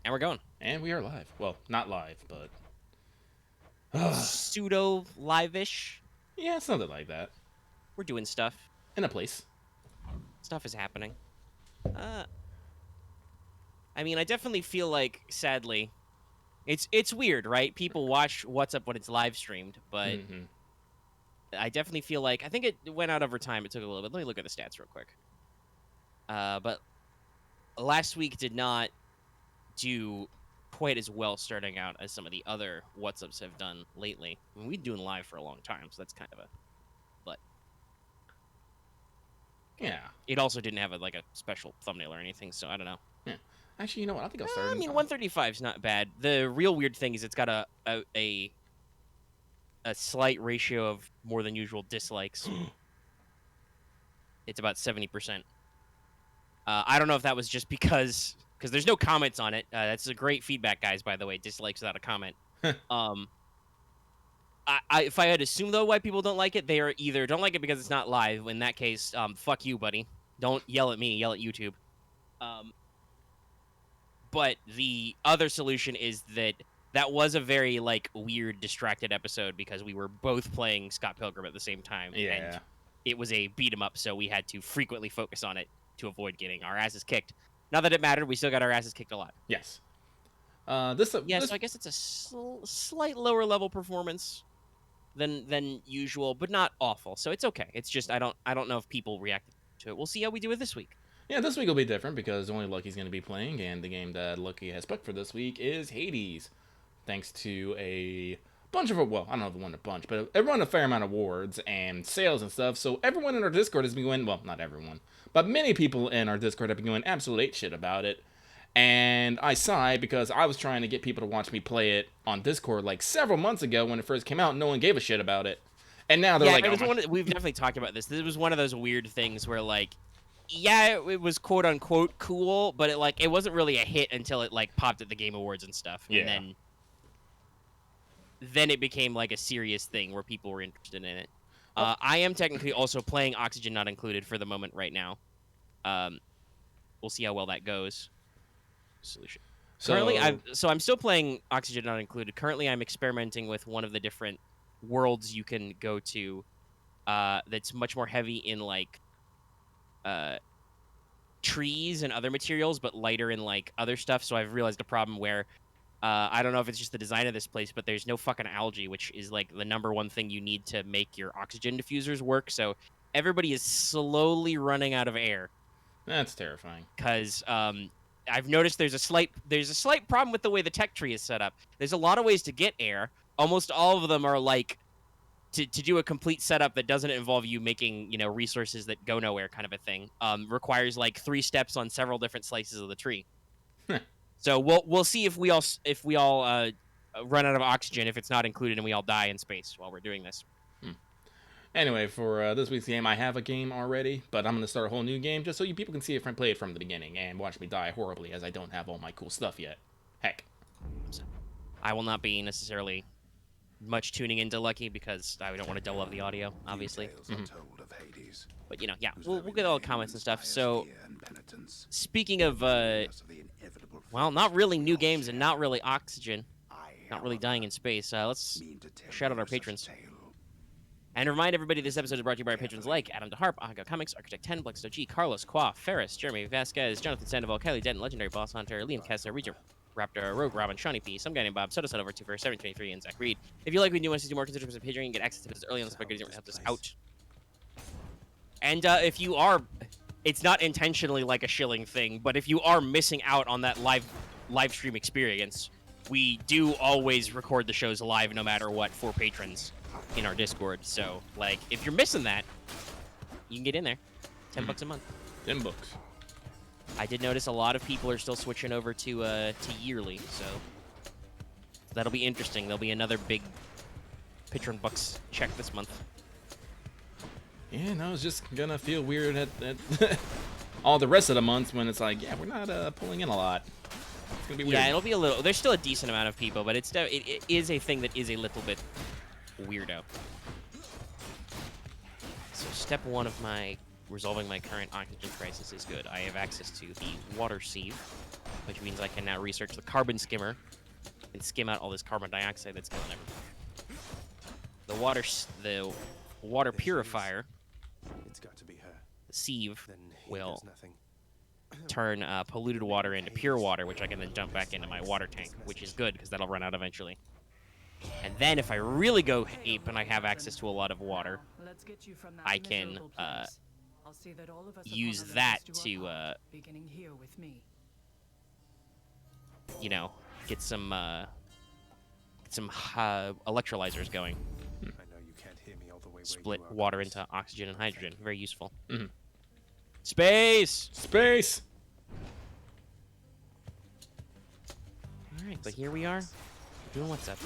And we're going. And we are live. Well, not live, but Pseudo live-ish. yeah, something like that. We're doing stuff. In a place. Stuff is happening. Uh, I mean, I definitely feel like, sadly, it's weird, right? People watch What's Up when it's live streamed, but Mm-hmm. I definitely feel like I think it went out over time. It took a little bit. Let me look at the stats real quick. But last week did not do quite as well starting out as some of the other What's Ups have done lately. I mean, we've been doing live for a long time, so that's kind of a. But Yeah. it also didn't have a special thumbnail or anything, so I don't know. Yeah. Actually, you know what? I think I'll start. I mean, 135 is not bad. The real weird thing is it's got a slight ratio of more than usual dislikes. It's about 70%. I don't know if that was just because there's no comments on it. That's a great feedback, guys. By the way, dislikes without a comment. If I had to assume though why people don't like it, they are either don't like it because it's not live. In that case, fuck you, buddy. Don't yell at me. Yell at YouTube. But the other solution is that was a very weird distracted episode because we were both playing Scott Pilgrim at the same time. Yeah. And it was a beat 'em up, so we had to frequently focus on it to avoid getting our asses kicked. Not that it mattered, we still got our asses kicked a lot. Yes. So I guess it's a slight lower level performance than usual, but not awful. So it's okay. It's just I don't know if people reacted to it. We'll see how we do it this week. Yeah, this week will be different because only Lucky's going to be playing, and the game that Lucky has picked for this week is Hades. Thanks to a bunch of, well, I don't know if it won a bunch, but it won a fair amount of awards and sales and stuff, so everyone in our Discord has been going, well, not everyone, but many people in our Discord have been going absolute shit about it. And I sigh because I was trying to get people to watch me play it on Discord like several months ago when it first came out. No one gave a shit about it. And now they're we've definitely talked about this. This was one of those weird things where it was quote unquote cool, but it wasn't really a hit until it popped at the Game Awards and stuff. Yeah. And then it became a serious thing where people were interested in it. I am technically also playing Oxygen Not Included for the moment right now. We'll see how well that goes. Solution. Currently, I'm still playing Oxygen Not Included. Currently, I'm experimenting with one of the different worlds you can go to. That's much more heavy in trees and other materials, but lighter in other stuff. So I've realized a problem where I don't know if it's just the design of this place, but there's no fucking algae, which is the number one thing you need to make your oxygen diffusers work. So everybody is slowly running out of air. That's terrifying. Because I've noticed there's a slight problem with the way the tech tree is set up. There's a lot of ways to get air. Almost all of them are to do a complete setup that doesn't involve you making resources that go nowhere kind of a thing. Requires 3 steps on several different slices of the tree. So we'll see if we all run out of oxygen if it's not included and we all die in space while we're doing this. Anyway, for this week's game, I have a game already, but I'm going to start a whole new game just so you people can see if I play it from the beginning and watch me die horribly as I don't have all my cool stuff yet. Heck. I will not be necessarily much tuning into Lucky because I don't want to double up the audio, obviously. But yeah, we'll get all the comments and stuff. So, speaking of, well, not really new games and not really Oxygen, not really dying in space, let's shout out our patrons. And remind everybody this episode is brought to you by our patrons like Adam DeHarp, Aga Comics, Architect 10, Blex G, Carlos, Qua, Ferris, Jeremy Vasquez, Jonathan Sandoval, Kelly Denton, Legendary Boss Hunter, Liam Kessler, Regent Raptor, Rogue Robin, Shawnee P, some guy named Bob, Soto Sun over 2 for 723, and Zach Reed. If you like what you want to do more, consider some Patreon and get access to this early on the spectators and help us out. And if you are, it's not intentionally like a shilling thing, but if you are missing out on that live stream experience, we do always record the shows live no matter what for patrons in our Discord. So, if you're missing that, you can get in there. $10 a month. 10 bucks. I did notice a lot of people are still switching over to yearly, so that'll be interesting. There'll be another big patron bucks check this month. Yeah, no, it's just gonna feel weird at all the rest of the months when it's yeah, we're not pulling in a lot. It's gonna be weird. Yeah, it'll be a little. There's still a decent amount of people, but it is a thing that is a little bit weirdo. So step 1 of resolving my current oxygen crisis is good. I have access to the water sieve. which means I can now research the carbon skimmer and skim out all this carbon dioxide that's killing everything. The water purifier, It's got to be her. the sieve, Then he will does nothing. turn polluted water into pure water, which I can then dump back into my water tank, which is good because that'll run out eventually. And then if I really go ape and I have access to a lot of water, I can use that to, you know, get some electrolyzers going. I know you can't hear me all the way where Split you are, water Chris. into oxygen and hydrogen. Very useful. Mm-hmm. Space! Space! Alright, but here we are, doing what's up.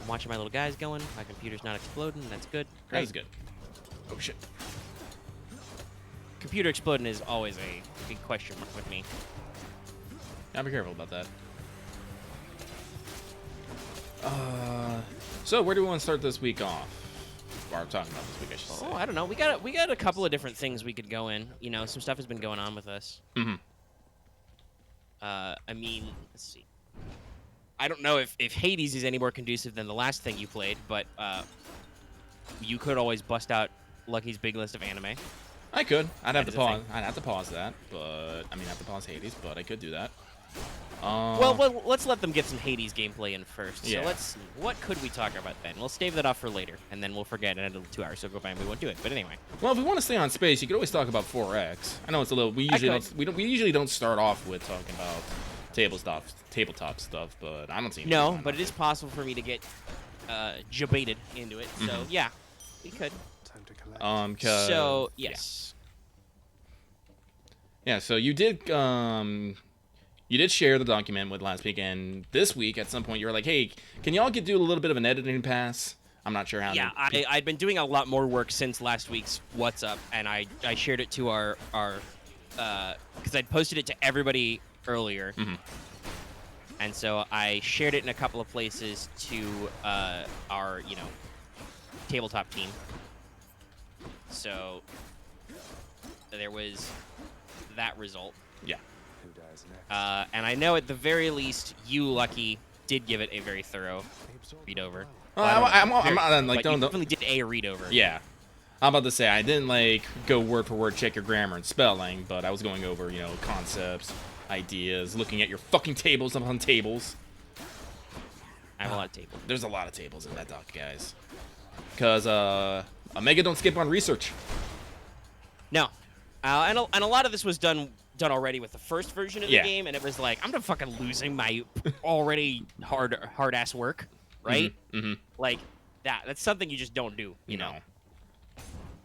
I'm watching my little guys going. My computer's not exploding. That's good. That is good. Oh, shit. Computer exploding is always a big question mark with me. Gotta be careful about that. So where do we want to start this week off? Or I'm talking about this week, I should say. Oh, I don't know. We got a couple of different things we could go in. You know, some stuff has been going on with us. Mm-hmm. I mean, let's see. I don't know if Hades is any more conducive than the last thing you played, but you could always bust out Lucky's big list of anime. I could. I'd have to is a pause. thing. I'd have to pause that, but I mean, I have to pause Hades, but I could do that. Well, let's let them get some Hades gameplay in first. Yeah. So let's see. What could we talk about then? We'll stave that off for later, and then we'll forget, and it'll 2 hours will go by and we won't do it. But anyway. Well, if we want to stay on space, you could always talk about 4X. I know it's a little. We usually don't start off with talking about tabletop stuff, but I don't see. No, but it is possible for me to get jebaited into it. So Mhm. yeah, we could. Time to collect. So yes. Yeah. So you did share the document with last week, and this week at some point you were like, "Hey, can y'all do a little bit of an editing pass?" I'm not sure how. Yeah, I'd been doing a lot more work since last week's What's Up, and I shared it to our because I'd posted it to everybody earlier. Mhm. And so I shared it in a couple of places to our, tabletop team. So there was that result. Yeah. Who dies next? And I know at the very least, you, Lucky, did give it a very thorough They absorb read over. Well, I'm not like But you don't. definitely did a read over. Yeah. I'm about to say I didn't like go word for word check your grammar and spelling, but I was going over concepts, ideas, looking at your fucking tables upon tables. I have a lot of tables. There's a lot of tables in that doc, guys. Because Omega don't skip on research. No, and a lot of this was done already with the first version of the Yeah. game, and it was like I'm not fucking losing my already hard ass work, right? Mm-hmm. Like that's something you just don't do, you know.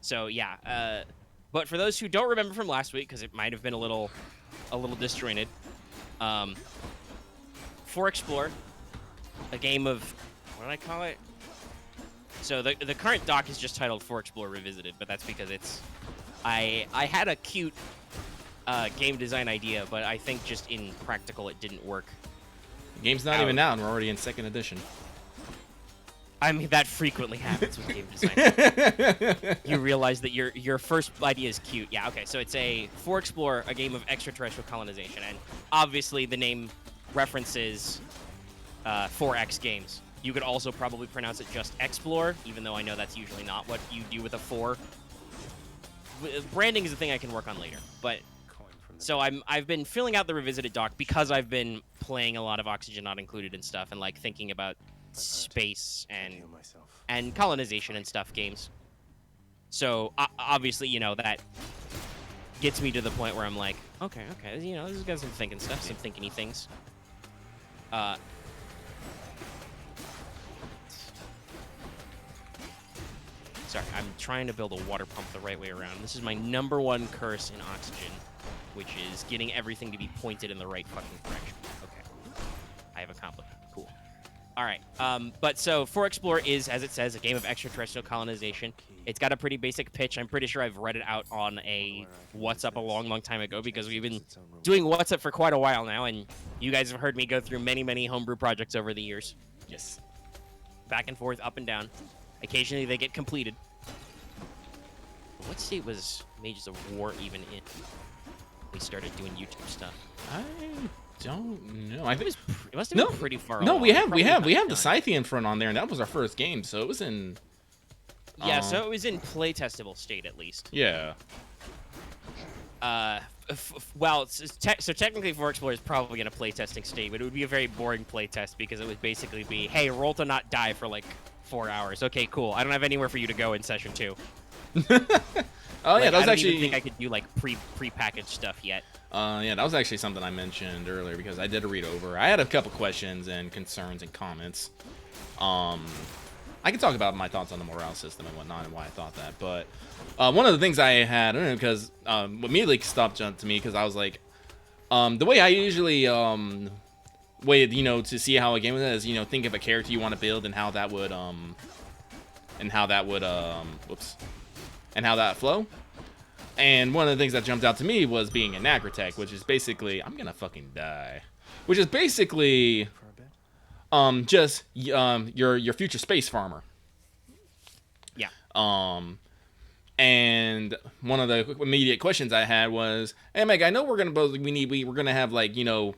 So yeah, but for those who don't remember from last week, because it might have been a little disjointed, For Explore, a game of what did I call it? So the current doc is just titled For Explore Revisited, but that's because it's I had a cute game design idea, but I think just in practical it didn't work. The game's not even out, and we're already in 2nd edition. I mean, that frequently happens with game design. You realize that your first idea is cute. Yeah, okay, so it's a For Explore, a game of extraterrestrial colonization, and obviously the name references 4X games. You could also probably pronounce it just Explore, even though I know that's usually not what you do with a 4. Branding is a thing I can work on later, but so I've been filling out the revisited doc because I've been playing a lot of Oxygen Not Included and stuff, and like thinking about space and colonization and stuff games. So obviously, that gets me to the point where I'm like, okay, this has got some thinking stuff, some thinking-y things. Sorry, I'm trying to build a water pump the right way around. This is my #1 curse in Oxygen, which is getting everything to be pointed in the right fucking direction. Okay. I have accomplished. Cool. All right. But so For Explore is, as it says, a game of extraterrestrial colonization. It's got a pretty basic pitch. I'm pretty sure I've read it out on a What's Up a long time ago because we've been doing What's Up for quite a while now, and you guys have heard me go through many homebrew projects over the years. Yes. Back and forth, up and down. Occasionally they get completed. What state was Mages of War even in? We started doing YouTube stuff. don't know. I think it must have been pretty far. No, along. we have Probably the done. Scythian front on there, and that was our first game, so it was in. Yeah, so it was in playtestable state at least. Yeah. Well, so technically, For Explorer is probably in a playtesting state, but it would be a very boring playtest because it would basically be, hey, roll to not die for like 4 hours. Okay, cool. I don't have anywhere for you to go in session 2. Oh yeah, that was I don't actually. even think I could do like pre-packaged stuff yet. Yeah, that was actually something I mentioned earlier because I did a read over. I had a couple questions and concerns and comments. I can talk about my thoughts on the morale system and whatnot and why I thought that. But one of the things I had, I don't know, because immediately stopped jumped to me because I was like, the way I usually wait, to see how a game is, think of a character you want to build and how that would and how that flow. And one of the things that jumped out to me was being an Agrotech, which is basically, I'm gonna fucking die, which is basically just your future space farmer. Yeah. And one of the immediate questions I had was, hey Meg, I know we're gonna have like,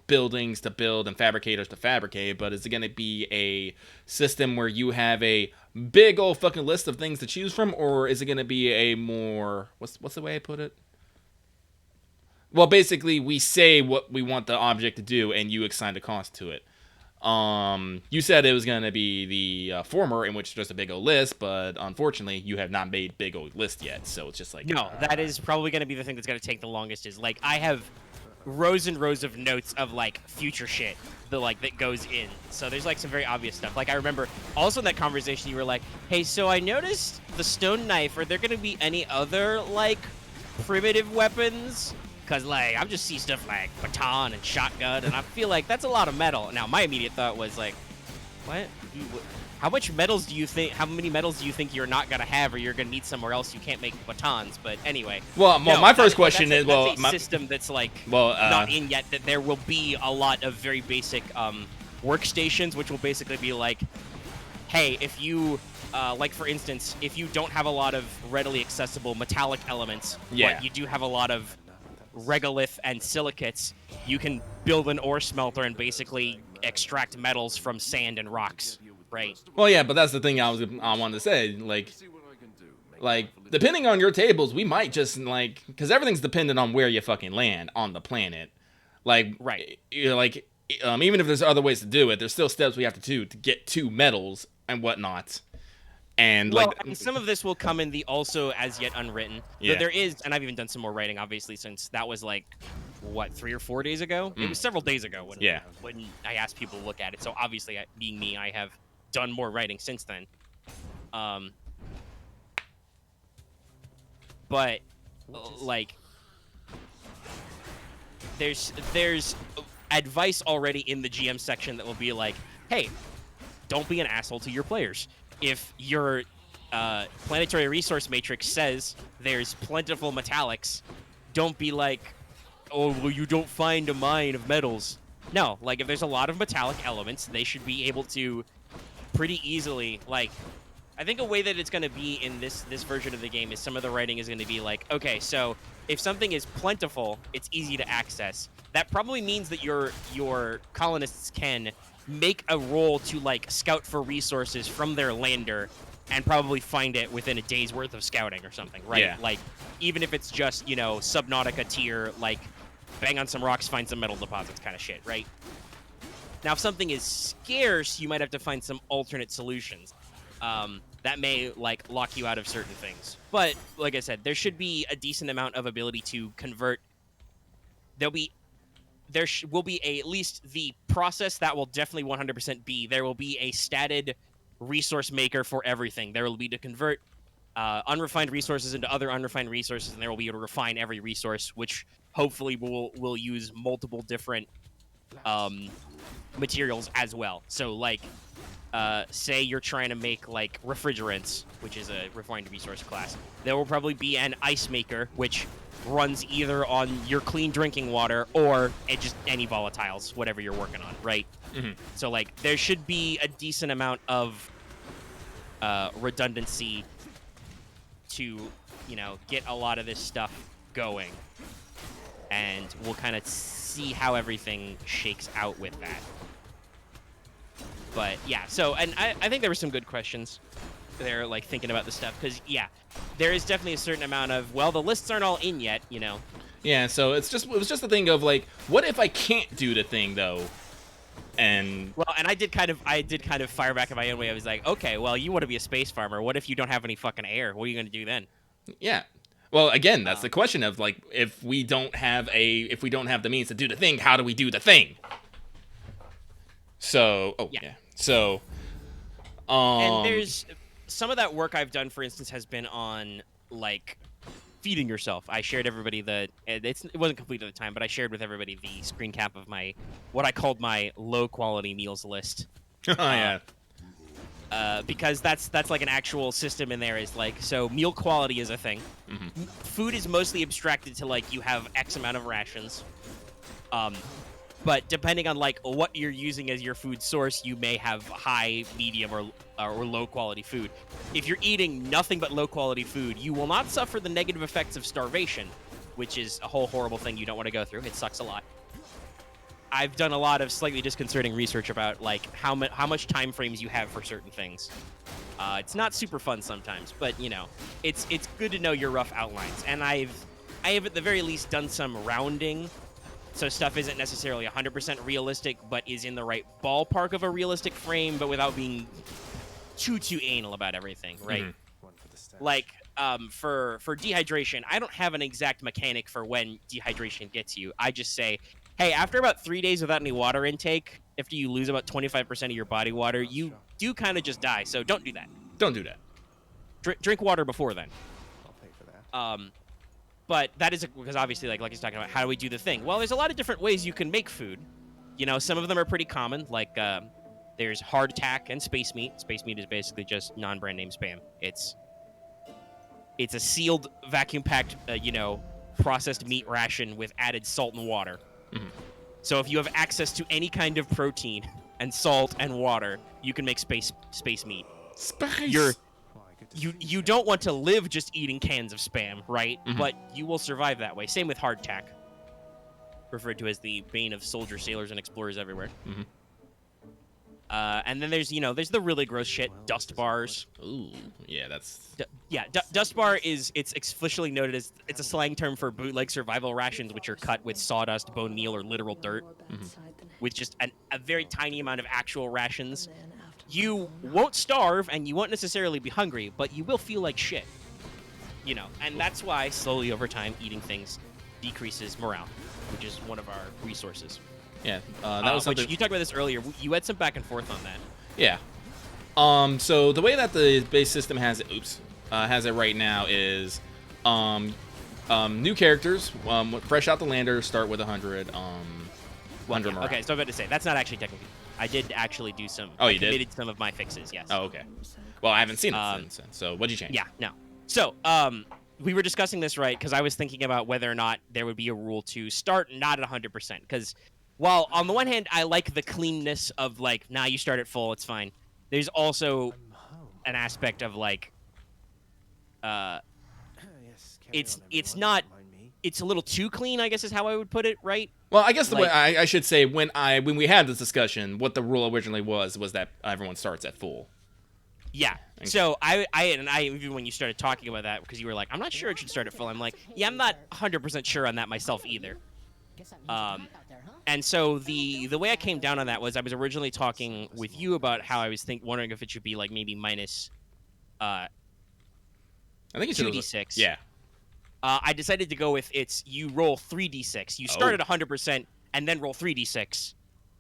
buildings to build and fabricators to fabricate, but is it gonna be a system where you have a big old fucking list of things to choose from, or is it gonna be a more what's the way I put it? Well, basically we say what we want the object to do and you assign the cost to it. You said it was going to be the former, in which there's a big old list, but unfortunately, you have not made big old list yet, so it's just like... No, that is probably going to be the thing that's going to take the longest, is, like, I have rows and rows of notes of, like, future shit that goes in. So there's, like, some very obvious stuff. Like, I remember, also in that conversation, you were like, hey, so I noticed the stone knife, are there going to be any other, like, primitive weapons? Because, like, I'm just see stuff like baton and shotgun, and I feel like that's a lot of metal. Now, my immediate thought was, like, what? How many metals do you think you're not going to have or you're going to need somewhere else you can't make batons? But anyway. Well, my first question is, that's a system that's, like, not in yet, that there will be a lot of very basic workstations, which will basically be like, hey, if you... like, for instance, if you don't have a lot of readily accessible metallic elements, but you do have a lot of regolith and silicates, you can build an ore smelter and basically extract metals from sand and rocks, right? Well, yeah, but that's the thing I wanted to say. Like, depending on your tables, we might just, like... Because everything's dependent on where you fucking land on the planet. Like, right. Like, even if there's other ways to do it, there's still steps we have to do to get to metals and whatnot. And and some of this will come in the also as yet unwritten. Yeah. There is, and I've even done some more writing, obviously, since that was like, what, 3 or 4 days ago? It was several days ago when I asked people to look at it. So obviously, being me, I have done more writing since then. But like, there's advice already in the GM section that will be like, hey, don't be an asshole to your players. If your planetary resource matrix says there's plentiful metallics, don't be like, oh, well, you don't find a mine of metals. No, like, if there's a lot of metallic elements, they should be able to pretty easily, like, I think a way that it's going to be in this version of the game is some of the writing is going to be like, okay, so if something is plentiful, it's easy to access. That probably means that your colonists can make a roll to, like, scout for resources from their lander and probably find it within a day's worth of scouting or something, right? Yeah. Like, even if it's just, Subnautica tier, like, bang on some rocks, find some metal deposits kind of shit, right? Now, if something is scarce, you might have to find some alternate solutions. That may, like, lock you out of certain things. But, like I said, there should be a decent amount of ability to convert. There will be at least the process that will definitely 100% be. There will be a statted resource maker for everything. There will be to convert unrefined resources into other unrefined resources, and there will be to refine every resource, which hopefully will use multiple different materials as well. So, like, say you're trying to make, like, refrigerants, which is a refined resource class. There will probably be an ice maker, which runs either on your clean drinking water or just any volatiles, whatever you're working on, right? Mm-hmm. So, like, there should be a decent amount of redundancy to, get a lot of this stuff going. And we'll kind of see how everything shakes out with that. But yeah, so, and I think there were some good questions there, like thinking about the stuff, because yeah, there is definitely a certain amount of, well, the lists aren't all in yet, you know. Yeah, so it was just a thing of like, what if I can't do the thing though? And well, and I did kind of fire back in my own way. I was like, okay, well, you want to be a space farmer. What if you don't have any fucking air? What are you going to do then? Yeah. Well, again, that's the question of like, if we don't have the means to do the thing, how do we do the thing? So, yeah. So, and there's some of that work I've done, for instance, has been on like feeding yourself. I shared everybody it wasn't complete at the time, but I shared with everybody the screen cap of what I called my low quality meals list. Yeah. Because that's like an actual system in there. Is like, so meal quality is a thing. Mm-hmm. Food is mostly abstracted to like, you have X amount of rations. But depending on like what you're using as your food source, you may have high, medium, or low quality food. If you're eating nothing but low quality food, you will not suffer the negative effects of starvation, which is a whole horrible thing you don't want to go through. It sucks a lot. I've done a lot of slightly disconcerting research about like how much time frames you have for certain things. It's not super fun sometimes, but you know, it's good to know your rough outlines. And I have at the very least done some rounding. So stuff isn't necessarily 100% realistic, but is in the right ballpark of a realistic frame, but without being too anal about everything, right? Mm-hmm. Like, for dehydration, I don't have an exact mechanic for when dehydration gets you. I just say, hey, after about 3 days without any water intake, after you lose about 25% of your body water, you do kind of just die. So don't do that. Don't do that. Drink water before then. I'll pay for that. But that is because obviously, like he's talking about, how do we do the thing? Well, there's a lot of different ways you can make food. You know, some of them are pretty common, like there's hardtack and space meat. Space meat is basically just non-brand name Spam. It's a sealed, vacuum-packed, processed meat ration with added salt and water. Mm-hmm. So if you have access to any kind of protein and salt and water, you can make space meat. Space. You don't want to live just eating cans of Spam, right? Mm-hmm. But you will survive that way. Same with hardtack, referred to as the bane of soldiers, sailors, and explorers everywhere. Mm-hmm. And then there's the really gross shit, dust bars. Ooh, yeah, that's... Dust bar it's officially noted as, it's a slang term for bootleg survival rations, which are cut with sawdust, bone meal, or literal dirt, with just a very tiny amount of actual rations. You won't starve, and you won't necessarily be hungry, but you will feel like shit. You know, and that's why, slowly over time, eating things decreases morale, which is one of our resources. Yeah, that was something... Which you talked about this earlier. You had some back and forth on that. Yeah. So the way that the base system has it right now is new characters, fresh out the lander, start with 100 morale. Okay, so I'm about to say, that's not actually technically... I did actually do some... Oh, you did? I committed some of my fixes, yes. Oh, okay. Well, I haven't seen it since, so what'd you change? Yeah, no. So, we were discussing this, right, because I was thinking about whether or not there would be a rule to start not at 100%, because while on the one hand, I like the cleanness of, like, nah, you start at full, it's fine. There's also an aspect of, like, it's not... It's a little too clean, I guess is how I would put it, right? Well, I guess the way I should say, when we had this discussion, what the rule originally was that everyone starts at full. Yeah. So I even when you started talking about that, because you were like, I'm not sure it should start at full. I'm like, yeah, I'm not 100% sure on that myself either. And so the way I came down on that was I was originally talking with you about how I was wondering if it should be like maybe minus I think it's 2d6. Yeah. I decided to go with you roll 3d6. You start at 100% and then roll 3d6,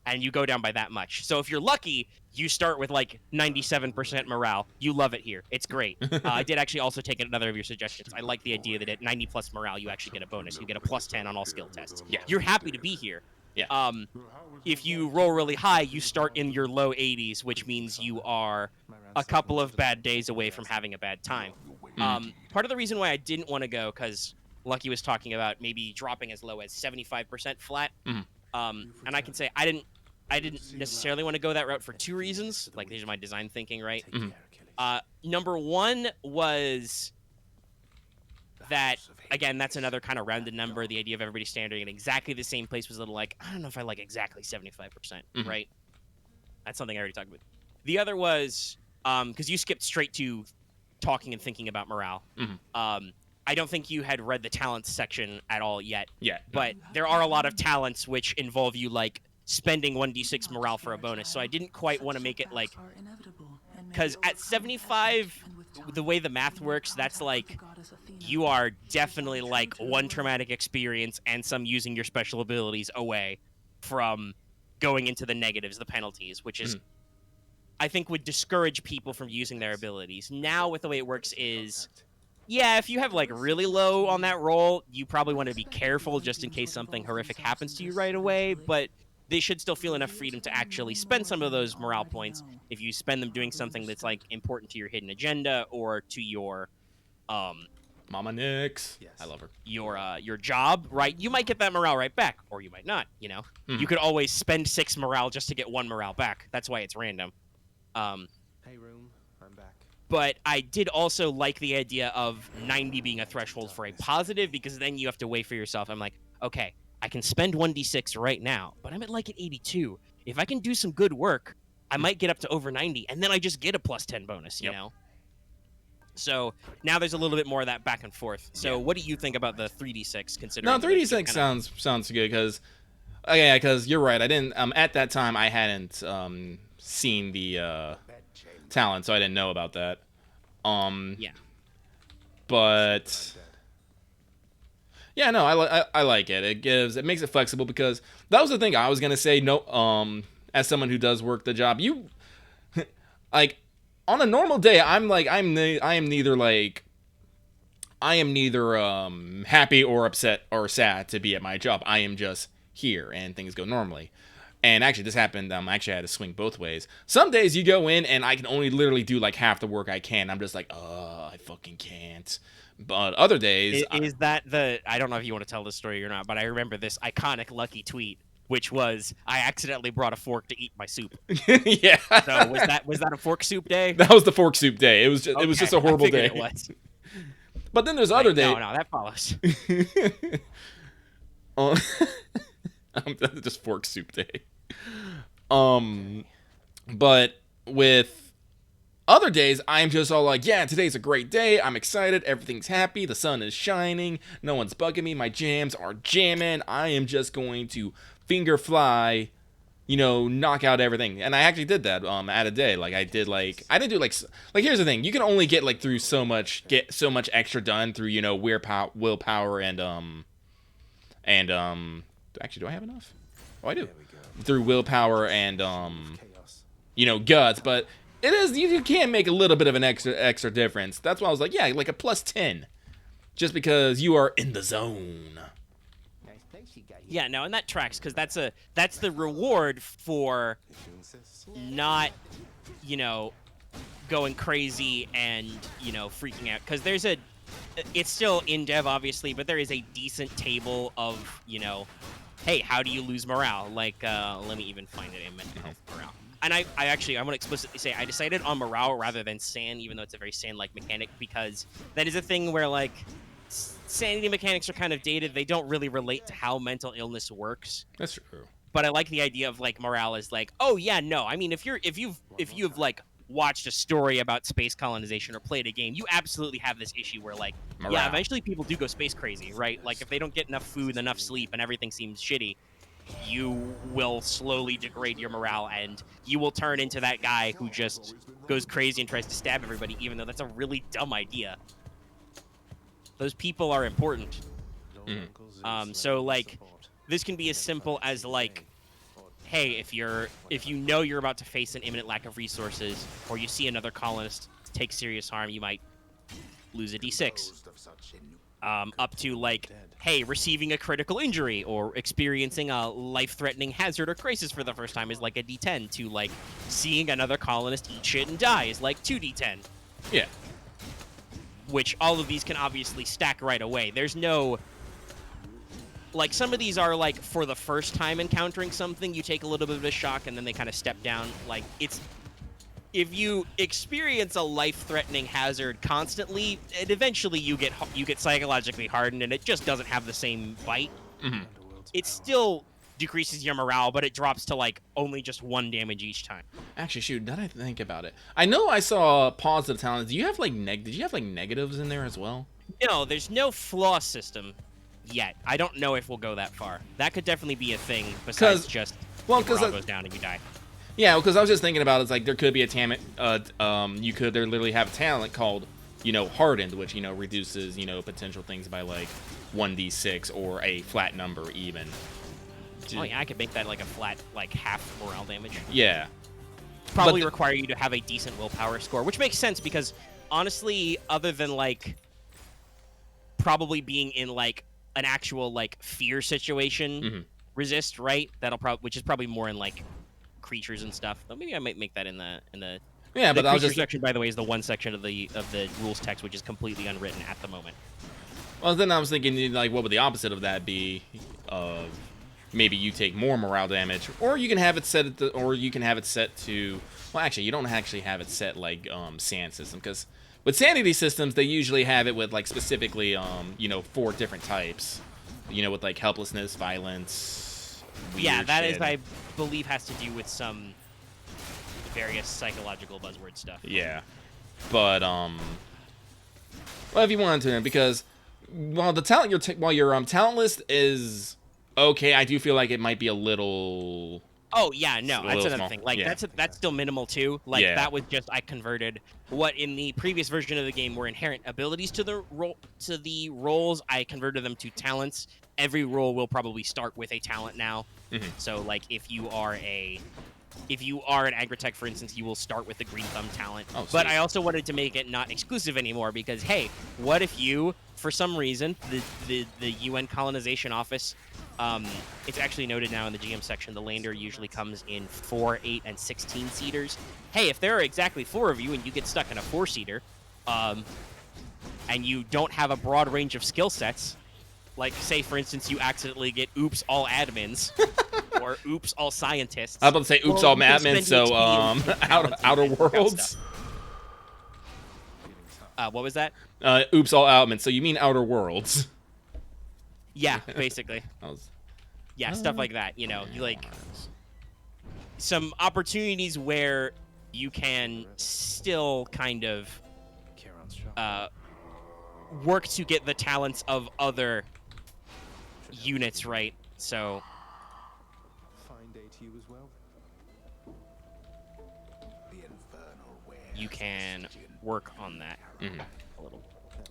and you go down by that much. So if you're lucky, you start with like 97% morale. You love it here. It's great. I did actually also take another of your suggestions. I like the idea that at 90 plus morale, you actually get a bonus. You get a plus 10 on all skill tests. Yeah. You're happy to be here. Yeah. If you roll really high, you start in your low 80s, which means you are a couple of bad days away from having a bad time. Part of the reason why I didn't want to go, because Lucky was talking about maybe dropping as low as 75% flat, and I can say I didn't necessarily want to go that route for two reasons. Like, these are my design thinking, right? Number one was that, again, that's another kind of rounded number. The idea of everybody standing in exactly the same place was a little like, I don't know if I like exactly 75%, right? That's something I already talked about. The other was, because you skipped straight to talking and thinking about morale. I don't think you had read the talents section at all yet. Yeah. But there are a lot of talents which involve you, like, spending 1d6 morale for a bonus. So I didn't quite want to make it, like... Because at 75, the way the math works, that's, like, you are definitely, like, one traumatic experience and some using your special abilities away from going into the negatives, the penalties, which is... I think would discourage people from using their abilities. Now, with the way it works is... Yeah, if you have, like, really low on that roll, you probably want to be careful just in case something horrific happens to you right away, but they should still feel enough freedom to actually spend some of those morale points if you spend them doing something that's, like, important to your hidden agenda or to your, Mama Nix. I love her. Your job, right? You might get that morale right back, or you might not, you know? You could always spend 6 morale just to get 1 morale back. That's why it's random. Hey, room. I'm back. But I did also like the idea of 90 being a threshold for a positive, because then you have to weigh for yourself. I'm like, okay, I can spend 1d6 right now, but I'm at like an 82. If I can do some good work, I might get up to over 90, and then I just get a plus 10 bonus, you know? So now there's a little bit more of that back and forth. So what do you think about the 3d6, considering... No, 3d6 sounds good, because... Okay, because you're right. I didn't... at that time, I hadn't seen the... talent, so I didn't know about that. But yeah, no, I like it. It makes it flexible, because that was the thing I was gonna say. No, as someone who does work the job, you like on a normal day, I am neither happy or upset or sad to be at my job. I am just here, and things go normally. And actually, this happened, actually I had to swing both ways. Some days you go in, and I can only literally do, like, half the work I can. I'm just like, I fucking can't. But other days... Is that the... I don't know if you want to tell this story or not, but I remember this iconic Lucky tweet, which was, I accidentally brought a fork to eat my soup. Yeah. So, was that a fork soup day? That was the fork soup day. It was just a horrible day. It was. But then there's other days... No, that follows. That's just fork soup day. But with other days, I'm just all like, yeah, today's a great day. I'm excited. Everything's happy. The sun is shining. No one's bugging me. My jams are jamming. I am just going to finger fly, knock out everything. And I actually did that at a day. Like I didn't do like here's the thing. You can only get get so much extra done through, willpower and actually, do I have enough? Oh, I do. Through willpower and guts, but it is you can make a little bit of an extra difference. That's why I was like, yeah, like a plus 10, just because you are in the zone. Yeah, no, and that tracks, because that's the reward for not going crazy and freaking out, because it's still in dev obviously, but there is a decent table of hey, how do you lose morale? Like, let me even find it in mental health morale. And I want to explicitly say I decided on morale rather than SAN, even though it's a very SAN-like mechanic, because that is a thing where, like, sanity mechanics are kind of dated. They don't really relate to how mental illness works. That's true. But I like the idea of, like, morale is like, oh, yeah, no. I mean, if you've like, watched a story about space colonization or played a game, you absolutely have this issue where, like, morale. Yeah, eventually people do go space crazy, right? Like, if they don't get enough food, enough sleep, and everything seems shitty, you will slowly degrade your morale, and you will turn into that guy who just goes crazy and tries to stab everybody, even though that's a really dumb idea. Those people are important. So, like, this can be as simple as, like, hey, if you know you're about to face an imminent lack of resources, or you see another colonist take serious harm, you might lose a d6. Up to, like, hey, receiving a critical injury or experiencing a life-threatening hazard or crisis for the first time is like a d10. To, like, seeing another colonist eat shit and die is like 2d10. Yeah. Which all of these can obviously stack right away. There's no... Like, some of these are, like, for the first time encountering something, you take a little bit of a shock, and then they kind of step down. Like, it's... if you experience a life-threatening hazard constantly, and eventually you get psychologically hardened, and it just doesn't have the same bite. Mhm. It still decreases your morale, but it drops to like only just 1 damage each time. Actually, shoot, now that I think about it, I know I saw positive talents. Do you have like did you have like negatives in there as well? No, there's no flaw system yet. I don't know if we'll go that far. That could definitely be a thing besides just your morale goes down and you die. Yeah, because I was just thinking about it's like there could be a talent. You could literally have a talent called, hardened, which reduces potential things by like 1d6 or a flat number even. Oh yeah, I could make that like a flat like half morale damage. Yeah. Probably require you to have a decent willpower score, which makes sense because honestly, other than like probably being in like an actual like fear situation, resist, right? Which is probably more in like creatures and stuff. Though maybe I might make that in the yeah. But the I was creature just section, by the way, is the one section of the rules text which is completely unwritten at the moment. well, then I was thinking like what would the opposite of that be? Maybe you take more morale damage, or you can have it set to. Well, actually, you don't actually have it set like sand system because with sanity systems they usually have it with like specifically 4 different types. With like helplessness, violence. Yeah, that shit. is, I believe, has to do with some various psychological buzzword stuff. Yeah, but well, if you wanted to, because while the talent while your talent list is okay, I do feel like it might be a little. Oh yeah, no, that's another small. thing. Like Yeah. that's still minimal too. Like Yeah. that was just I converted what in the previous version of the game were inherent abilities to the roles. I converted them to talents. Every role will probably start with a talent now. So like if you are an agritech, for instance, you will start with the green thumb talent. Oh, but sweet. I also wanted to make it not exclusive anymore because hey, what if you, for some reason, the UN colonization office, it's actually noted now in the GM section, the lander usually comes in 4, 8, and 16 seaters. Hey, if there are exactly 4 of you and you get stuck in a 4-seater, and you don't have a broad range of skill sets, like say for instance you accidentally get oops all admins or oops all scientists. I was about to say oops all admins, so Outer Worlds. What was that? Oops all admins. So you mean Outer Worlds? Yeah, basically. Yeah, stuff like that. You like some opportunities where you can still kind of work to get the talents of other units right. So you can work on that a little.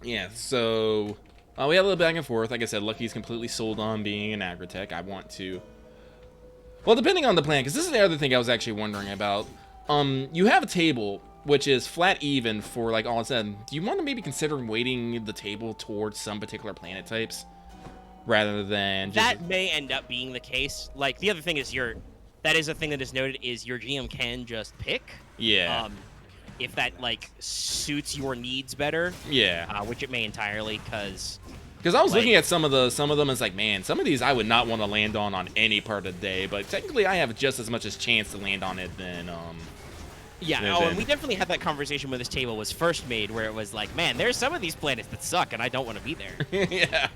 Yeah, so we had a little back and forth. Like I said, Lucky's completely sold on being an agritech. I want to... Well, depending on the plan, because this is the other thing I was actually wondering about. You have a table, which is flat even for, like, all said. Do you want to maybe consider weighting the table towards some particular planet types? Rather than just... That may end up being the case. Like, the other thing is that is a thing that is noted, is your GM can just pick. Yeah. If that, like, suits your needs better. Yeah. Which it may entirely, because I was looking at some of them, it's like, man, some of these I would not want to land on any part of the day, but technically I have just as much as chance to land on it than, Yeah, and we definitely had that conversation when this table was first made, where it was like, man, there's some of these planets that suck, and I don't want to be there. Yeah.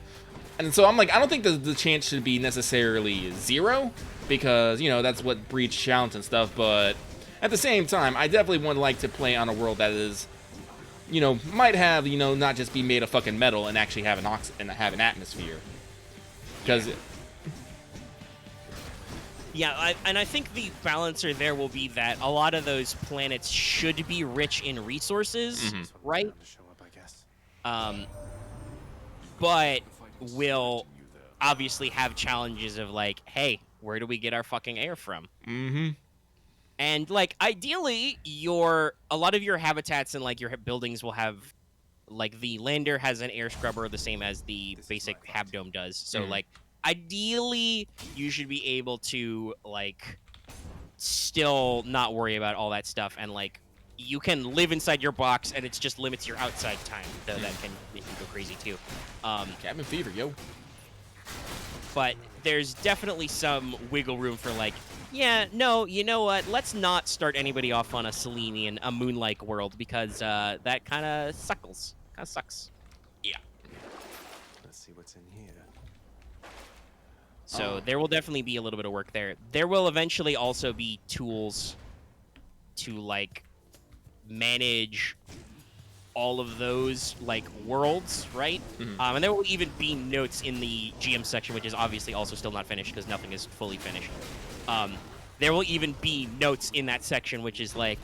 And so I'm like, I don't think the chance should be necessarily 0, because, that's what breeds challenge and stuff, but at the same time, I definitely would like to play on a world that is, might have, not just be made of fucking metal and actually have an atmosphere. Because... Yeah, and I think the balancer there will be that a lot of those planets should be rich in resources, right? But will obviously have challenges of like, hey, where do we get our fucking air from? And like, ideally, a lot of your habitats and like your buildings will have, like, the lander has an air scrubber the same as the basic habdome does. So like, ideally, you should be able to like still not worry about all that stuff, and like you can live inside your box, and it just limits your outside time. Though that can go crazy too. Cabin fever, yo. but there's definitely some wiggle room for like, yeah, no, you know what? Let's not start anybody off on a Selenian, a moon-like world, because that kind of suckles. Kind of sucks. Yeah. Let's see what's in here. So there will definitely be a little bit of work there. There will eventually also be tools to like manage all of those like worlds, right? And there will even be notes in the GM section, which is obviously also still not finished because nothing is fully finished. There will even be notes in that section, which is like,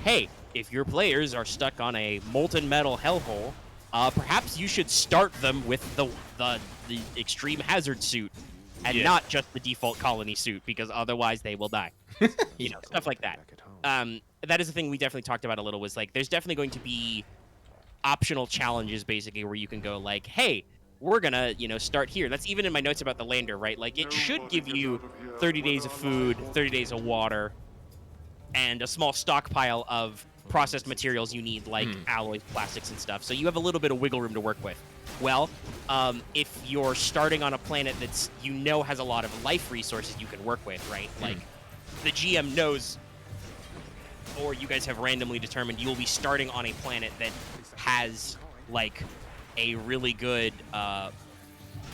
hey, if your players are stuck on a molten metal hellhole, perhaps you should start them with the extreme hazard suit and not just the default colony suit, because otherwise they will die. You know, stuff like that. That is the thing we definitely talked about a little, was like, there's definitely going to be optional challenges, basically, where you can go like, hey, we're gonna, you know, start here. That's even in my notes about the lander, right? Like, it should give you 30 days of food, 30 days of water, and a small stockpile of processed materials you need, like alloys, plastics, and stuff. So you have a little bit of wiggle room to work with. Well, if you're starting on a planet that's, you know, has a lot of life resources you can work with, right? Like, the GM knows, or you guys have randomly determined you will be starting on a planet that has, like, a really good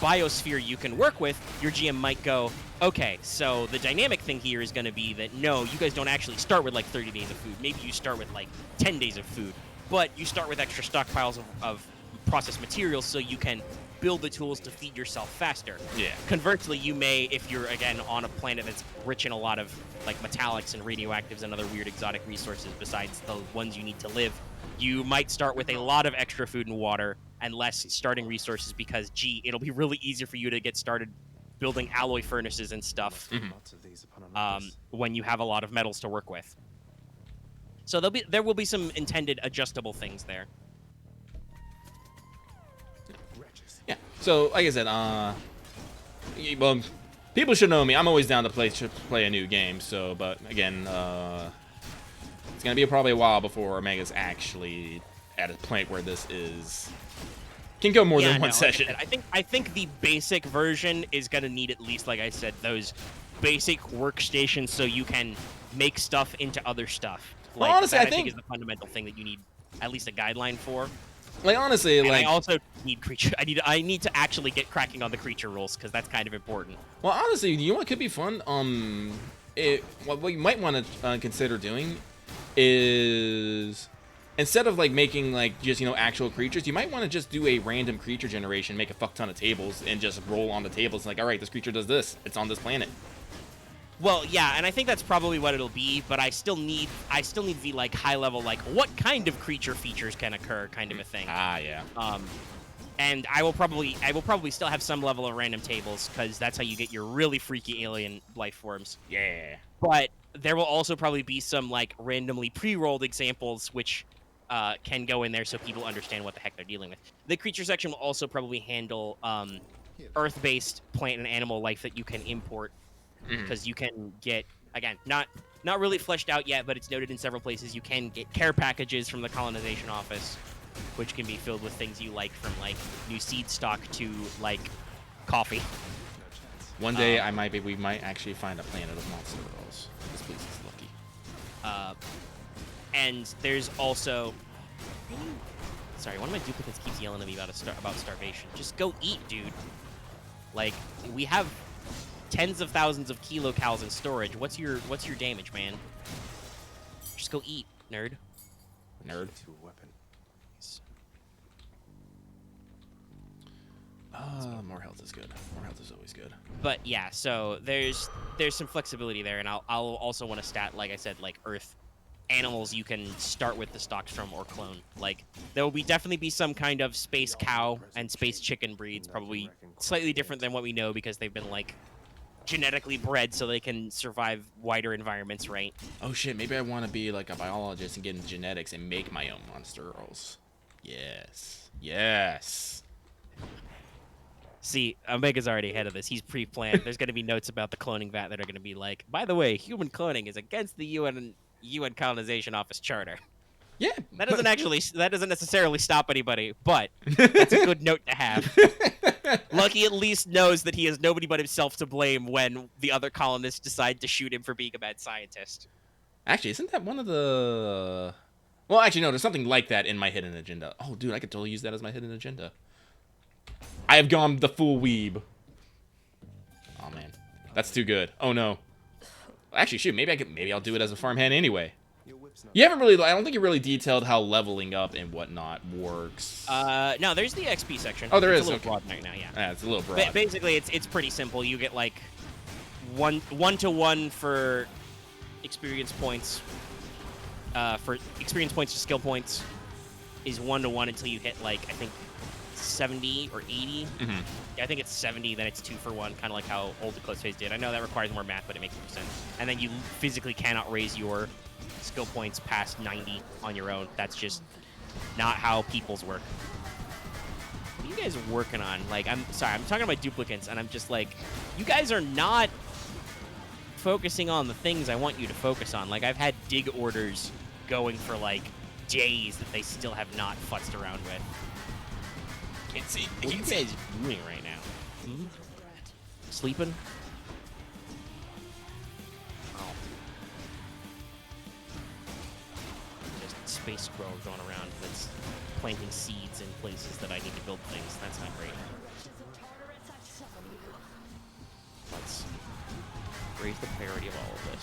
biosphere you can work with. Your GM might go, okay, so the dynamic thing here is going to be that, no, you guys don't actually start with, like, 30 days of food. Maybe you start with, like, 10 days of food. But you start with extra stockpiles of processed materials so you can build the tools to feed yourself faster. Yeah. Conversely, you may, if you're, again, on a planet that's rich in a lot of, like, metallics and radioactives and other weird exotic resources besides the ones you need to live, you might start with a lot of extra food and water and less starting resources because, gee, it'll be really easy for you to get started building alloy furnaces and stuff when you have a lot of metals to work with. So there will be some intended adjustable things there. Yeah. So, like I said, well, people should know me. I'm always down to play a new game. So, but again, it's gonna be probably a while before Omega's actually at a point where this can go more than one session. Like I think the basic version is gonna need, at least, like I said, those basic workstations so you can make stuff into other stuff. Like, well, honestly, I think is the fundamental thing that you need at least a guideline for. Like, honestly, and like, I also need creature. I need to actually get cracking on the creature rules because that's kind of important. Well, honestly, you know what could be fun? What you might want to consider doing is, instead of like making like just, you know, actual creatures, you might want to just do a random creature generation, make a fuck ton of tables, and just roll on the tables. Like, all right, this creature does this. It's on this planet. Well, yeah, and I think that's probably what it'll be, but I still need the, like, high level, like, what kind of creature features can occur kind of a thing. Ah, yeah. And I will probably still have some level of random tables, because that's how you get your really freaky alien life forms. Yeah. But there will also probably be some, like, randomly pre-rolled examples which can go in there so people understand what the heck they're dealing with. The creature section will also probably handle Earth-based plant and animal life that you can import, because you can get, again, not really fleshed out yet, but it's noted in several places, you can get care packages from the colonization office, which can be filled with things you like, from like new seed stock to like coffee. One day we might actually find a planet of monster rolls. This place is lucky. And there's also, sorry, one of my duplicates keeps yelling at me about starvation. Just go eat, dude. Like, we have tens of thousands of kilocals in storage. What's your damage, man? Just go eat, nerd. Nerd. To a weapon. More health is good. More health is always good. But yeah, so there's some flexibility there, and I'll also want to stat, like I said, like Earth animals you can start with the stocks from or clone. Like, there will definitely be some kind of space cow and space chicken breeds, probably slightly different than what we know because they've been like genetically bred so they can survive wider environments, right? Oh shit, maybe I want to be like a biologist and get into genetics and make my own monster rolls. Yes. Yes. See, Omega's already ahead of this. He's pre-planned. There's going to be notes about the cloning vat that are going to be like, by the way, human cloning is against the UN Colonization Office Charter. Yeah. That doesn't necessarily stop anybody, but that's a good note to have. Lucky at least knows that he has nobody but himself to blame when the other colonists decide to shoot him for being a mad scientist. Actually, isn't that one of the... Well, actually, no, there's something like that in my hidden agenda. Oh, dude, I could totally use that as my hidden agenda. I have gone the full weeb. Oh, man. That's too good. Oh, no. Actually, shoot, maybe I'll do it as a farmhand anyway. You haven't really... I don't think you really detailed how leveling up and whatnot works. No, there's the XP section. Oh, there it's is. a little Okay. broad right now, yeah. Yeah, it's a little broad. Basically, it's pretty simple. You get, like, one-to-one for experience points. For experience points to skill points is 1-to-1 until you hit, like, I think 70 or 80. Mm-hmm. I think it's 70, then it's 2-for-1, kind of like how old Close Phase did. I know that requires more math, but it makes more sense. And then you physically cannot raise your skill points past 90 on your own. That's just not how people's work. What are you guys working on? Like, I'm sorry, I'm talking about duplicates, and I'm just like, you guys are not focusing on the things I want you to focus on. Like, I've had dig orders going for, like, days that they still have not futzed around with. Can't see. What are you guys doing right now? Hmm? Sleeping? Oh. Just space squirrel going around that's planting seeds in places that I need to build things. That's not great. Let's raise the parity of all of this.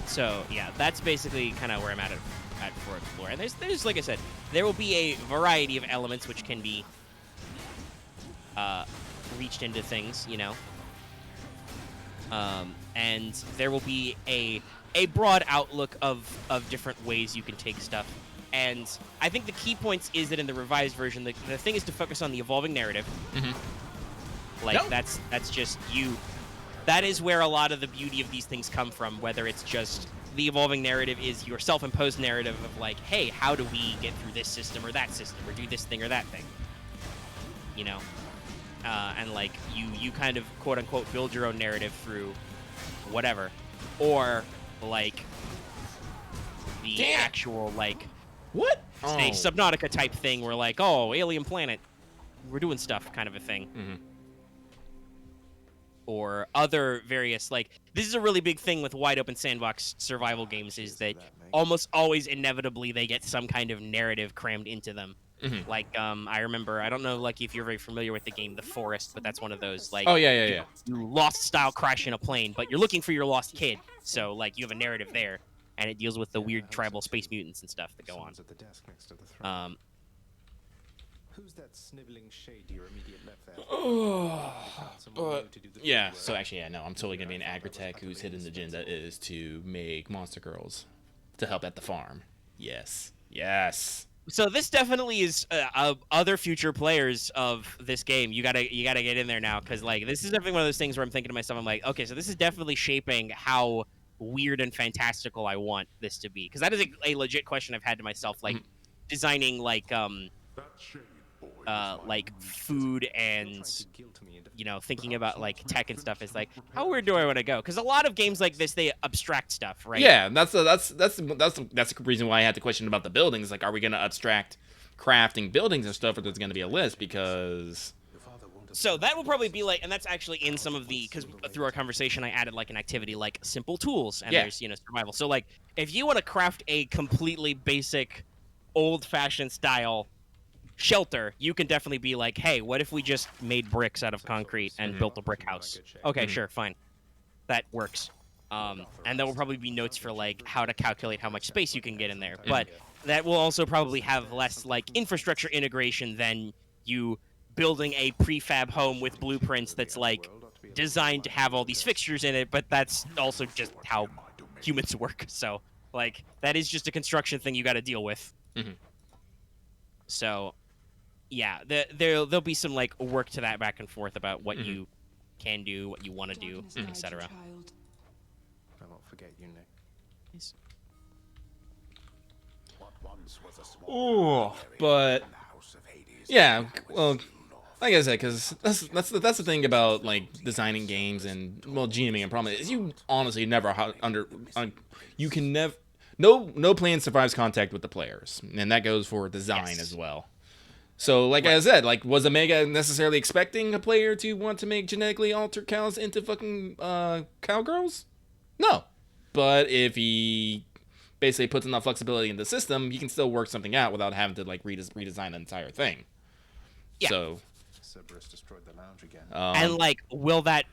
So yeah, that's basically kind of where I'm at for Explore. And there's like I said, there will be a variety of elements which can be reached into things, you know. And there will be a broad outlook of different ways you can take stuff. And I think the key points is that in the revised version, the thing is to focus on the evolving narrative. Mm-hmm. Like, Nope. that's just you. That is where a lot of the beauty of these things come from, whether it's just the evolving narrative is your self-imposed narrative of like, hey, how do we get through this system or that system or do this thing or that thing? You know? And like, you kind of quote-unquote build your own narrative through whatever. Or, like, the actual, like, What? say, Subnautica type thing where like, oh, alien planet, we're doing stuff kind of a thing. Mm-hmm. Or other various, like, this is a really big thing with wide open sandbox survival games is that almost always inevitably they get some kind of narrative crammed into them. Mm-hmm. Like, I remember, I don't know, like, if you're very familiar with the game The Forest, but that's one of those, like, Oh, yeah. you lost style crash in a plane, but you're looking for your lost kid, so, like, you have a narrative there, and it deals with the weird tribal space mutants and stuff that go on. Who's that sniveling shade to your immediate left there? But yeah, so actually, yeah, no, I'm totally gonna be an agritech whose hidden agenda is to make monster girls to help at the farm. Yes. So this definitely is other future players of this game. You gotta get in there now, because like this is definitely one of those things where I'm thinking to myself, I'm like, okay, so this is definitely shaping how weird and fantastical I want this to be, because that is a legit question I've had to myself, like designing like food and, you know, thinking about like tech and stuff is like, how weird do I want to go? Because a lot of games like this, they abstract stuff, right? Yeah, that's the reason why I had the question about the buildings. Like, are we gonna abstract crafting buildings and stuff, or there's gonna be a list? Because so that will probably be like, and that's actually in some of the, because through our conversation I added like an activity like simple tools, and there's, you know, survival. So like if you want to craft a completely basic old-fashioned style shelter, you can definitely be like, hey, what if we just made bricks out of concrete and built a brick house? Okay, sure, fine. That works. And there will probably be notes for like how to calculate how much space you can get in there. But that will also probably have less like infrastructure integration than you building a prefab home with blueprints that's like designed to have all these fixtures in it, but that's also just how humans work. So like that is just a construction thing you got to deal with. So yeah, there'll be some like work to that back and forth about what you can do, what you want to do, etc. I won't forget you, Nick. but yeah, well, like I said, because that's the thing about like designing games and well GMing and problem is you honestly never you can never no plan survives contact with the players, and that goes for design as well. So like I said, like was Omega necessarily expecting a player to want to make genetically altered cows into fucking cowgirls? No, but if he basically puts enough flexibility in the system, he can still work something out without having to like redesign the entire thing. Yeah. So. Cerberus destroyed the lounge again. And like, will that,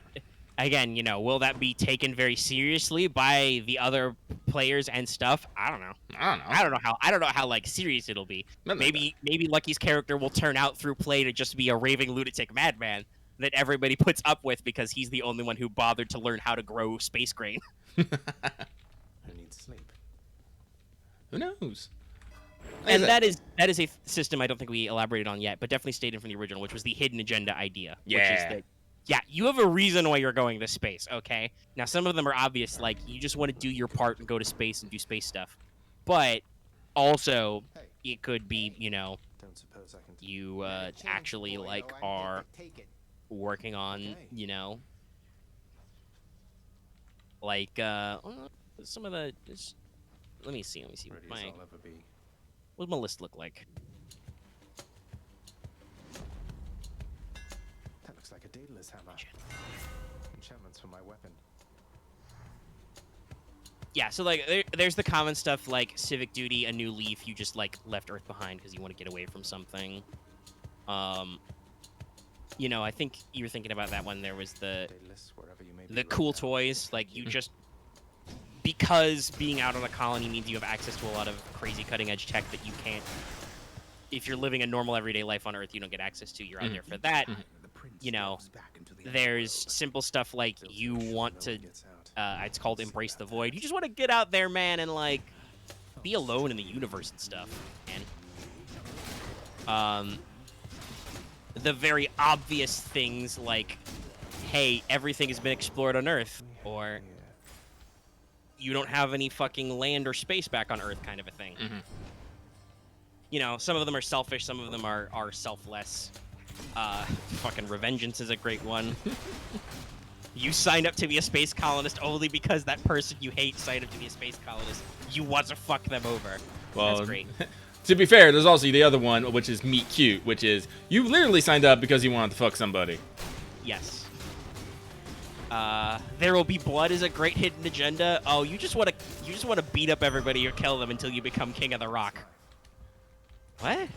again, will that be taken very seriously by the other players and stuff? I don't know. I don't know how like serious it'll be. Maybe Lucky's character will turn out through play to just be a raving lunatic madman that everybody puts up with because he's the only one who bothered to learn how to grow space grain. Who needs sleep? Who knows? And that is a system I don't think we elaborated on yet, but definitely stated from the original, which was the hidden agenda idea. Yeah. Which is that, yeah, you have a reason why you're going to space, okay? Now, some of them are obvious, like you just want to do your part and go to space and do space stuff. But also, it could be, Don't suppose I can you actually like are working on, like some of the. Let me see. ready as I'll ever be. What does my list look like? That looks like a Daedalus hammer. Enchantments for my weapon. Yeah, so like there's the common stuff like civic duty, a new leaf. You just like left Earth behind because you want to get away from something. I think you were thinking about that one. There was the Daedalus, wherever you may be the right cool now. toys. Like you just because being out on a colony means you have access to a lot of crazy cutting edge tech that you can't. If you're living a normal everyday life on Earth, you don't get access to. You're out there for that. There's simple stuff like you want to. It's called Embrace the Void. You just want to get out there, man, and like be alone in the universe and stuff. And the very obvious things like, hey, everything has been explored on Earth, or you don't have any fucking land or space back on Earth, kind of a thing. Some of them are selfish, some of them are selfless. Fucking Revengeance is a great one. You signed up to be a space colonist only because that person you hate signed up to be a space colonist. You want to fuck them over. Well, that's great. To be fair, there's also the other one, which is Meet Cute, which is you literally signed up because you wanted to fuck somebody. Yes. There Will Be Blood is a great hidden agenda. Oh, you just want to beat up everybody or kill them until you become king of the rock. What?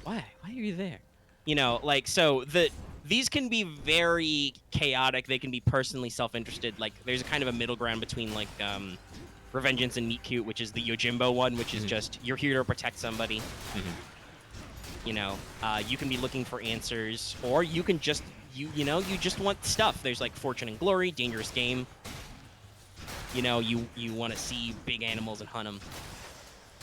Why? Why are you there? These can be very chaotic. They can be personally self-interested. Like, there's a kind of a middle ground between, like, Revengeance and Meet Cute, which is the Yojimbo one, which is just, you're here to protect somebody. You can be looking for answers, or you can just, you just want stuff. There's, like, Fortune and Glory, Dangerous Game. You want to see big animals and hunt them.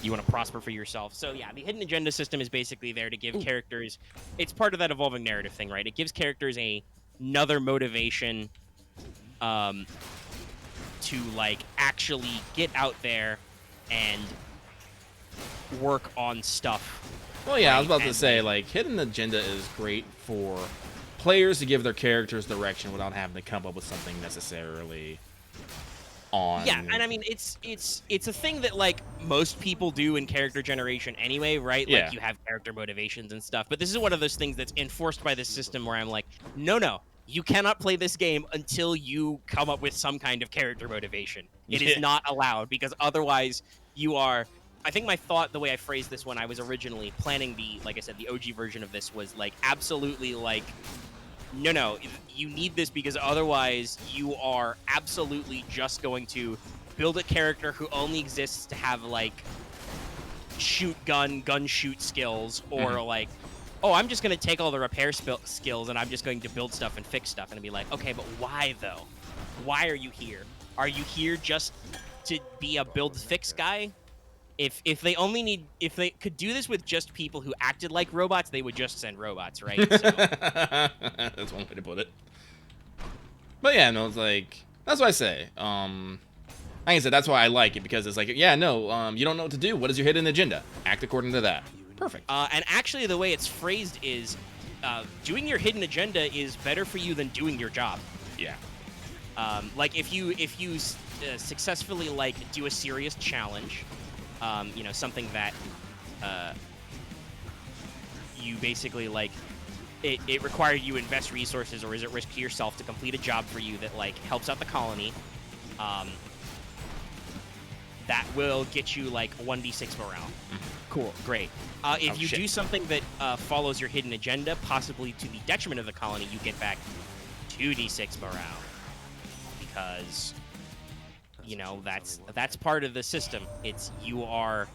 You want to prosper for yourself. So, yeah, the hidden agenda system is basically there to give characters... It's part of that evolving narrative thing, right? It gives characters another motivation to, like, actually get out there and work on stuff. Well, yeah, I was about to say, like, hidden agenda is great for players to give their characters direction without having to come up with something necessarily... Yeah, and I mean, it's a thing that, like, most people do in character generation anyway, right? Yeah. Like, you have character motivations and stuff. But this is one of those things that's enforced by this system where I'm like, no, you cannot play this game until you come up with some kind of character motivation. It is not allowed, because otherwise you are... I think my thought, the way I phrased this when I was originally planning like I said, the OG version of this was, like, absolutely, like... No, you need this because otherwise you are absolutely just going to build a character who only exists to have, like, gun shoot skills, or like, oh, I'm just going to take all the repair skills and I'm just going to build stuff and fix stuff, and be like, okay, but why though? Why are you here? Are you here just to be a build-fix guy? If they could do this with just people who acted like robots, they would just send robots, right? So. That's one way to put it. But yeah, no, it's like, that's what I say. Like I said, that's why I like it, because it's like, yeah, no, you don't know what to do. What is your hidden agenda? Act according to that. Perfect. And actually, the way it's phrased is, doing your hidden agenda is better for you than doing your job. Yeah. Like if you successfully like do a serious challenge, you know, something that you basically like it requires you invest resources or is at risk to yourself to complete a job for you that like helps out the colony. That will get you like 1d6 morale. Cool, great. If you do something that follows your hidden agenda, possibly to the detriment of the colony, you get back 2d6 morale. Because, you know, that's part of the system. It's you are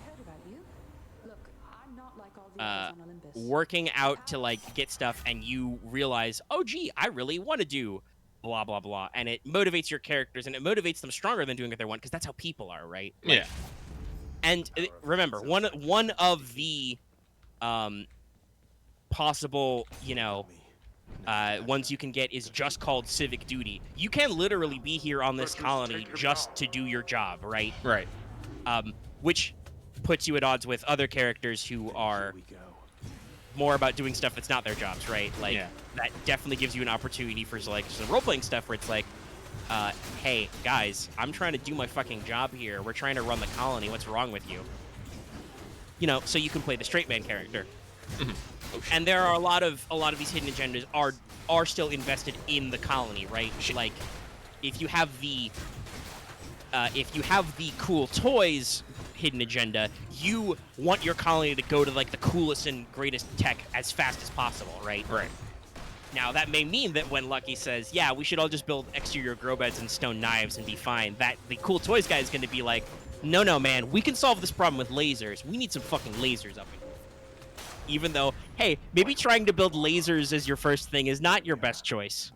working out to like get stuff, and you realize, oh gee, I really want to do blah blah blah, and it motivates your characters, and it motivates them stronger than doing what they want, because that's how people are, right? Like, yeah. And remember, one of the possible, you know, ones you can get is just called civic duty. You can literally be here on this colony just to do your job, right? Right. Which puts you at odds with other characters who are more about doing stuff that's not their jobs, right? Like, that definitely gives you an opportunity for like some role-playing stuff where it's like, hey, guys, I'm trying to do my fucking job here. We're trying to run the colony. What's wrong with you? You know, so you can play the straight man character. And there are a lot of these hidden agendas are still invested in the colony, right? Like, if you have the cool toys hidden agenda, you want your colony to go to like the coolest and greatest tech as fast as possible, right? Right. Now that may mean that when Lucky says, "Yeah, we should all just build exterior grow beds and stone knives and be fine," that the cool toys guy is going to be like, "No, man, we can solve this problem with lasers. We need some fucking lasers up here." Even though, hey, maybe trying to build lasers as your first thing is not your best choice.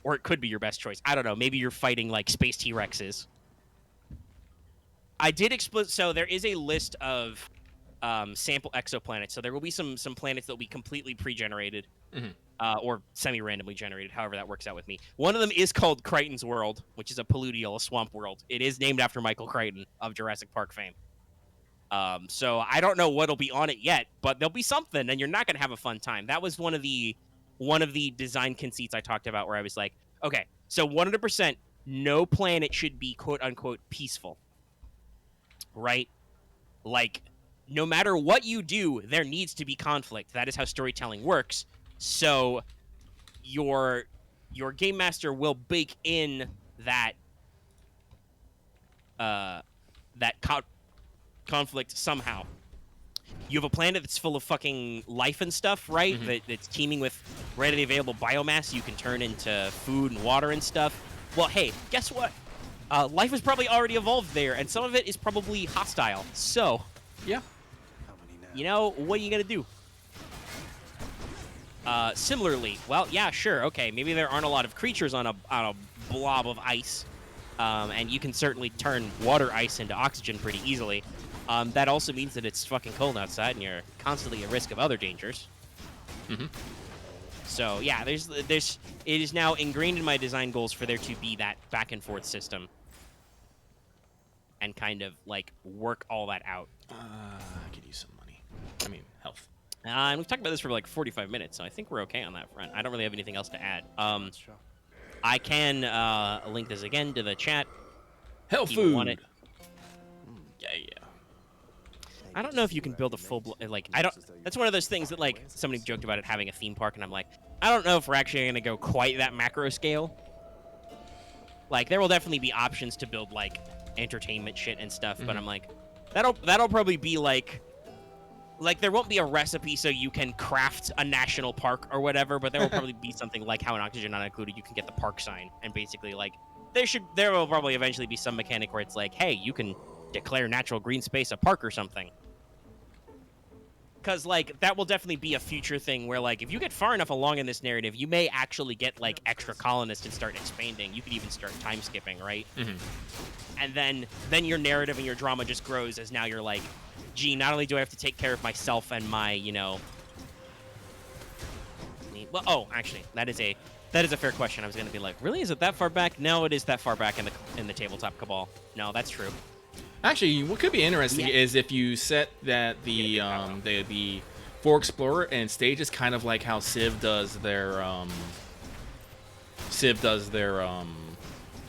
Or it could be your best choice. I don't know. Maybe you're fighting, like, space T-Rexes. I did so there is a list of sample exoplanets. So there will be some planets that will be completely pre-generated. Or semi-randomly generated, however that works out with me. One of them is called Crichton's World, which is a Paludial, a swamp world. It is named after Michael Crichton of Jurassic Park fame. So I don't know what'll be on it yet, but there'll be something, and you're not gonna have a fun time. That was one of the design conceits I talked about, where I was like, okay, so 100%, no planet should be quote unquote peaceful, right? Like, no matter what you do, there needs to be conflict. That is how storytelling works. So your game master will bake in that conflict somehow. You have a planet that's full of fucking life and stuff, right? That's teeming with readily available biomass you can turn into food and water and stuff. Well, hey, guess what? Life has probably already evolved there, and some of it is probably hostile. So, yeah, you know, what are you gonna do? Similarly, well, yeah, sure, okay, maybe there aren't a lot of creatures on a blob of ice, and you can certainly turn water ice into oxygen pretty easily. That also means that it's fucking cold outside, and you're constantly at risk of other dangers. So yeah, it is now ingrained in my design goals for there to be that back and forth system, and kind of like work all that out. I could use some money. I mean, health. And we've talked about this for like 45 minutes, so I think we're okay on that front. I don't really have anything else to add. I can link this again to the chat. Health food. Want it. Yeah. I don't know if you can build a full like I don't. That's one of those things that like somebody joked about it having a theme park, and I'm like, I don't know if we're actually going to go quite that macro scale. Like, there will definitely be options to build like entertainment shit and stuff, but I'm like, that'll probably be like there won't be a recipe so you can craft a national park or whatever, but there will probably be something like how in Oxygen Not Included you can get the park sign, and basically like there will probably eventually be some mechanic where it's like, hey, you can declare natural green space a park or something. Because, like, that will definitely be a future thing where, like, if you get far enough along in this narrative, you may actually get, like, extra colonists and start expanding. You could even start time skipping, right? And then your narrative and your drama just grows as now you're like, gee, not only do I have to take care of myself and my, you know... Well, oh, actually, that is a fair question. I was going to be like, really? Is it that far back? No, it is that far back in the Tabletop Cabal. No, that's true. Actually, what could be interesting is if you set that the for Explorer and Stage is kind of like how Civ does their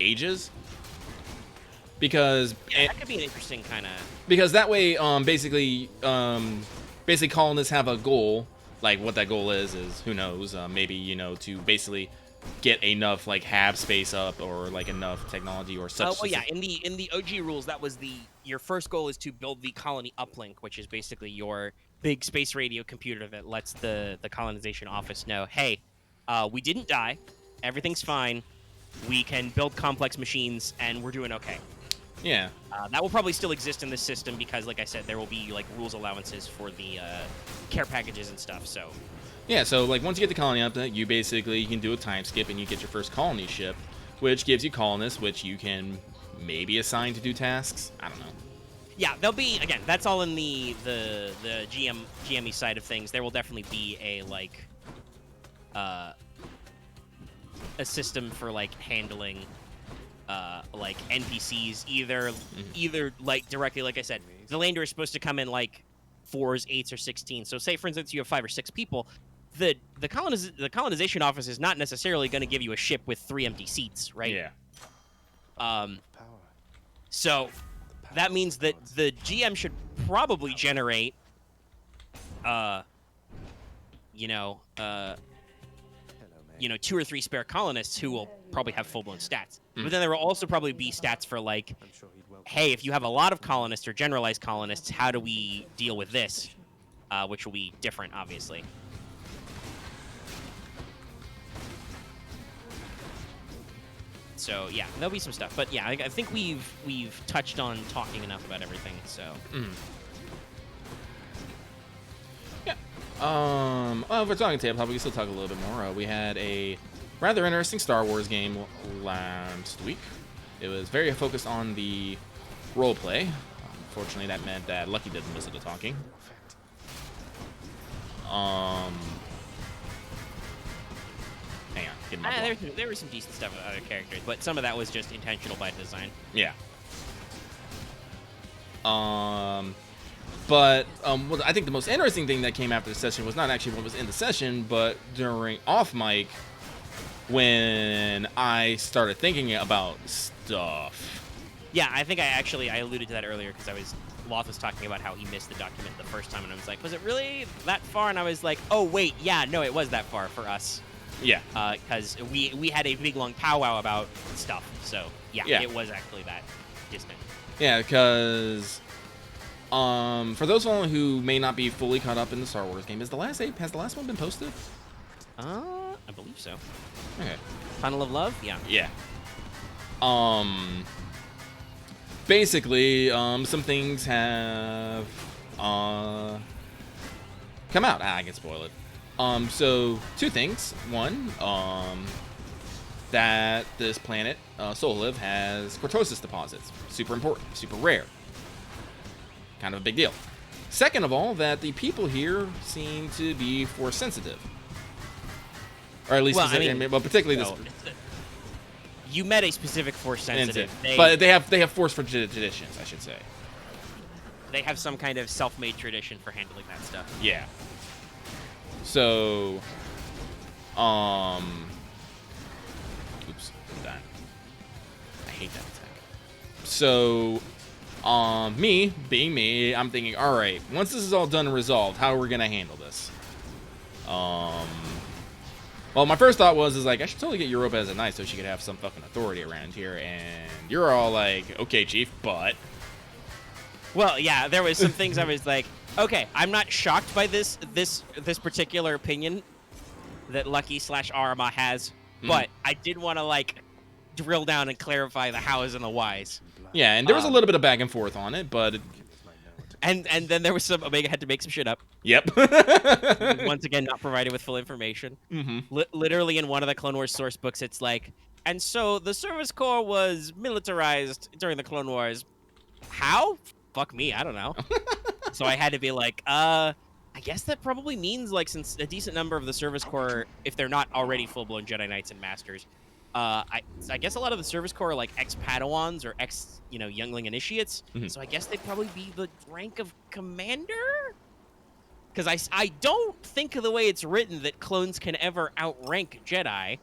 ages. Because that could be an interesting kind of... Because that way, basically colonists have a goal. Like, what that goal is who knows? Maybe, you know, to basically get enough, like, hab space up or, like, enough technology or such. Well, yeah, in the OG rules, that was your first goal is to build the colony uplink, which is basically your big space radio computer that lets the colonization office know, hey, we didn't die, everything's fine, we can build complex machines, and we're doing okay. Yeah. That will probably still exist in this system because, like I said, there will be like rules allowances for the care packages and stuff. So. Yeah. So like once you get the colony up, you basically can do a time skip and you get your first colony ship, which gives you colonists, which you can maybe assign to do tasks. I don't know. Yeah, there'll be again. That's all in the GME side of things. There will definitely be a like a system for like handling. Like NPCs, either like directly, like I said, the lander is supposed to come in like 4s, 8s, or 16s. So say, for instance, you have 5 or 6 people, the colonization office is not necessarily going to give you a ship with 3 empty seats, right? Yeah. So that means that the GM should probably generate, you know, 2 or 3 spare colonists who will probably have full-blown stats. But then there will also probably be stats for, like, hey, if you have a lot of colonists or generalized colonists, how do we deal with this? Which will be different, obviously. So, yeah, there'll be some stuff. But, yeah, I think we've touched on talking enough about everything, so... Well, if we're talking tabletop, we can still talk a little bit more. We had a rather interesting Star Wars game last week. It was very focused on the roleplay. Unfortunately, that meant that Lucky did most of the talking. Hang on, get my there was some decent stuff with other characters, but some of that was just intentional by design. Yeah. But well, I think the most interesting thing that came after the session was not actually what was in the session, but during off mic when I started thinking about stuff. Yeah, I think I alluded to that earlier because Loth was talking about how he missed the document the first time, and I was like, was it really that far? And I was like, oh wait, yeah, no, it was that far for us. Yeah. Because we had a big long powwow about stuff, so yeah, it was actually that distant. Yeah, because. For those who may not be fully caught up in the Star Wars game, has the last one been posted? I believe so. Okay. Tunnel of Love? Yeah. Yeah. Basically, some things have come out. I can spoil it. So 2 things. One, that this planet, Sololiv, has cortosis deposits. Super important, super rare. Kind of a big deal. Second of all, that the people here seem to be force sensitive, or at least, particularly this. You met a specific force sensitive, but they have force for traditions, I should say. They have some kind of self-made tradition for handling that stuff. Yeah. So, oops, I'm done. I hate that attack. So. Me being me, I'm thinking, all right, once this is all done and resolved, how are we gonna handle this? Well, my first thought was I should totally get Europa as a knight so she could have some fucking authority around here, and you're all like, okay, chief, but. Well, yeah, there was some things I was like, okay, I'm not shocked by this particular opinion that Lucky / Arma has, but I did want to like drill down and clarify the hows and the whys. Yeah, and there was a little bit of back and forth on it, but... And then there was some... Omega had to make some shit up. Yep. Once again, not provided with full information. Mm-hmm. Literally in one of the Clone Wars source books, it's like, and so the Service Corps was militarized during the Clone Wars. How? Fuck me, I don't know. So I had to be like, I guess that probably means, like, since a decent number of the Service Corps, if they're not already full-blown Jedi Knights and Masters... I guess a lot of the Service Corps are like ex-Padawans or youngling initiates. So I guess they'd probably be the rank of commander? because I don't think of the way it's written that clones can ever outrank Jedi.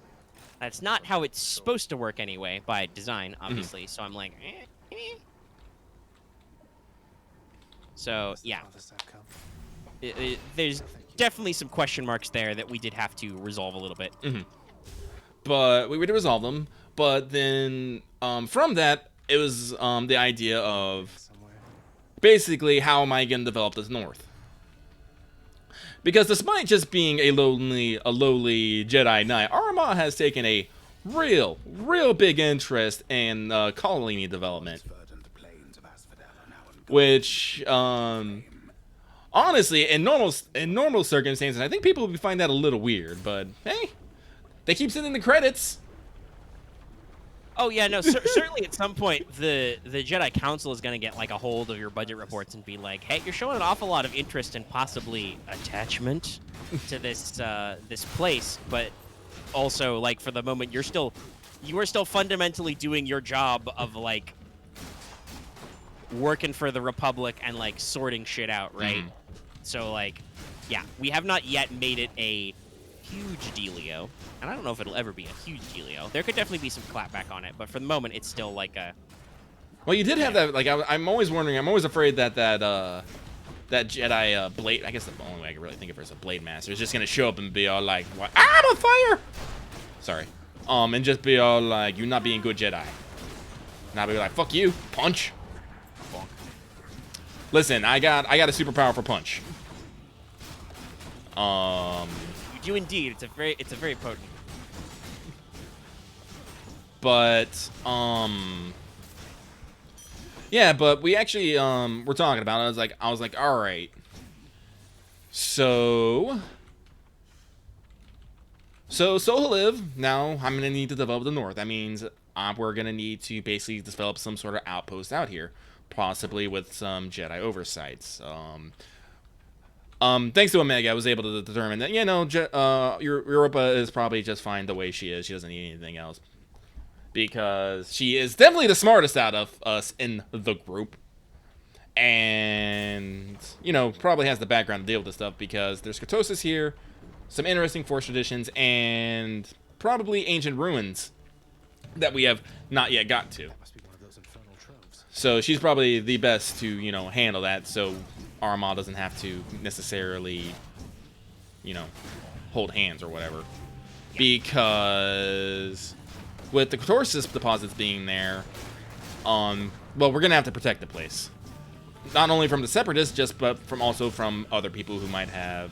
That's not how it's supposed to work anyway, by design, obviously. So I'm like, So, yeah. There's definitely some question marks there that we did have to resolve a little bit. But we did resolve them. But then from that, it was the idea of basically how am I going to develop this North? Because despite just being a lowly Jedi Knight, Arma has taken a real big interest in colony development. Which, honestly, in normal circumstances, I think people would find that a little weird. But hey, they keep sending the credits. Oh yeah, no, certainly at some point the Jedi Council is going to get like a hold of your budget reports and be like, "Hey, you're showing an awful lot of interest and possibly attachment to this this place, but also like for the moment you are still fundamentally doing your job of like working for the Republic and like sorting shit out, right?" So like, yeah, we have not yet made it a huge dealio, and I don't know if it'll ever be a huge dealio. There could definitely be some clapback on it, but for the moment, it's still like a. Well, you did have that. Like, I'm always wondering. I'm always afraid that Jedi blade. I guess the only way I can really think of it as a blade master is just gonna show up and be all like, "What? I'm on fire!" Sorry. And just be all like, "You're not being good Jedi." And I'll be like, "Fuck you, punch." Listen, I got a superpower for punch. You do indeed. It's a very potent. But yeah, but we actually we're talking about it. I was like, all right. So live. Now I'm gonna need to develop the North. That means we're gonna need to basically develop some sort of outpost out here, possibly with some Jedi oversights. Thanks to Omega, I was able to determine that, Europa is probably just fine the way she is. She doesn't need anything else. Because she is definitely the smartest out of us in the group. And, probably has the background to deal with this stuff because there's Kurtosis here, some interesting Force traditions, and probably ancient ruins that we have not yet got to. So she's probably the best to, handle that, so Arma doesn't have to necessarily, hold hands or whatever. Yeah. Because with the Kurtosis deposits being there, well, we're going to have to protect the place. Not only from the Separatists, but also from other people who might have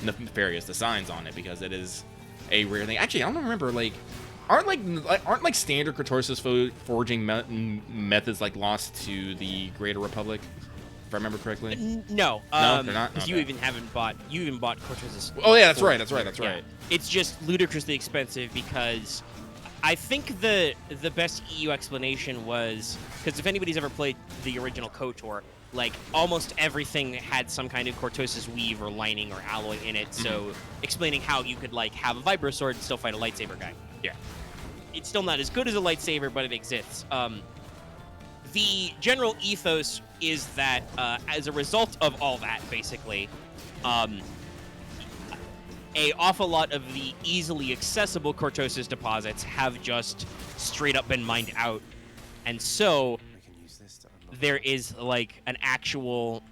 nefarious designs on it, because it is a rare thing. Actually, I don't remember, aren't standard Kurtosis forging methods lost to the Greater Republic, if I remember correctly? No, they're not. Because okay. you even bought Kurtosis. Oh yeah, that's right. It's just ludicrously expensive because I think the best EU explanation was because if anybody's ever played the original KOTOR, almost everything had some kind of Kurtosis weave or lining or alloy in it. So explaining how you could have a vibro sword and still fight a lightsaber guy. Yeah. It's still not as good as a lightsaber, but it exists. The general ethos is that as a result of all that, basically, a awful lot of the easily accessible Kurtosis deposits have just straight up been mined out. And so there is an actual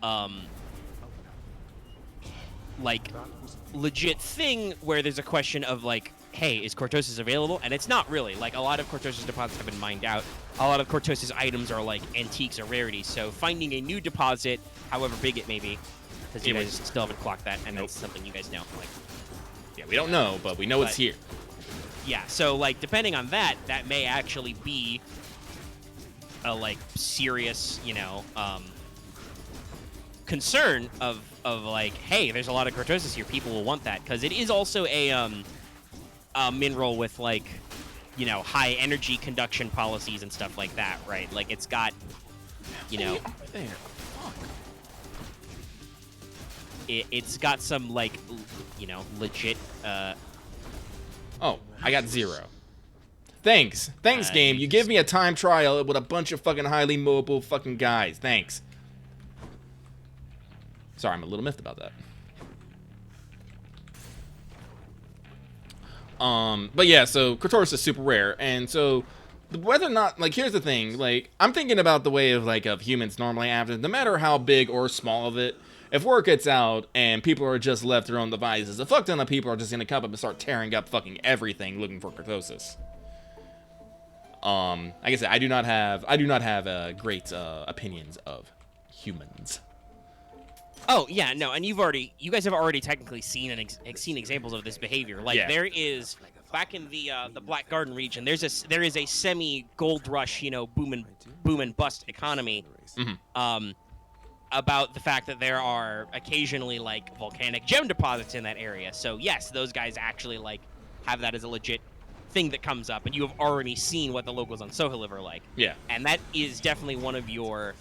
legit thing where there's a question of hey, is Kurtosis available? And it's not really. A lot of Kurtosis deposits have been mined out. A lot of Kurtosis items are antiques or rarities. So finding a new deposit, however big it may be, because you guys still haven't clocked that, and that's something you guys know. Yeah, we don't know, but we know it's here. Yeah, so depending on that, that may actually be a serious, concern of hey, there's a lot of Kurtosis here. People will want that because it is also a mineral with high energy conduction policies and stuff like that, right? It's got, it's got some legit. Oh, I got 0. Thanks, game. You give me a time trial with a bunch of fucking highly mobile fucking guys. Thanks. Sorry, I'm a little miffed about that. But yeah, so Cortoris is super rare, and so whether or not, like, here's the thing, like, I'm thinking about the way of, like, of humans normally after, no matter how big or small of it, if word gets out and people are just left to their own devices, a fuck ton of people are just gonna come up and start tearing up fucking everything looking for Cortosis. Like I said, I do not have great opinions of humans. Oh yeah, no, and you guys have already technically seen seen examples of this behavior. Like there is back in the Black Garden region, there is a semi gold rush, you know, boom and bust economy. About the fact that there are occasionally like volcanic gem deposits in that area. So yes, those guys actually like have that as a legit thing that comes up, and you have already seen what the locals on Soho live are like. Yeah, and that is definitely one of your,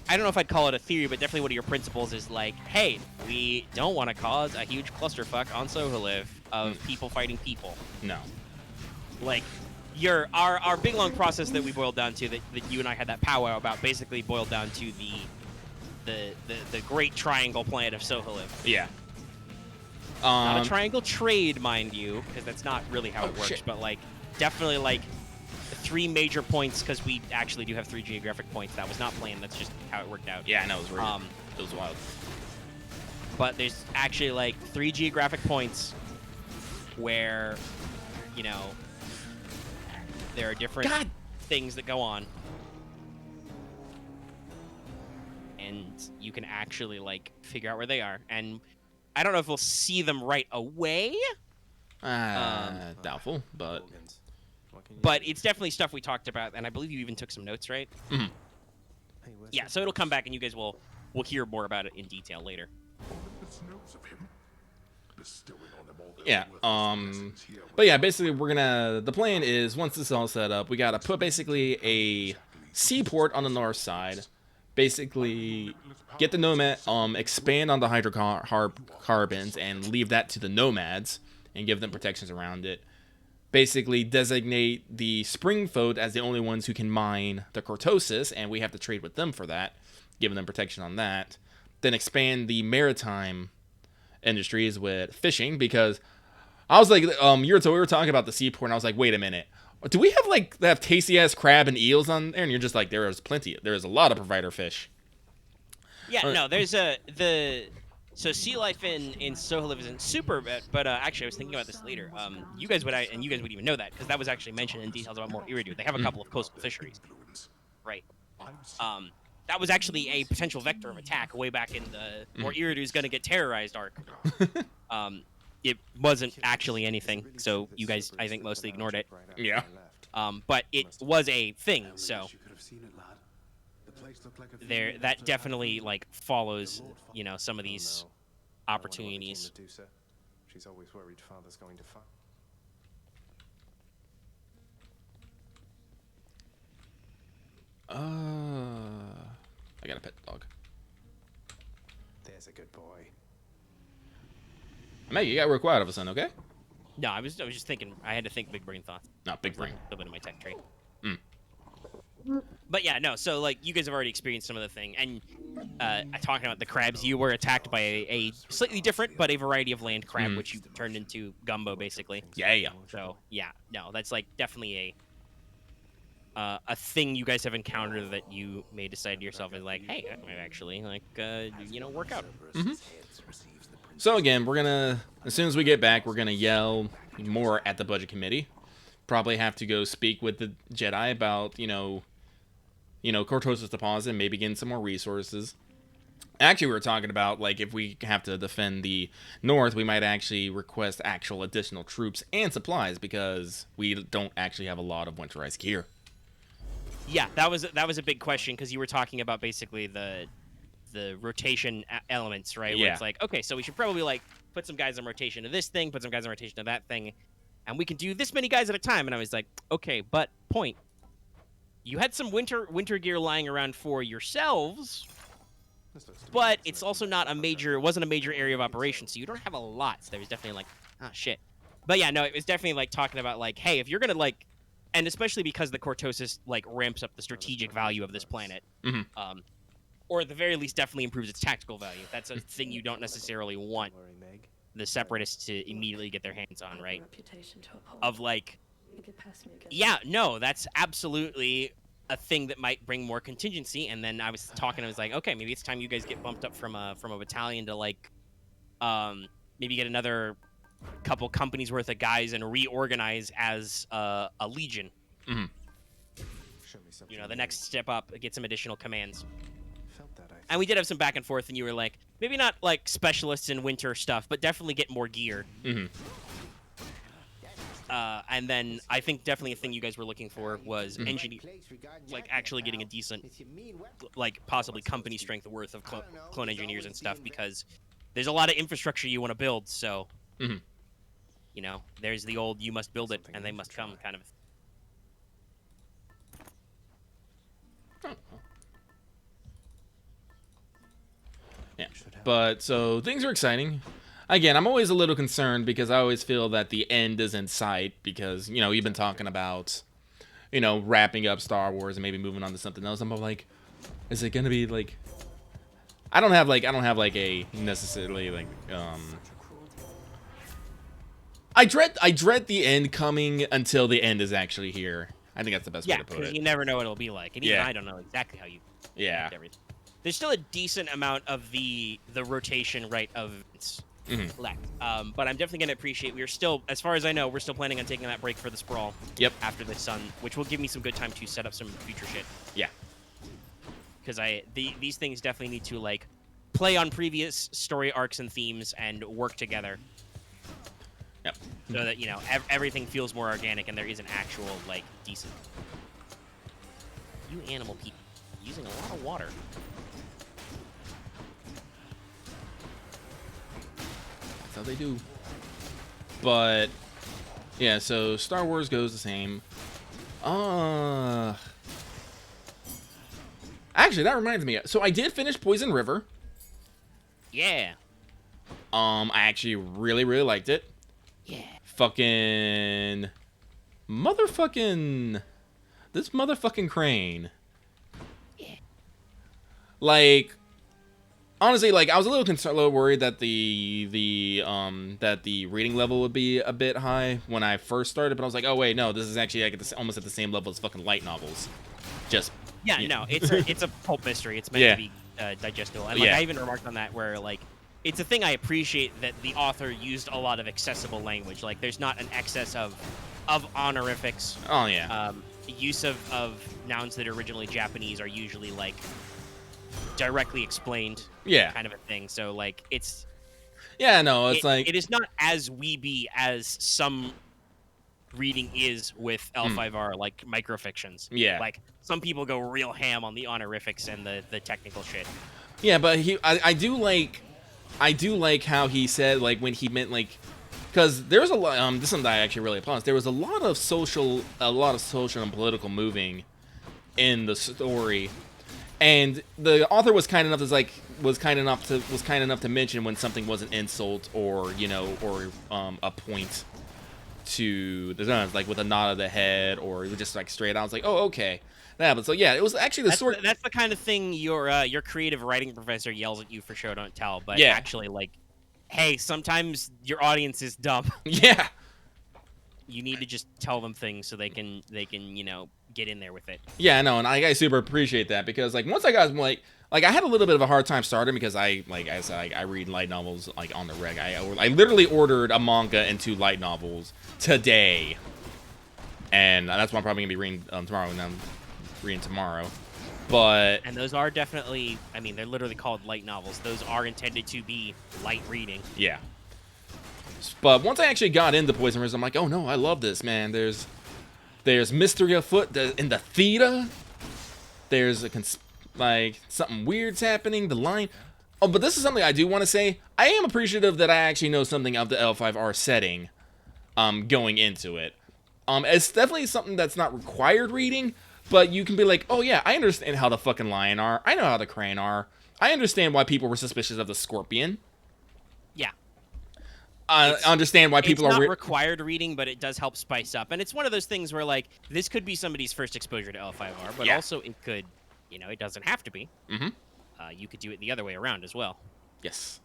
I don't know if I'd call it a theory, but definitely one of your principles is like, hey, we don't want to cause a huge clusterfuck on Soholiv of people fighting people. No. Like, our big long process that we boiled down to, that you and I had that powwow about, basically boiled down to the Great Triangle plan of Soholiv. Yeah. Not a triangle trade, mind you, because that's not really how it works, but like, definitely like 3 major points, because we actually do have 3 geographic points. That was not planned. That's just how it worked out. Yeah, I know. It was weird. It was wild. But there's actually like 3 geographic points where, you know, there are different things that go on, and you can actually like figure out where they are. And I don't know if we'll see them right away. Doubtful, but it's definitely stuff we talked about, and I believe you even took some notes, right? Mm-hmm. Yeah, so it'll come back, and you guys will hear more about it in detail later. Yeah, but yeah, basically the plan is, once this is all set up, we gotta put basically a seaport on the north side, basically get the nomad, expand on the hydrocarbons and leave that to the nomads and give them protections around it. Basically designate the Springfolk as the only ones who can mine the Cortosis, and we have to trade with them for that, giving them protection on that. Then expand the maritime industries with fishing, because I was like, we were talking about the seaport, and I was like, wait a minute, do we have tasty ass crab and eels on there? And you're just like, there is a lot of provider fish. Yeah, no, there's so sea life in Soholiv isn't super, but actually I was thinking about this later. You guys would even know that, because that was actually mentioned in details about More Iridu. They have a couple of coastal fisheries, right? That was actually a potential vector of attack way back in the More Iridu's gonna get terrorized arc. It wasn't actually anything, so you guys, I think, mostly ignored it. Yeah. But it was a thing, so that definitely like follows, you know, some of these opportunities. She's always worried father's going to fight. I got a pet dog. There's a good boy. Maggie, you got real quiet all of a sudden, okay? No, I was just thinking. I had to think big brain thoughts. No, big brain. A little bit of my tech trait. But yeah, no. So like, you guys have already experienced some of the thing, and talking about the crabs, you were attacked by a slightly different but a variety of land crab, which you turned into gumbo, basically. Yeah. So yeah, no, that's like definitely a thing you guys have encountered that you may decide to yourself is like, hey, I might actually like you know, work out. So again, we're gonna, as soon as we get back, we're gonna yell more at the budget committee. Probably have to go speak with the Jedi about, you know, Cortosis deposit, and maybe getting some more resources. Actually, we were talking about, like, if we have to defend the north, we might actually request actual additional troops and supplies, because we don't actually have a lot of winterized gear. Yeah, that was a big question, because you were talking about basically the rotation elements, right? Yeah. Where it's like, okay, so we should probably like put some guys on rotation to this thing, put some guys on rotation to that thing, and we can do this many guys at a time. And I was like, okay, but point. You had some winter gear lying around for yourselves, but it's also not a major. It wasn't a major area of operation, so you don't have a lot. So there was definitely like, ah, shit. But yeah, no, it was definitely like talking about like, hey, if you're gonna like, and especially because the Cortosis like ramps up the strategic value of this planet. or at the very least, definitely improves its tactical value. That's a thing you don't necessarily want the Separatists to immediately get their hands on, right? Of like, yeah, no, that's absolutely a thing that might bring more contingency. And then I was like, okay, maybe it's time you guys get bumped up from a battalion to like, maybe get another couple companies worth of guys and reorganize as a legion. Mm-hmm. You know, the next step up, get some additional commands. And we did have some back and forth, and you were like, maybe not like specialists in winter stuff, but definitely get more gear. Mm-hmm. And then I think definitely a thing you guys were looking for was engineer, like actually getting a decent, like possibly company strength worth of clone engineers and stuff, because there's a lot of infrastructure you want to build. So, you know, there's the old "you must build it and they must come" kind of. Yeah, but so things are exciting. Again, I'm always a little concerned because I always feel that the end is in sight because, you know, you've been talking about, you know, wrapping up Star Wars and maybe moving on to something else. I'm like, is it going to be like, I don't have like a necessarily like, I dread the end coming until the end is actually here. I think that's the best way to put it. Yeah, because you never know what it'll be like. And even I don't know exactly how you everything. There's still a decent amount of the rotation right of events left. But I'm definitely going to appreciate, we're still, as far as I know, we're still planning on taking that break for the Sprawl. Yep. After the Sun, which will give me some good time to set up some future shit. Yeah. Because these things definitely need to, like, play on previous story arcs and themes and work together. Yep. So that, you know, everything feels more organic and there is an actual, like, decent... You animal people using a lot of water. That's how they do. But yeah, so Star Wars goes the same. Actually, that reminds me. So I did finish Poison River. Yeah. I actually really liked it. Yeah. Fucking motherfucking this motherfucking crane. Yeah. Like, honestly, like I was a little worried that the reading level would be a bit high when I first started, but I was like, oh wait, no, this is actually like almost at the same level as fucking light novels. Just no, it's a pulp mystery. It's meant to be digestible. And like I even remarked on that where like it's a thing I appreciate that the author used a lot of accessible language. Like there's not an excess of honorifics. Oh yeah. Use of nouns that are originally Japanese are usually like directly explained. Yeah. Kind of a thing. So like it's like it is not as weeby as some reading is with L5R, like microfictions. Yeah. Like some people go real ham on the honorifics and the technical shit. Yeah, but I do like how he said, like, when he meant, like, because there's a lot, this is something I actually really applaud. There was a lot of social and political moving in the story, and the author was kind enough to mention when something was an insult or, you know, or a point to the guns, like with a nod of the head or just like straight out. I was like, oh, okay. Yeah, but so yeah, it was actually that's the kind of thing your creative writing professor yells at you for show don't tell, but yeah. Actually, like, hey, sometimes your audience is dumb. Yeah. You need to just tell them things so they can you know get in there with it. Yeah, no, and I super appreciate that because like once I got like I had a little bit of a hard time starting because I read light novels like on the reg. I literally ordered a manga and 2 light novels today, and that's what I'm probably gonna be reading tomorrow. And I'm reading tomorrow, and those are definitely, I mean, they're literally called light novels. Those are intended to be light reading. Yeah. But once I actually got into Poison River, I'm like, oh no, I love this, man. There's mystery afoot in the theta. There's like something weird's happening. The line. Oh, but this is something I do want to say. I am appreciative that I actually know something of the L5R setting, going into it. It's definitely something that's not required reading, but you can be like, oh yeah, I understand how the fucking lion are. I know how the crane are. I understand why people were suspicious of the scorpion. Yeah. I understand why people it's are not required reading, but it does help spice up. And it's one of those things where, like, this could be somebody's first exposure to L5R, but also it could, you know, it doesn't have to be. Mm-hmm. you could do it the other way around as well. Yes.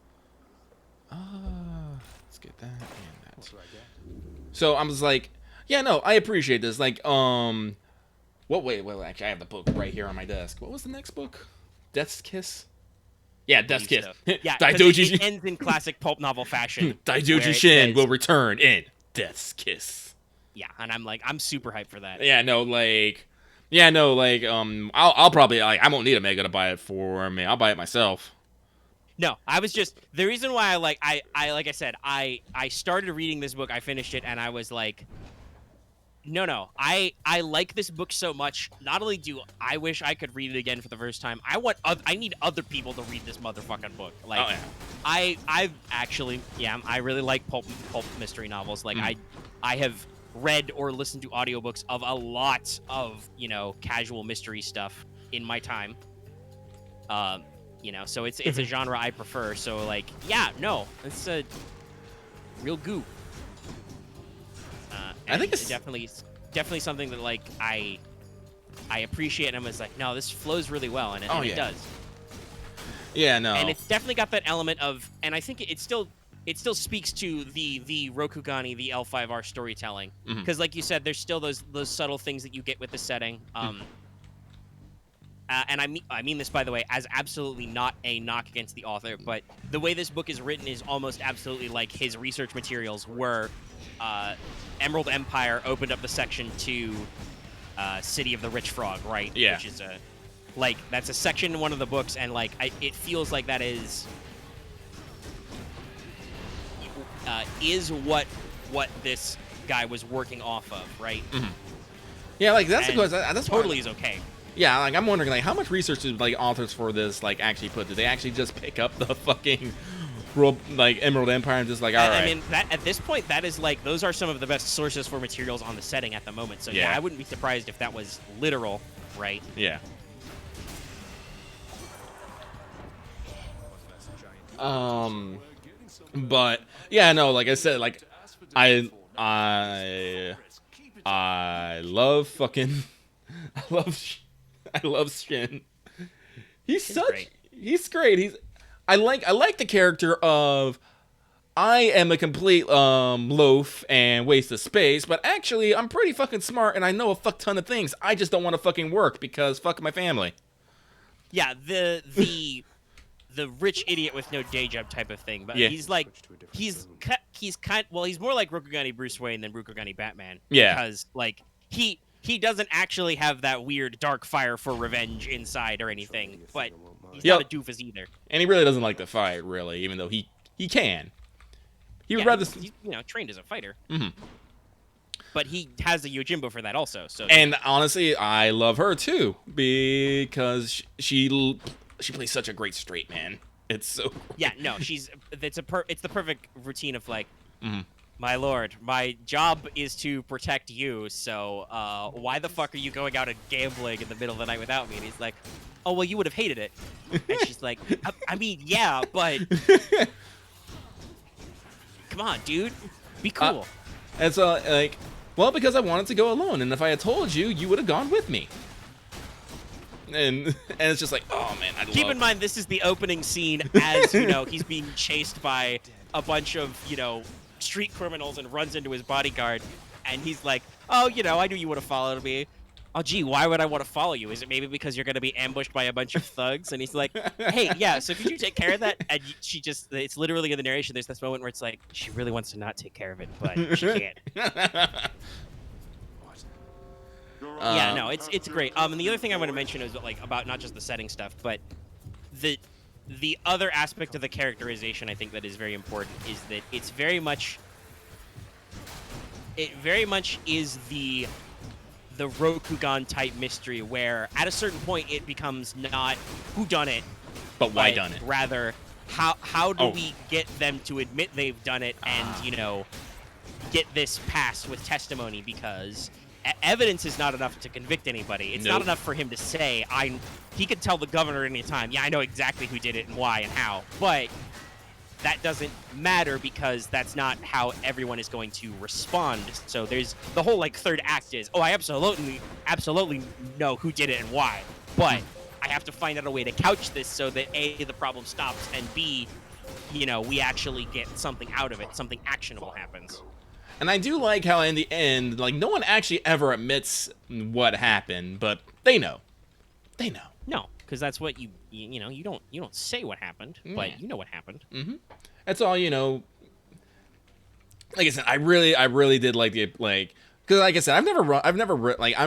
Let's get that and that. So I was like, yeah, no, I appreciate this. Like, wait, actually, I have the book right here on my desk. What was the next book? Death's Kiss? Yeah, Death's Kiss. So. Yeah, Daidoji it ends in classic pulp novel fashion. Daidoji Shin will return in Death's Kiss. Yeah, and I'm super hyped for that. Yeah, no, I'll probably, like, I won't need a Mega to buy it for me. I'll buy it myself. No, I was just, the reason why like I said, I started reading this book, I finished it, and I was like, no, I like this book so much. Not only do I wish I could read it again for the first time, I need other people to read this motherfucking book. Like, oh, yeah. I actually, I really like pulp mystery novels. Like, I have read or listened to audiobooks of a lot of, casual mystery stuff in my time. So it's a genre I prefer. So, like, it's a real goo. I think it's definitely something that, like, I appreciate, and I was like, no, this flows really well, and it does. Yeah, no. And it's definitely got that element of, and I think it still speaks to the Rokugani, the L5R storytelling, because like you said, there's still those subtle things that you get with the setting. And I mean this, by the way, as absolutely not a knock against the author, but the way this book is written is almost absolutely like his research materials were. Emerald Empire opened up the section to City of the Rich Frog, right? Yeah. Which is that's a section in one of the books, and like it feels like that is what this guy was working off of, right? Yeah, like that's that's totally is okay. Yeah, like I'm wondering, like, how much research did like authors for this like actually put? Did they actually just pick up the fucking Emerald Empire and just like, all right? I mean, that at this point, that is like, those are some of the best sources for materials on the setting at the moment. So yeah, I wouldn't be surprised if that was literal, right? Yeah. But yeah, no, like I said, like I love fucking I love Shin. He's great. I like the character of, I am a complete loaf and waste of space, but actually I'm pretty fucking smart and I know a fuck ton of things. I just don't want to fucking work because fuck my family. Yeah, the rich idiot with no day job type of thing. But he's more like Rokugani Bruce Wayne than Rokugani Batman. Yeah. Because like he doesn't actually have that weird dark fire for revenge inside or anything, but he's not a doofus either. And he really doesn't like to fight, really, even though he can. He would rather... He's trained as a fighter. But he has the Yojimbo for that also. So. And honestly, I love her too, because she plays such a great straight man. It's so great. Yeah, no, it's the perfect routine of like, my lord, my job is to protect you, so why the fuck are you going out and gambling in the middle of the night without me? And he's like, oh, well, you would have hated it. And she's like, I mean, yeah, but come on, dude, be cool. And so, like, well, because I wanted to go alone, and if I had told you, you would have gone with me. And it's just like, oh man, Keep in mind, this is the opening scene as, he's being chased by a bunch of, street criminals and runs into his bodyguard, and he's like, oh, I knew you would have followed me. Oh, gee, why would I want to follow you? Is it maybe because you're going to be ambushed by a bunch of thugs? And he's like, hey, yeah, so could you take care of that? And it's literally in the narration, there's this moment where it's like, she really wants to not take care of it, but she can't. Yeah, no, it's great. And the other thing I want to mention is about not just the setting stuff, but the other aspect of the characterization I think that is very important is that it very much is the Rokugan type mystery where at a certain point it becomes not whodunit, but why done it? Rather, how do we get them to admit they've done it and get this passed with testimony, because evidence is not enough to convict anybody. It's not enough for him to say, he could tell the governor at any time, yeah, I know exactly who did it and why and how, but that doesn't matter because that's not how everyone is going to respond. So there's the whole third act is, oh, I absolutely know who did it and why, but I have to find out a way to couch this so that A, the problem stops, and B, you know, we actually get something out of it, something actionable happens. And I do like how in the end, like, no one actually ever admits what happened, but they know. They know. No, because that's what you know, you don't say what happened, but you know what happened. Mm-hmm. That's all, you know. Like I said, I really did like the, like, because like I said, I've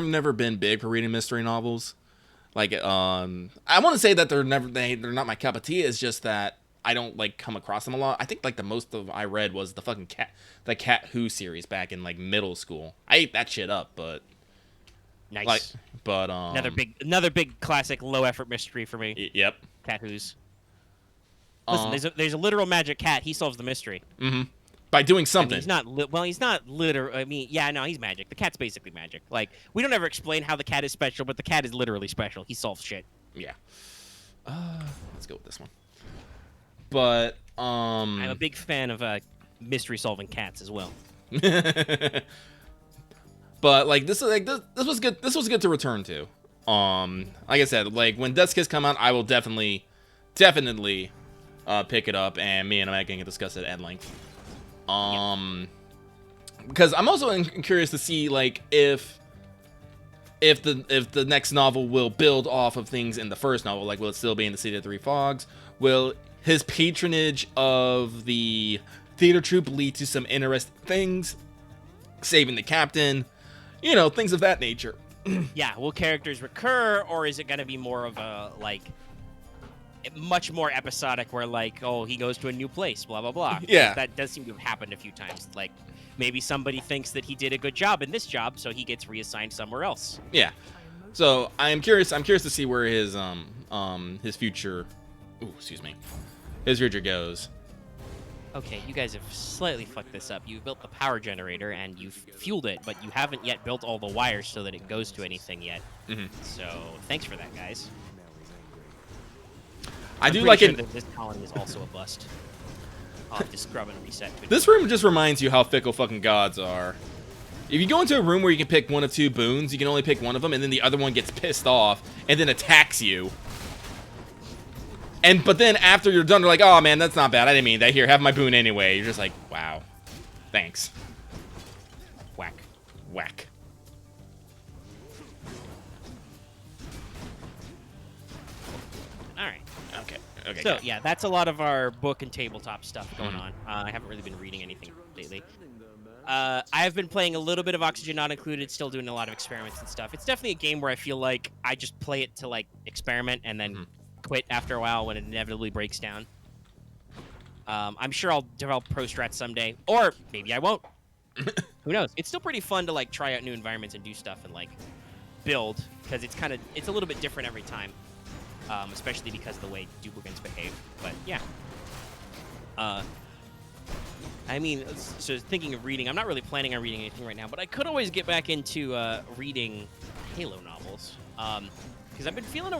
never been big for reading mystery novels. Like, I want to say that they're not my cup of tea. It's just that I don't like come across them a lot. I think like the most of I read was the fucking Cat Who series back in like middle school. I ate that shit up, but nice. Like, but another big classic low effort mystery for me. Yep. Cat Who's. Listen, there's a literal magic cat. He solves the mystery. Mm-hmm. By doing something. I mean, he's not literal. I mean, yeah, no, he's magic. The cat's basically magic. Like, we don't ever explain how the cat is special, but the cat is literally special. He solves shit. Yeah. Let's go with this one. But I'm a big fan of mystery solving cats as well. But like this was good. This was good to return to. Like I said, like when Death's Kiss come out, I will definitely pick it up, and me and Matt can discuss it at length. Because I'm also curious to see like if the next novel will build off of things in the first novel. Like, will it still be in the City of Three Fogs? Will his patronage of the theater troupe lead to some interesting things? Saving the captain, you know, things of that nature. Yeah, will characters recur, or is it going to be more of a, like, much more episodic where, like, oh, he goes to a new place, blah, blah, blah. Yeah. That does seem to have happened a few times. Like, maybe somebody thinks that he did a good job in this job, so he gets reassigned somewhere else. Yeah. So I'm curious to see where his future, his future goes. Okay, you guys have slightly fucked this up. You've built the power generator and you've fueled it, but you haven't yet built all the wires so that it goes to anything yet. Mm-hmm. So thanks for that, guys. I'm do like sure it. That this colony is also a bust. I'll have to scrub and reset. This room just reminds you how fickle fucking gods are. If you go into a room where you can pick one of two boons, you can only pick one of them, and then the other one gets pissed off and then attacks you. But then after you're done, they're like, oh man, that's not bad. I didn't mean that. Here, have my boon anyway. You're just like, wow. Thanks. Whack. Whack. Alright. Okay. So, yeah, that's a lot of our book and tabletop stuff going on. I haven't really been reading anything lately. I have been playing a little bit of Oxygen Not Included, still doing a lot of experiments and stuff. It's definitely a game where I feel like I just play it to, like, experiment and then quit after a while when it inevitably breaks down. I'm sure I'll develop pro strats someday, or maybe I won't. Who knows? It's still pretty fun to like try out new environments and do stuff and like build, because it's a little bit different every time, especially because of the way duplicates behave. But yeah. I mean, so thinking of reading, I'm not really planning on reading anything right now, but I could always get back into reading Halo novels. Because I've been feeling a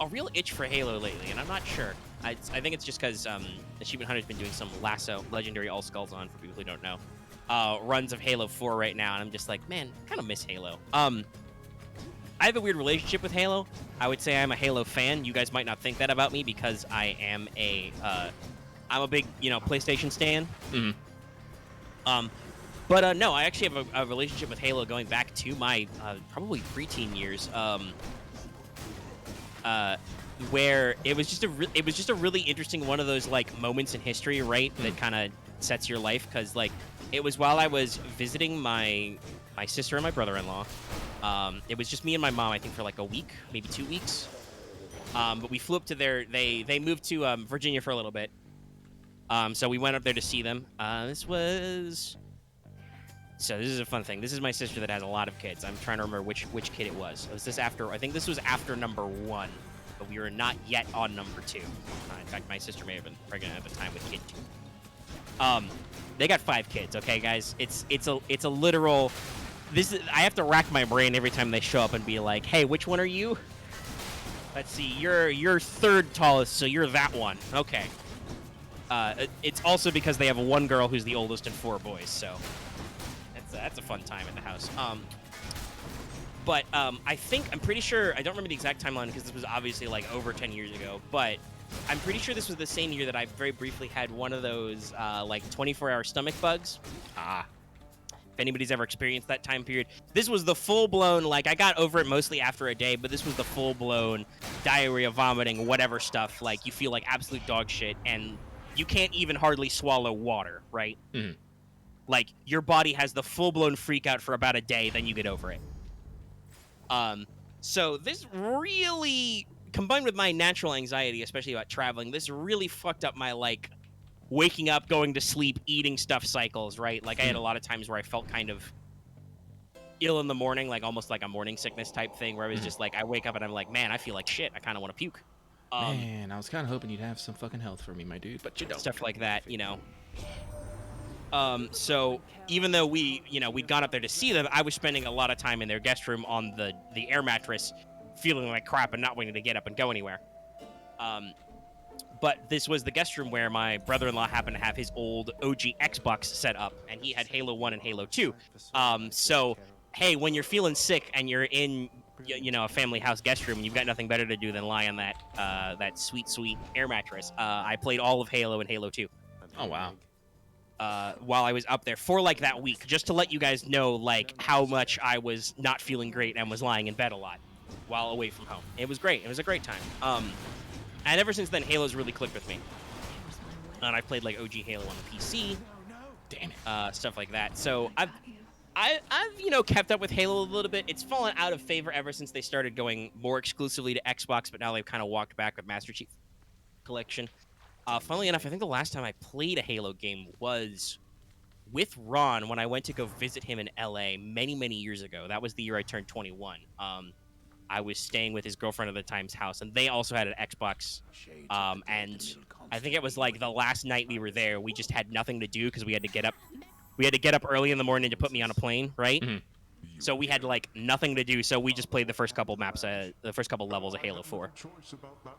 real itch for Halo lately, and I'm not sure. I think it's just because Achievement Hunter's been doing some Lasso Legendary All Skulls on, for people who don't know, runs of Halo 4 right now, and I'm just like, man, I kind of miss Halo. I have a weird relationship with Halo. I would say I'm a Halo fan. You guys might not think that about me because I am I'm a big, PlayStation stan. Mm-hmm. But no, I actually have a relationship with Halo going back to my probably preteen years. Where it was just a really interesting one of those like moments in history, right? That kind of sets your life, because like it was while I was visiting my sister and my brother-in-law. It was just me and my mom, I think, for like a week, maybe 2 weeks. But we flew up to they moved to Virginia for a little bit. So we went up there to see them. This is a fun thing. This is my sister that has a lot of kids. I'm trying to remember which kid it was. Was this after? I think this was after number 1, but we were not yet on number 2. In fact, my sister may have been pregnant at the time with kid 2. They got 5 kids. Okay, guys, it's a literal. I have to rack my brain every time they show up and be like, hey, which one are you? Let's see. You're third tallest, so you're that one. Okay. It's also because they have one girl who's the oldest and 4 boys, so. That's a fun time at the house. But I'm pretty sure, I don't remember the exact timeline because this was obviously like over 10 years ago, but I'm pretty sure this was the same year that I very briefly had one of those like 24-hour stomach bugs. If anybody's ever experienced that time period, this was the full-blown, like, I got over it mostly after a day, but this was the full-blown diarrhea, vomiting, whatever stuff. Like, you feel like absolute dog shit, and you can't even hardly swallow water, right? Mm-hmm. Like, your body has the full-blown freak out for about a day, then you get over it. So this really, combined with my natural anxiety, especially about traveling, this really fucked up my, like, waking up, going to sleep, eating stuff cycles, right? Like, I had a lot of times where I felt kind of ill in the morning, like almost like a morning sickness type thing, where I was just like, I wake up and I'm like, man, I feel like shit. I kind of want to puke. Man, I was kind of hoping you'd have some fucking health for me, my dude, but you don't. Stuff like that, you know. So even though we'd gone up there to see them, I was spending a lot of time in their guest room on the air mattress, feeling like crap and not wanting to get up and go anywhere. But this was the guest room where my brother-in-law happened to have his old OG Xbox set up, and he had Halo 1 and Halo 2. So, hey, when you're feeling sick and you're in, a family house guest room and you've got nothing better to do than lie on that sweet, sweet air mattress, I played all of Halo and Halo 2. Oh, wow. While I was up there for, like, that week, just to let you guys know, like, how much I was not feeling great and was lying in bed a lot while away from home. It was great. It was a great time. And ever since then, Halo's really clicked with me. And I played like OG Halo on the PC, Damn it. stuff like that. So I've kept up with Halo a little bit. It's fallen out of favor ever since they started going more exclusively to Xbox, but now they've kind of walked back with Master Chief Collection. Funnily enough, I think the last time I played a Halo game was with Ron when I went to go visit him in LA many, many years ago. That was the year I turned 21. I was staying with his girlfriend at the time's house, and they also had an Xbox. And I think it was like the last night we were there, we just had nothing to do because we had to get up. We had to get up early in the morning to put me on a plane, right? Mm-hmm. So we had like nothing to do. So we just played the first couple maps, the first couple levels of Halo 4,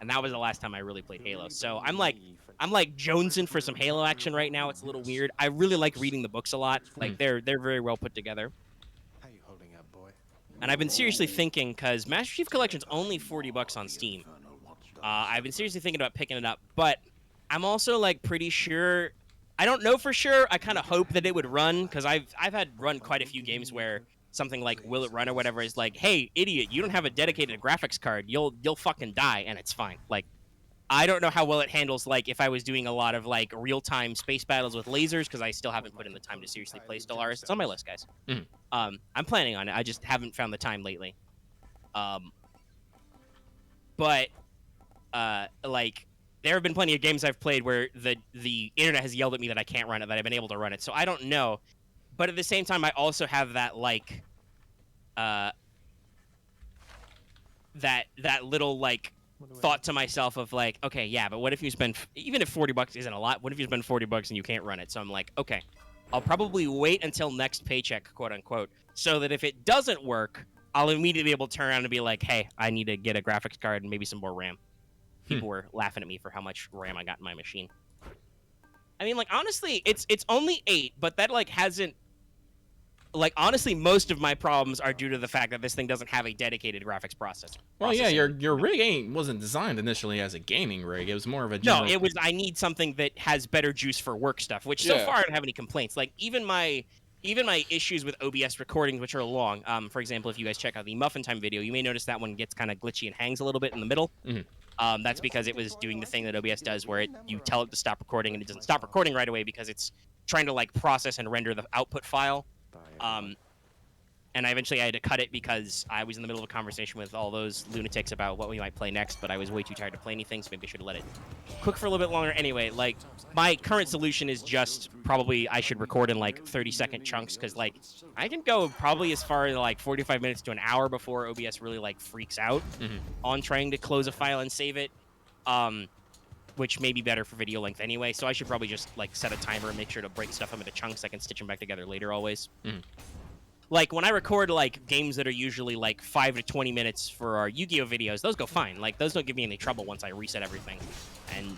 and that was the last time I really played Halo. So I'm like jonesing for some Halo action right now. It's a little weird. I really like reading the books a lot. Like they're very well put together. How you holding up, boy? And I've been seriously thinking, because Master Chief Collection's only $40 on Steam. I've been seriously thinking about picking it up, but I'm also like pretty sure. I don't know for sure. I kind of hope that it would run, because I've had run quite a few games where something like Will It Run or whatever is like, hey, idiot, you don't have a dedicated graphics card. You'll fucking die, and it's fine. Like, I don't know how well it handles, like, if I was doing a lot of, like, real-time space battles with lasers, because I still haven't put in the time to seriously play Stellaris. It's on my list, guys. Mm-hmm. I'm planning on it. I just haven't found the time lately. But, like, there have been plenty of games I've played where the internet has yelled at me that I can't run it, that I've been able to run it. So I don't know. But at the same time, I also have that, like, that little, like, thought to myself of like, okay, yeah, but what if you spend, even if $40 isn't a lot, what if you spend $40 and you can't run it? So I'm like, okay, I'll probably wait until next paycheck, quote unquote, so that if it doesn't work, I'll immediately be able to turn around and be like, hey, I need to get a graphics card and maybe some more RAM. People were laughing at me for how much RAM I got in my machine. I mean, like, honestly, it's only 8, but that, like, hasn't, like, honestly, most of my problems are due to the fact that this thing doesn't have a dedicated graphics processor. Well, yeah, your rig wasn't designed initially as a gaming rig. It was more of a general... No, it was, I need something that has better juice for work stuff, which so far I don't have any complaints. Like, even my issues with OBS recordings, which are long, for example, if you guys check out the Muffin Time video, you may notice that one gets kind of glitchy and hangs a little bit in the middle. Mm-hmm. That's because it was doing the thing that OBS does where you tell it to stop recording and it doesn't stop recording right away because it's trying to, like, process and render the output file. And I eventually had to cut it because I was in the middle of a conversation with all those lunatics about what we might play next, but I was way too tired to play anything, so maybe I should have let it cook for a little bit longer. Anyway, like, my current solution is just probably I should record in, like, 30-second chunks, because, like, I can go probably as far as, like, 45 minutes to an hour before OBS really, like, freaks out on trying to close a file and save it, which may be better for video length anyway, so I should probably just, like, set a timer and make sure to break stuff up into chunks. I can stitch them back together later always. Like, when I record, like, games that are usually, like, 5 to 20 minutes for our Yu-Gi-Oh! Videos, those go fine. Like, those don't give me any trouble once I reset everything and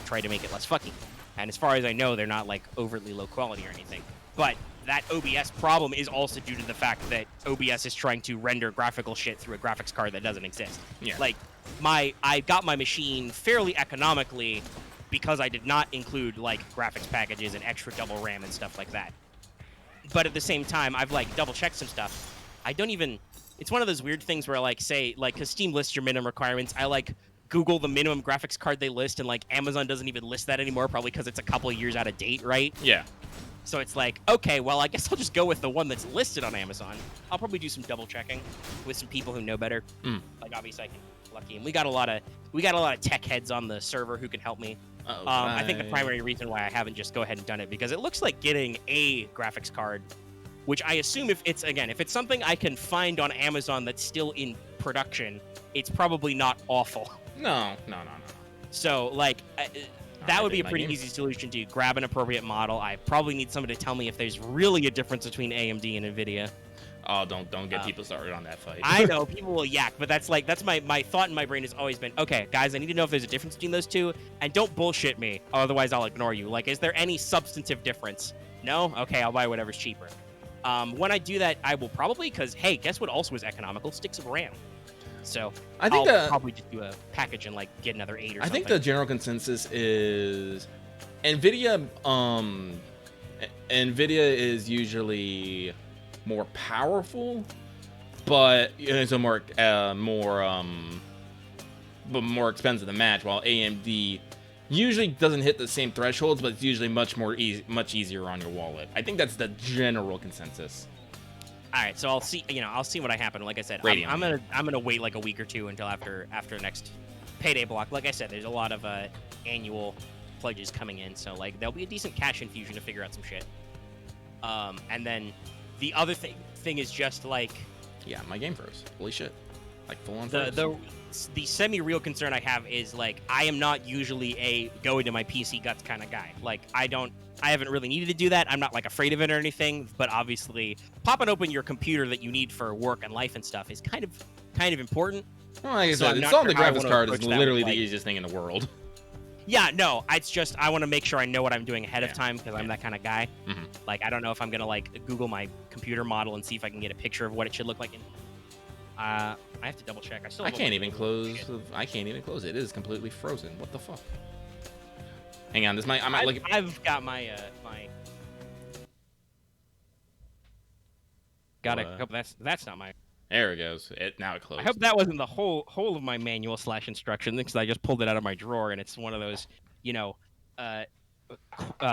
try to make it less fucky. And as far as I know, they're not, like, overtly low quality or anything. but that OBS problem is also due to the fact that OBS is trying to render graphical shit through a graphics card that doesn't exist. Yeah. Like, I got my machine fairly economically because I did not include, like, graphics packages and extra double RAM and stuff like that. But at the same time, I've, like, double-checked some stuff. I don't even... It's one of those weird things where, like, say, like, because Steam lists your minimum requirements, I, like, Google the minimum graphics card they list, and, like, Amazon doesn't even list that anymore, probably because it's a couple of years out of date, right? Yeah. So it's like, okay, well, I guess I'll just go with the one that's listed on Amazon. I'll probably do some double checking with some people who know better. Like, obviously, I can lucky, and we got a lot of tech heads on the server who can help me. I think the primary reason why I haven't just go ahead and done it because it looks like getting a graphics card, which I assume if it's something I can find on Amazon that's still in production, it's probably not awful. No. So like. That would be a pretty easy solution to grab an appropriate model. I probably need somebody to tell me if there's really a difference between AMD and NVIDIA. Oh, don't get people started on that fight. I know people will yak, but that's my thought in my brain has always been, okay, guys, I need to know if there's a difference between those two, and don't bullshit me, otherwise I'll ignore you. Like, is there any substantive difference? No? Okay, I'll buy whatever's cheaper. When I do that, I will probably, because hey, guess what also is economical? Sticks of RAM. So I'll probably just do a package and like get another 8 or something. I think the general consensus is NVIDIA is usually more powerful, but it's a more expensive to match, while AMD usually doesn't hit the same thresholds, but it's usually much easier on your wallet. I think that's the general consensus. All right, so I'll see what I happen. Like I said, I'm gonna wait like a week or two until after next payday block. Like I said, there's a lot of annual pledges coming in, so like there'll be a decent cash infusion to figure out some shit. And then the other thing is just like, yeah, my game froze. Holy shit, like full on froze. The semi-real concern I have is like I am not usually a go into my PC guts kind of guy. Like I haven't really needed to do that. I'm not like afraid of it or anything, but obviously popping open your computer that you need for work and life and stuff is kind of important. Well, like I said, installing the graphics card is literally the easiest thing in the world. Yeah, no, it's just I want to make sure I know what I'm doing ahead of time because I'm that kind of guy. Like I don't know if I'm gonna like Google my computer model and see if I can get a picture of what it should look like. I have to double check. I can't even close it. It is completely frozen. What the fuck? Hang on, I've got my got it. That's not my. There it goes. Now it closed. I hope that wasn't the whole of my manual / instruction because I just pulled it out of my drawer and it's one of those,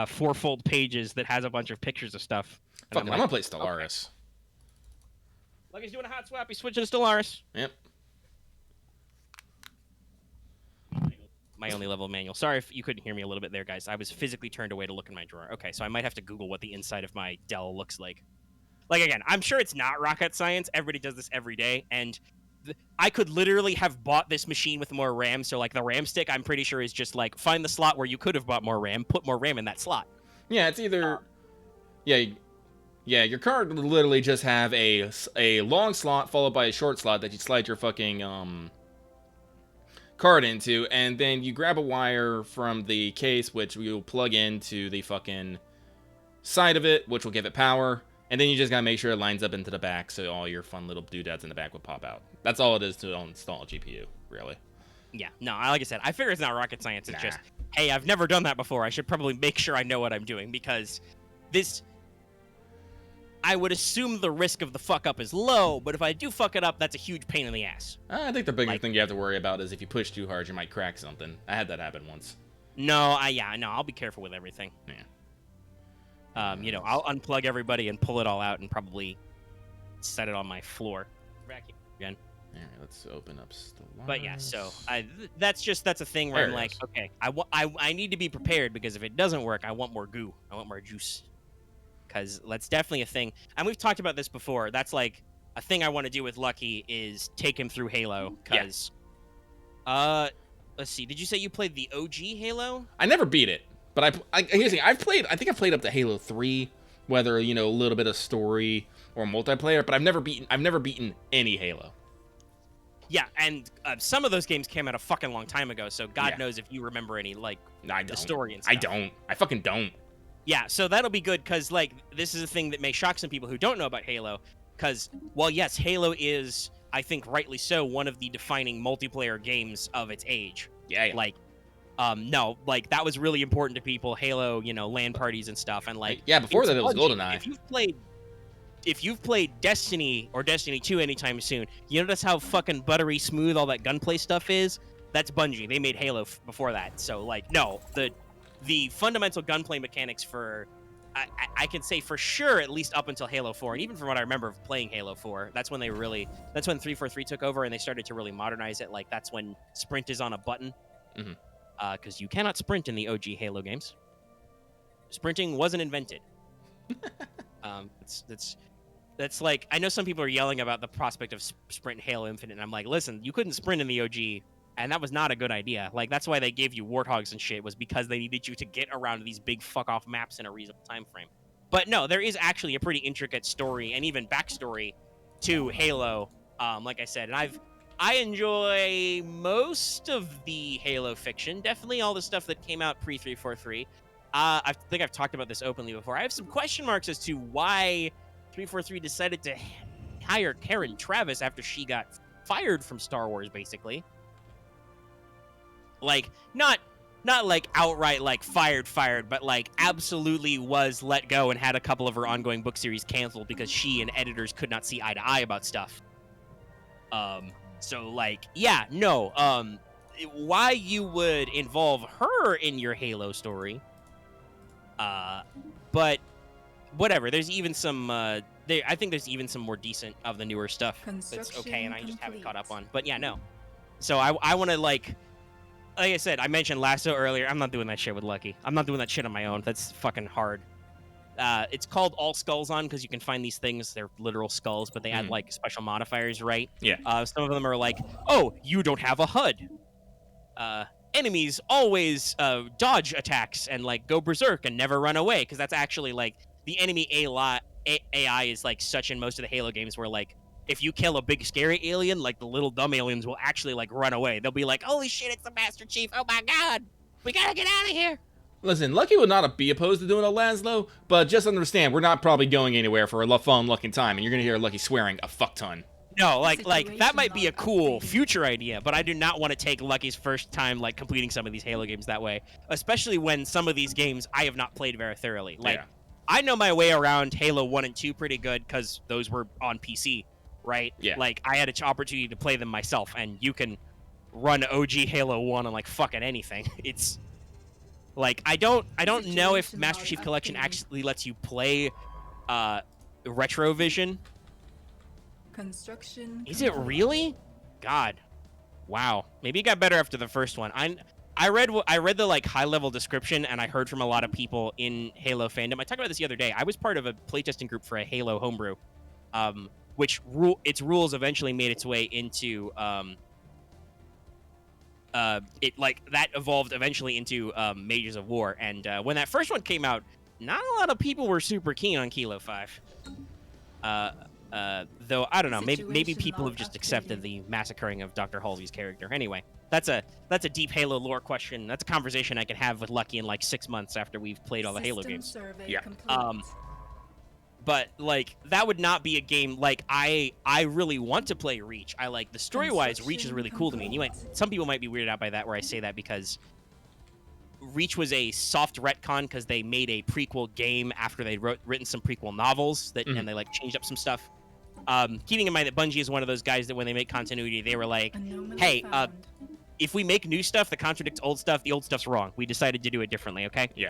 fourfold pages that has a bunch of pictures of stuff. Fuck it, I'm gonna play Stellaris. Okay. Like he's doing a hot swap. He's switching to Stellaris. Yep. My only level of manual. Sorry if you couldn't hear me a little bit there, guys. I was physically turned away to look in my drawer. Okay, so I might have to Google what the inside of my Dell looks like. Like, again, I'm sure it's not rocket science. Everybody does this every day. And I could literally have bought this machine with more RAM. So, like, the RAM stick, I'm pretty sure is just, like, find the slot where you could have bought more RAM, put more RAM in that slot. Yeah, it's either... Yeah, your card would literally just have a long slot followed by a short slot that you slide your fucking card into, and then you grab a wire from the case, which you'll plug into the fucking side of it, which will give it power, and then you just gotta make sure it lines up into the back so all your fun little doodads in the back will pop out. That's all it is to install a GPU, really. Yeah, no, like I said, I figure it's not rocket science. It's just, hey, I've never done that before. I should probably make sure I know what I'm doing, because this... I would assume the risk of the fuck up is low, but if I do fuck it up, that's a huge pain in the ass. I think the biggest thing you have to worry about is if you push too hard, you might crack something. I had that happen once. No, I'll be careful with everything. Yeah. I'll unplug everybody and pull it all out and probably set it on my floor. Back again. All right, let's open up Stellaris. But yeah, so that's a thing where I'm like, okay, I need to be prepared because if it doesn't work, I want more goo. I want more juice. Because that's definitely a thing. And we've talked about this before. That's like a thing I want to do with Lucky is take him through Halo. Because, let's see. Did you say you played the OG Halo? I never beat it. But here's the thing. I think I've played up to Halo 3, whether, a little bit of story or multiplayer, but I've never beaten any Halo. Yeah, and some of those games came out a fucking long time ago, so God knows if you remember any, the story and stuff. I don't. I fucking don't. Yeah, so that'll be good because, like, this is a thing that may shock some people who don't know about Halo. Because, well, yes, Halo is, I think rightly so, one of the defining multiplayer games of its age. Yeah. Like, no, like, that was really important to people. Halo, you know, LAN parties and stuff. And, like, yeah, before that it was Bungie. GoldenEye. If you've played Destiny or Destiny 2 anytime soon, you notice how fucking buttery smooth all that gunplay stuff is? That's Bungie. They made Halo before that. So, like, no, the fundamental gunplay mechanics for, I can say for sure, at least up until Halo 4, and even from what I remember of playing Halo 4, that's when 343 took over and they started to really modernize it. Like, that's when sprint is on a button. Because you cannot sprint in the OG Halo games. Sprinting wasn't invented. That's like, I know some people are yelling about the prospect of sprint in Halo Infinite, and I'm like, listen, you couldn't sprint in the OG, and that was not a good idea. Like, that's why they gave you warthogs and shit, was because they needed you to get around these big fuck-off maps in a reasonable time frame. But no, there is actually a pretty intricate story and even backstory to Halo, like I said, and I enjoy most of the Halo fiction, definitely all the stuff that came out pre-343. I think I've talked about this openly before. I have some question marks as to why 343 decided to hire Karen Traviss after she got fired from Star Wars, basically. Like, not like outright like fired, but like absolutely was let go and had a couple of her ongoing book series canceled because she and editors could not see eye to eye about stuff. So like, yeah, no, why you would involve her in your Halo story, but whatever. There's even some, I think there's even some more decent of the newer stuff that's okay, and I just haven't caught up on. But yeah, no. So I want to like I said, I mentioned Lasso earlier. I'm not doing that shit with Lucky. I'm not doing that shit on my own. That's fucking hard. It's called All Skulls On because you can find these things. They're literal skulls, but they add like special modifiers, right? Yeah. Some of them are like, oh, you don't have a HUD. Enemies always dodge attacks and like go berserk and never run away, because that's actually like the enemy AI is like such in most of the Halo games where like if you kill a big scary alien, like the little dumb aliens will actually like run away. They'll be like, holy shit, it's the Master Chief. Oh my god, we gotta get out of here. Listen, Lucky would not be opposed to doing a Laszlo, but just understand, we're not probably going anywhere for a fun looking time, and you're gonna hear Lucky swearing a fuck ton. No, like that might be a cool future idea, but I do not want to take Lucky's first time like completing some of these Halo games that way, especially when some of these games I have not played very thoroughly. Like, I know my way around Halo 1 and 2 pretty good because those were on PC, right? Yeah. Like, I had an opportunity to play them myself, and you can run OG Halo 1 on like fucking anything. It's like I don't know if Master Chief Collection actually lets you play Retrovision. Construction. Is it really? God, wow. Maybe it got better after the first one. I read the like high level description, and I heard from a lot of people in Halo fandom. I talked about this the other day. I was part of a playtesting group for a Halo homebrew, which its rules eventually made its way into it like that evolved eventually into Mages of War. And when that first one came out, not a lot of people were super keen on Kilo 5. Though I don't know, maybe people have just accepted the massacring of Dr. Halsey's character. Anyway, that's a deep Halo lore question. That's a conversation I can have with Lucky in like 6 months after we've played all the Halo games. Yeah. But like that would not be a game like I really want to play Reach. I like the story-wise, Reach is really cool to me. And some people might be weirded out by that where I say that because Reach was a soft retcon because they made a prequel game after they'd written some prequel novels that and they like changed up some stuff. Keeping in mind that Bungie is one of those guys that when they make continuity, they were like, hey, if we make new stuff that contradicts old stuff, the old stuff's wrong. We decided to do it differently, okay? Yeah.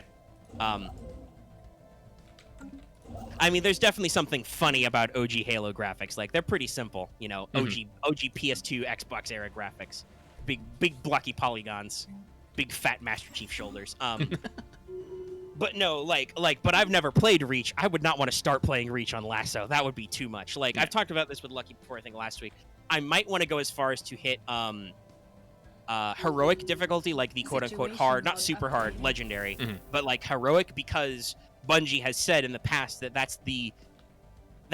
I mean, there's definitely something funny about OG Halo graphics. Like, they're pretty simple, you know, OG PS2 Xbox era graphics. Big blocky polygons. Big fat Master Chief shoulders. But no, but I've never played Reach. I would not want to start playing Reach on Lasso. That would be too much. Like, I've talked about this with Lucky before, I think last week. I might want to go as far as to hit heroic difficulty, like the quote-unquote hard, not super hard, legendary, but like heroic, because Bungie has said in the past that that's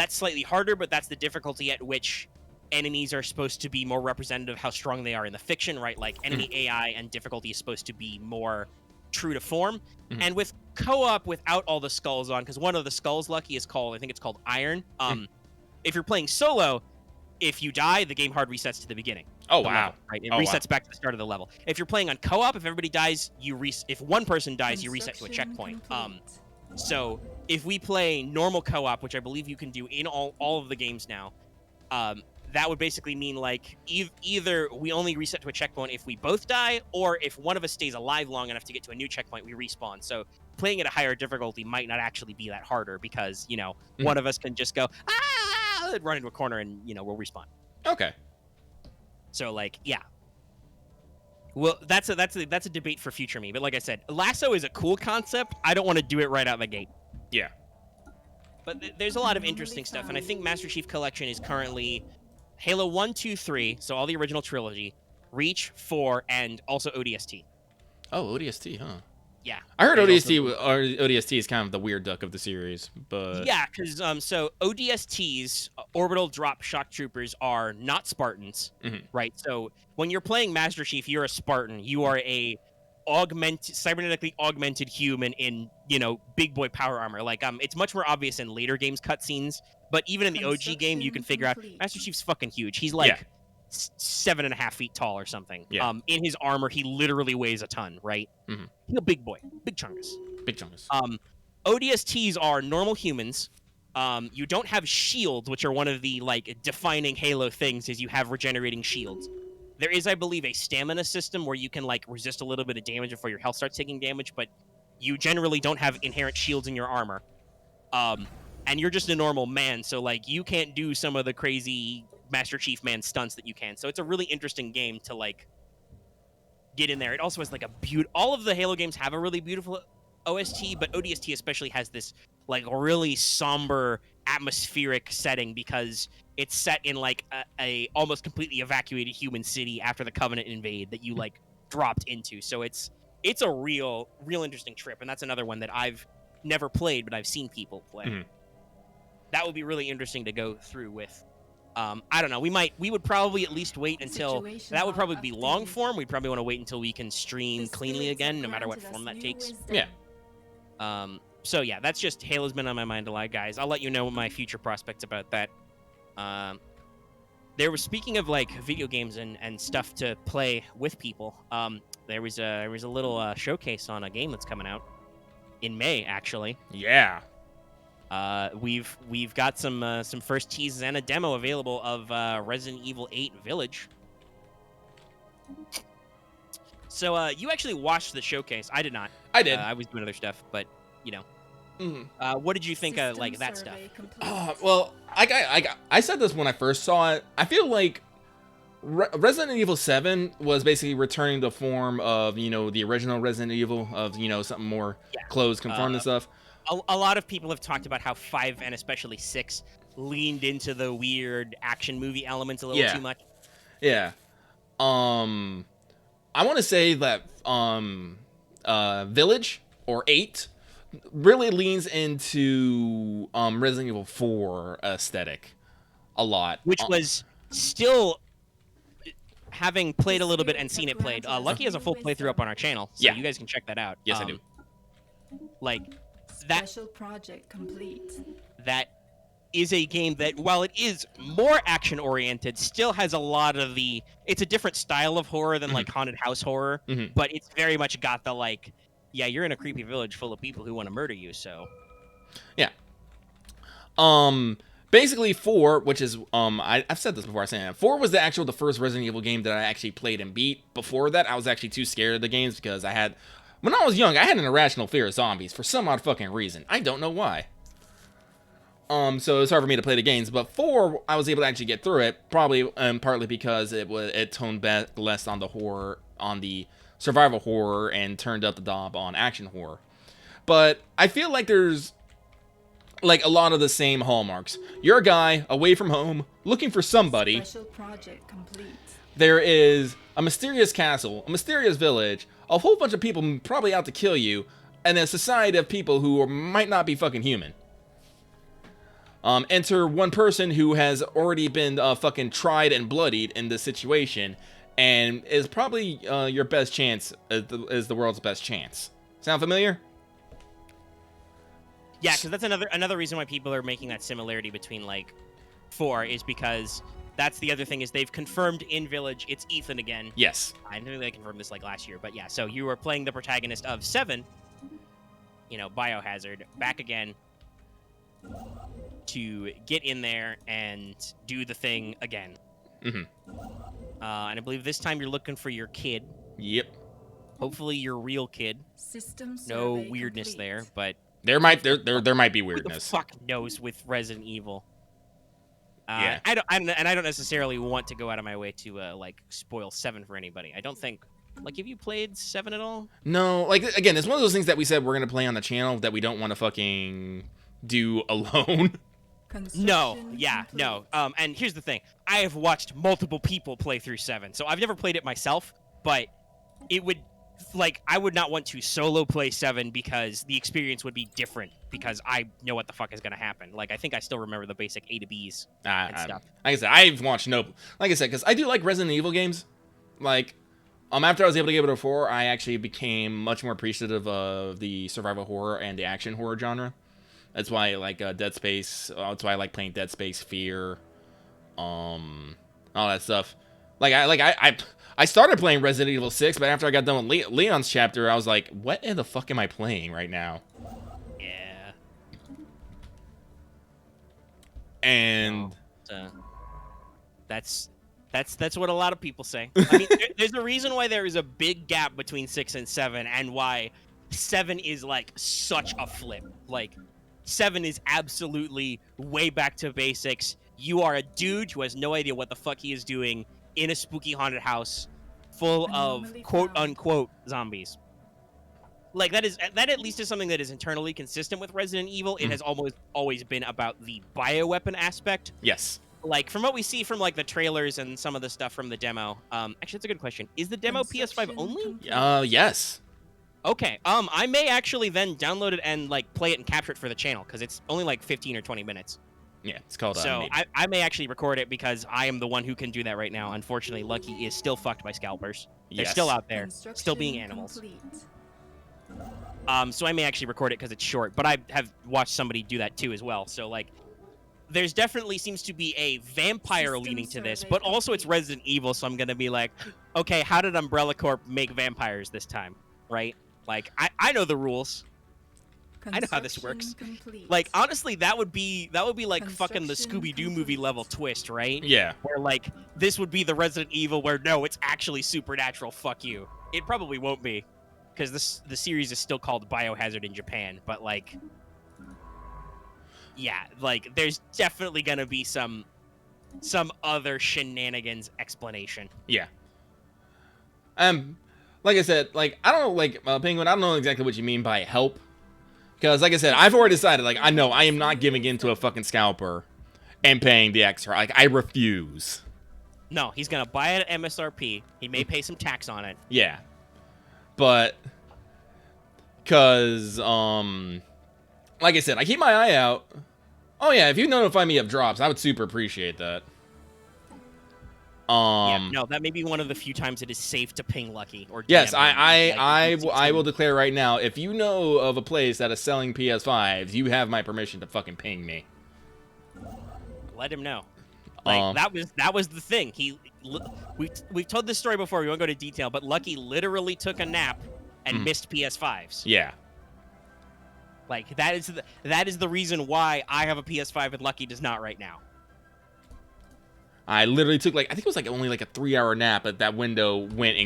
slightly harder, but that's the difficulty at which enemies are supposed to be more representative of how strong they are in the fiction, right? Like enemy AI and difficulty is supposed to be more true to form. And with co-op without all the skulls on, because one of the skulls, Lucky, is called, I think it's called Iron. If you're playing solo, if you die, the game hard resets to the beginning. Oh, the wow. level, right? It resets back to the start of the level. If you're playing on co-op, if everybody dies, if one person dies, you reset to a checkpoint. So if we play normal co-op, which I believe you can do in all of the games now, that would basically mean like either we only reset to a checkpoint if we both die, or if one of us stays alive long enough to get to a new checkpoint, we respawn. So playing at a higher difficulty might not actually be that harder, because one of us can just go run into a corner and we'll respawn. Okay. So like, yeah. Well, that's a debate for future me. But like I said, lasso is a cool concept. I don't want to do it right out the gate. Yeah. But there's a lot of interesting stuff, and I think Master Chief Collection is currently Halo 1, 2, 3, so all the original trilogy, Reach, 4, and also ODST. Oh, ODST, huh? Yeah. I heard ODST is kind of the weird duck of the series, but... Yeah, because so ODSTs, Orbital Drop Shock Troopers, are not Spartans, right? So when you're playing Master Chief, you're a Spartan. You are a cybernetically augmented human in, big boy power armor. Like, it's much more obvious in later games cutscenes, but even in the OG game, you can figure out Master Chief's fucking huge. He's like 7.5 feet tall or something. Yeah. In his armor, he literally weighs a ton, right? He's a big boy, big chungus. Big chungus. ODSTs are normal humans. You don't have shields, which are one of the like defining Halo things, is you have regenerating shields. There is, I believe, a stamina system where you can like resist a little bit of damage before your health starts taking damage, but you generally don't have inherent shields in your armor. And you're just a normal man, so like you can't do some of the crazy Master Chief man stunts that you can. So it's a really interesting game to like get in there. It also has like all of the Halo games have a really beautiful OST, but ODST especially has this like really somber atmospheric setting, because it's set in like a almost completely evacuated human city after the Covenant invade that you like dropped into. So it's a real interesting trip, and that's another one that I've never played, but I've seen people play. That would be really interesting to go through with. I don't know. We would probably at least wait until that would probably be long form. We'd probably want to wait until we can stream cleanly again, no matter what form that takes. Yeah. So yeah, that's just Halo's been on my mind a lot, guys. I'll let you know my future prospects about that. There was, speaking of like video games and stuff to play with people. There was a little showcase on a game that's coming out in May, actually. Yeah. We've got some first teases and a demo available of Resident Evil 8 Village. So you actually watched the showcase. I did not. I did. I was doing other stuff, but what did you think of like that stuff? Well, I said this when I first saw it. I feel like Resident Evil 7 was basically returning the form of the original Resident Evil, of something more closed, conformed and stuff. A lot of people have talked about how 5 and especially 6 leaned into the weird action movie elements a little too much. Yeah. I want to say that Village or 8 really leans into Resident Evil 4 aesthetic a lot. Which was still, having played a little bit and seen it played, Lucky has a full playthrough up on our channel, so you guys can check that out. Yes, I do. Like, that special project complete. That is a game that, while it is more action-oriented, still has a lot of the... It's a different style of horror than, like, haunted house horror, but it's very much got the, like, yeah, you're in a creepy village full of people who want to murder you, so... Yeah. Basically, 4, which is, I've said this before, 4 was the first Resident Evil game that I actually played and beat. Before that, I was actually too scared of the games because when I was young, I had an irrational fear of zombies for some odd fucking reason. I don't know why. So it's hard for me to play the games, but 4, I was able to actually get through it, probably partly because it toned back less on the horror, on the survival horror, and turned up the knob on action horror. But I feel like there's like a lot of the same hallmarks. You're a guy away from home, looking for somebody. Special project complete. There is a mysterious castle, a mysterious village, a whole bunch of people probably out to kill you, and a society of people who might not be fucking human. Enter one person who has already been fucking tried and bloodied in this situation, and is probably your best chance, is the world's best chance. Sound familiar? Yeah, because that's another reason why people are making that similarity between like 4 is because that's the other thing is they've confirmed in Village it's Ethan again. Yes. I knew they confirmed this like last year, but yeah. So you were playing the protagonist of 7, Biohazard, back again to get in there and do the thing again. Mm-hmm. And I believe this time you're looking for your kid. Yep. Hopefully your real kid. System No survey weirdness complete. there, but There might be who the weirdness. fuck knows with Resident Evil? Yeah. I don't necessarily want to go out of my way to like spoil 7 for anybody. I don't think. Like, have you played 7 at all? No, like again, it's one of those things that we said we're gonna play on the channel that we don't want to fucking do alone. No, Construction yeah, complete. no. And here's the thing: I have watched multiple people play through 7, so I've never played it myself. But it would, like, I would not want to solo play 7 because the experience would be different because I know what the fuck is gonna happen. Like, I think I still remember the basic A to B's and stuff. Like I said, I've watched like I said, because I do like Resident Evil games. Like, after I was able to get it to 4, I actually became much more appreciative of the survival horror and the action horror genre. That's why I like Dead Space. That's why I like playing Dead Space, Fear, all that stuff. I started playing Resident Evil 6, but after I got done with Leon's chapter, I was like, what in the fuck am I playing right now? Yeah. And That's what a lot of people say. I mean, there's a reason why there is a big gap between 6 and 7, and why 7 is like such a flip. Like, 7 is absolutely way back to basics. You are a dude who has no idea what the fuck he is doing in a spooky haunted house full of Anomaly quote found. unquote zombies. Like, that at least is something that is internally consistent with Resident Evil. It has almost always been about the bioweapon aspect. yes. Like, from what we see from like the trailers and some of the stuff from the demo, actually that's a good question. Is the demo PS5 Construction only? complete. Yes. Okay. I may actually then download it and like play it and capture it for the channel because it's only like 15 or 20 minutes. Yeah, it's called So maybe. I may actually record it because I am the one who can do that right now. Unfortunately, Lucky is still fucked by scalpers. They're Yes. still out there, still being Construction animals. complete. So I may actually record it because it's short, but I have watched somebody do that too as well. So like, there's definitely seems to be a vampire System leaning to this, survey but also it's complete. Resident Evil, so I'm gonna be like, okay, how did Umbrella Corp make vampires this time, right? Like, I know the rules. I know how this works. Construction complete. Like, honestly, that would be like fucking the Construction Scooby-Doo movie complete. level twist, right? Yeah. Where like this would be the Resident Evil where no, it's actually supernatural. Fuck you. It probably won't be, because the series is still called Biohazard in Japan. But like, yeah, like there's definitely gonna be some other shenanigans explanation. Yeah. Like I said, like I don't know, like Penguin, I don't know exactly what you mean by help, because like I said, I've already decided, like I know I am not giving in to a fucking scalper and paying the extra. Like I refuse. No, he's gonna buy it at MSRP. He may pay some tax on it. Yeah, but because like I said, I keep my eye out. Oh yeah, if you notify me of drops, I would super appreciate that. Yeah, no, that may be one of the few times it is safe to ping Lucky. Or Yes, DM him. I will declare right now, if you know of a place that is selling PS5s, you have my permission to fucking ping me. Let him know. Like that was the thing. We've told this story before. We won't go to detail, but Lucky literally took a nap and missed PS5s. Yeah. Like that is the reason why I have a PS5 and Lucky does not right now. I literally took I think it was only a 3-hour nap, but that window went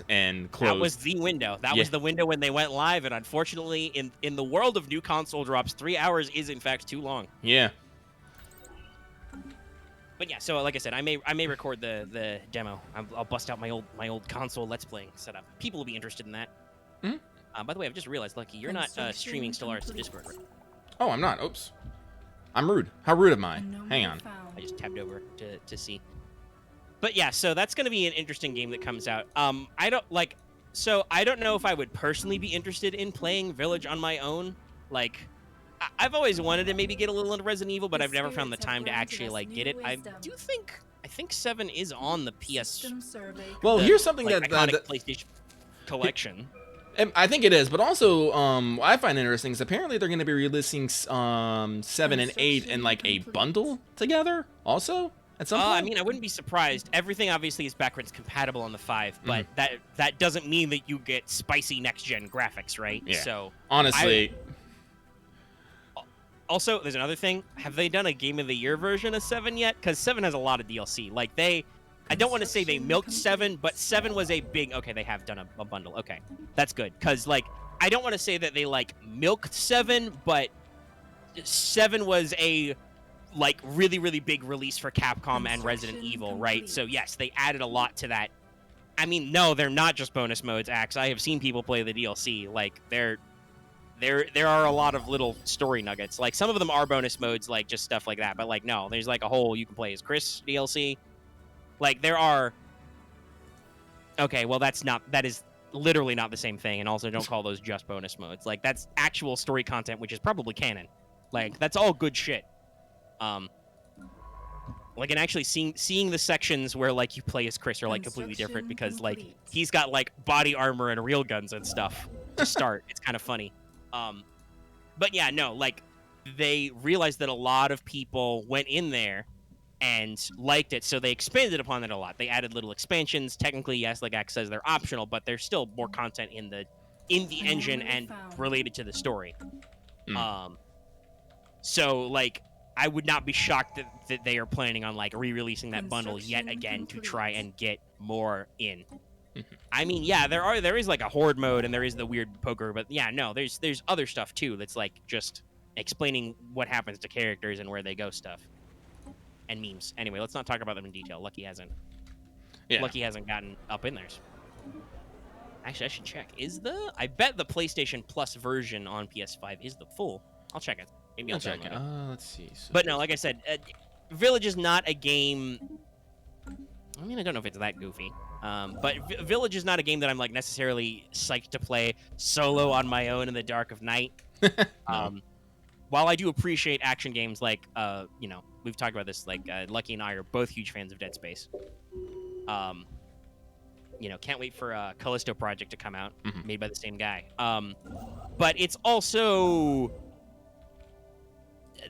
and closed. That was the window. That was the window when they went live, and unfortunately, in the world of new console drops, 3 hours is in fact too long. Yeah. But yeah, so like I said, I may record the demo. I'll bust out my old console Let's Playing setup. People will be interested in that. Mm-hmm. By the way, I've just realized, Lucky, you're not streaming Stellaris to Discord. Right? Oh, I'm not. Oops. I'm rude. How rude am I? Hang on. I just tabbed over to see. But yeah, so that's going to be an interesting game that comes out. I don't know if I would personally be interested in playing Village on my own. Like, I've always wanted to maybe get a little into Resident Evil, but I've never found the time to actually get it. I think 7 is on the PS. Well, here's something iconic PlayStation collection. I think it is, but also what I find interesting is apparently they're going to be releasing 7 and 8 in like a bundle together also at some point. I mean, I wouldn't be surprised. Everything obviously is backwards compatible on the 5, but that doesn't mean that you get spicy next-gen graphics, right? Yeah. So honestly... Also, there's another thing. Have they done a Game of the Year version of 7 yet? Because 7 has a lot of DLC. Like, I don't want to say they milked 7, but 7 was a big... Okay, they have done a bundle. Okay, that's good. Because, like, I don't want to say that they, like, milked 7, but 7 was a, like, really, really big release for Capcom and Resident Evil, right? So, yes, they added a lot to that. I mean, no, they're not just bonus modes, Axe. I have seen people play the DLC. Like, there are a lot of little story nuggets. Like, some of them are bonus modes, like, just stuff like that. But, like, no, there's, like, a whole you can play as Chris DLC. Like, there are... Okay, well, that is literally not the same thing, and also don't call those just bonus modes. Like, that's actual story content, which is probably canon. Like, that's all good shit. Like, and actually seeing the sections where, like, you play as Chris are, like, completely different because, like, he's got, like, body armor and real guns and stuff to start. It's kind of funny. But yeah, no, like, they realized that a lot of people went in there and liked it, so they expanded upon it a lot. They added little expansions. Technically, yes, like Axe says, they're optional, but there's still more content in the engine and related to the story. So, like, I would not be shocked that they are planning on, like, re-releasing that bundle yet again to try and get more in. I mean, yeah, there is like a horde mode and there is the weird poker, but yeah, no, there's other stuff too that's like just explaining what happens to characters and where they go stuff. And memes. Anyway, let's not talk about them in detail. Lucky hasn't gotten up in theirs. Actually, I should check. I bet the PlayStation Plus version on PS5 is the full. I'll check it. Maybe I'll check it. Let's see. So but no, like I said, Village is not a game. I mean, I don't know if it's that goofy. But Village is not a game that I'm like necessarily psyched to play solo on my own in the dark of night. No. While I do appreciate action games like, you know, we've talked about this, like Lucky and I are both huge fans of Dead Space. You know, can't wait for Callisto Project to come out, made by the same guy. But it's also...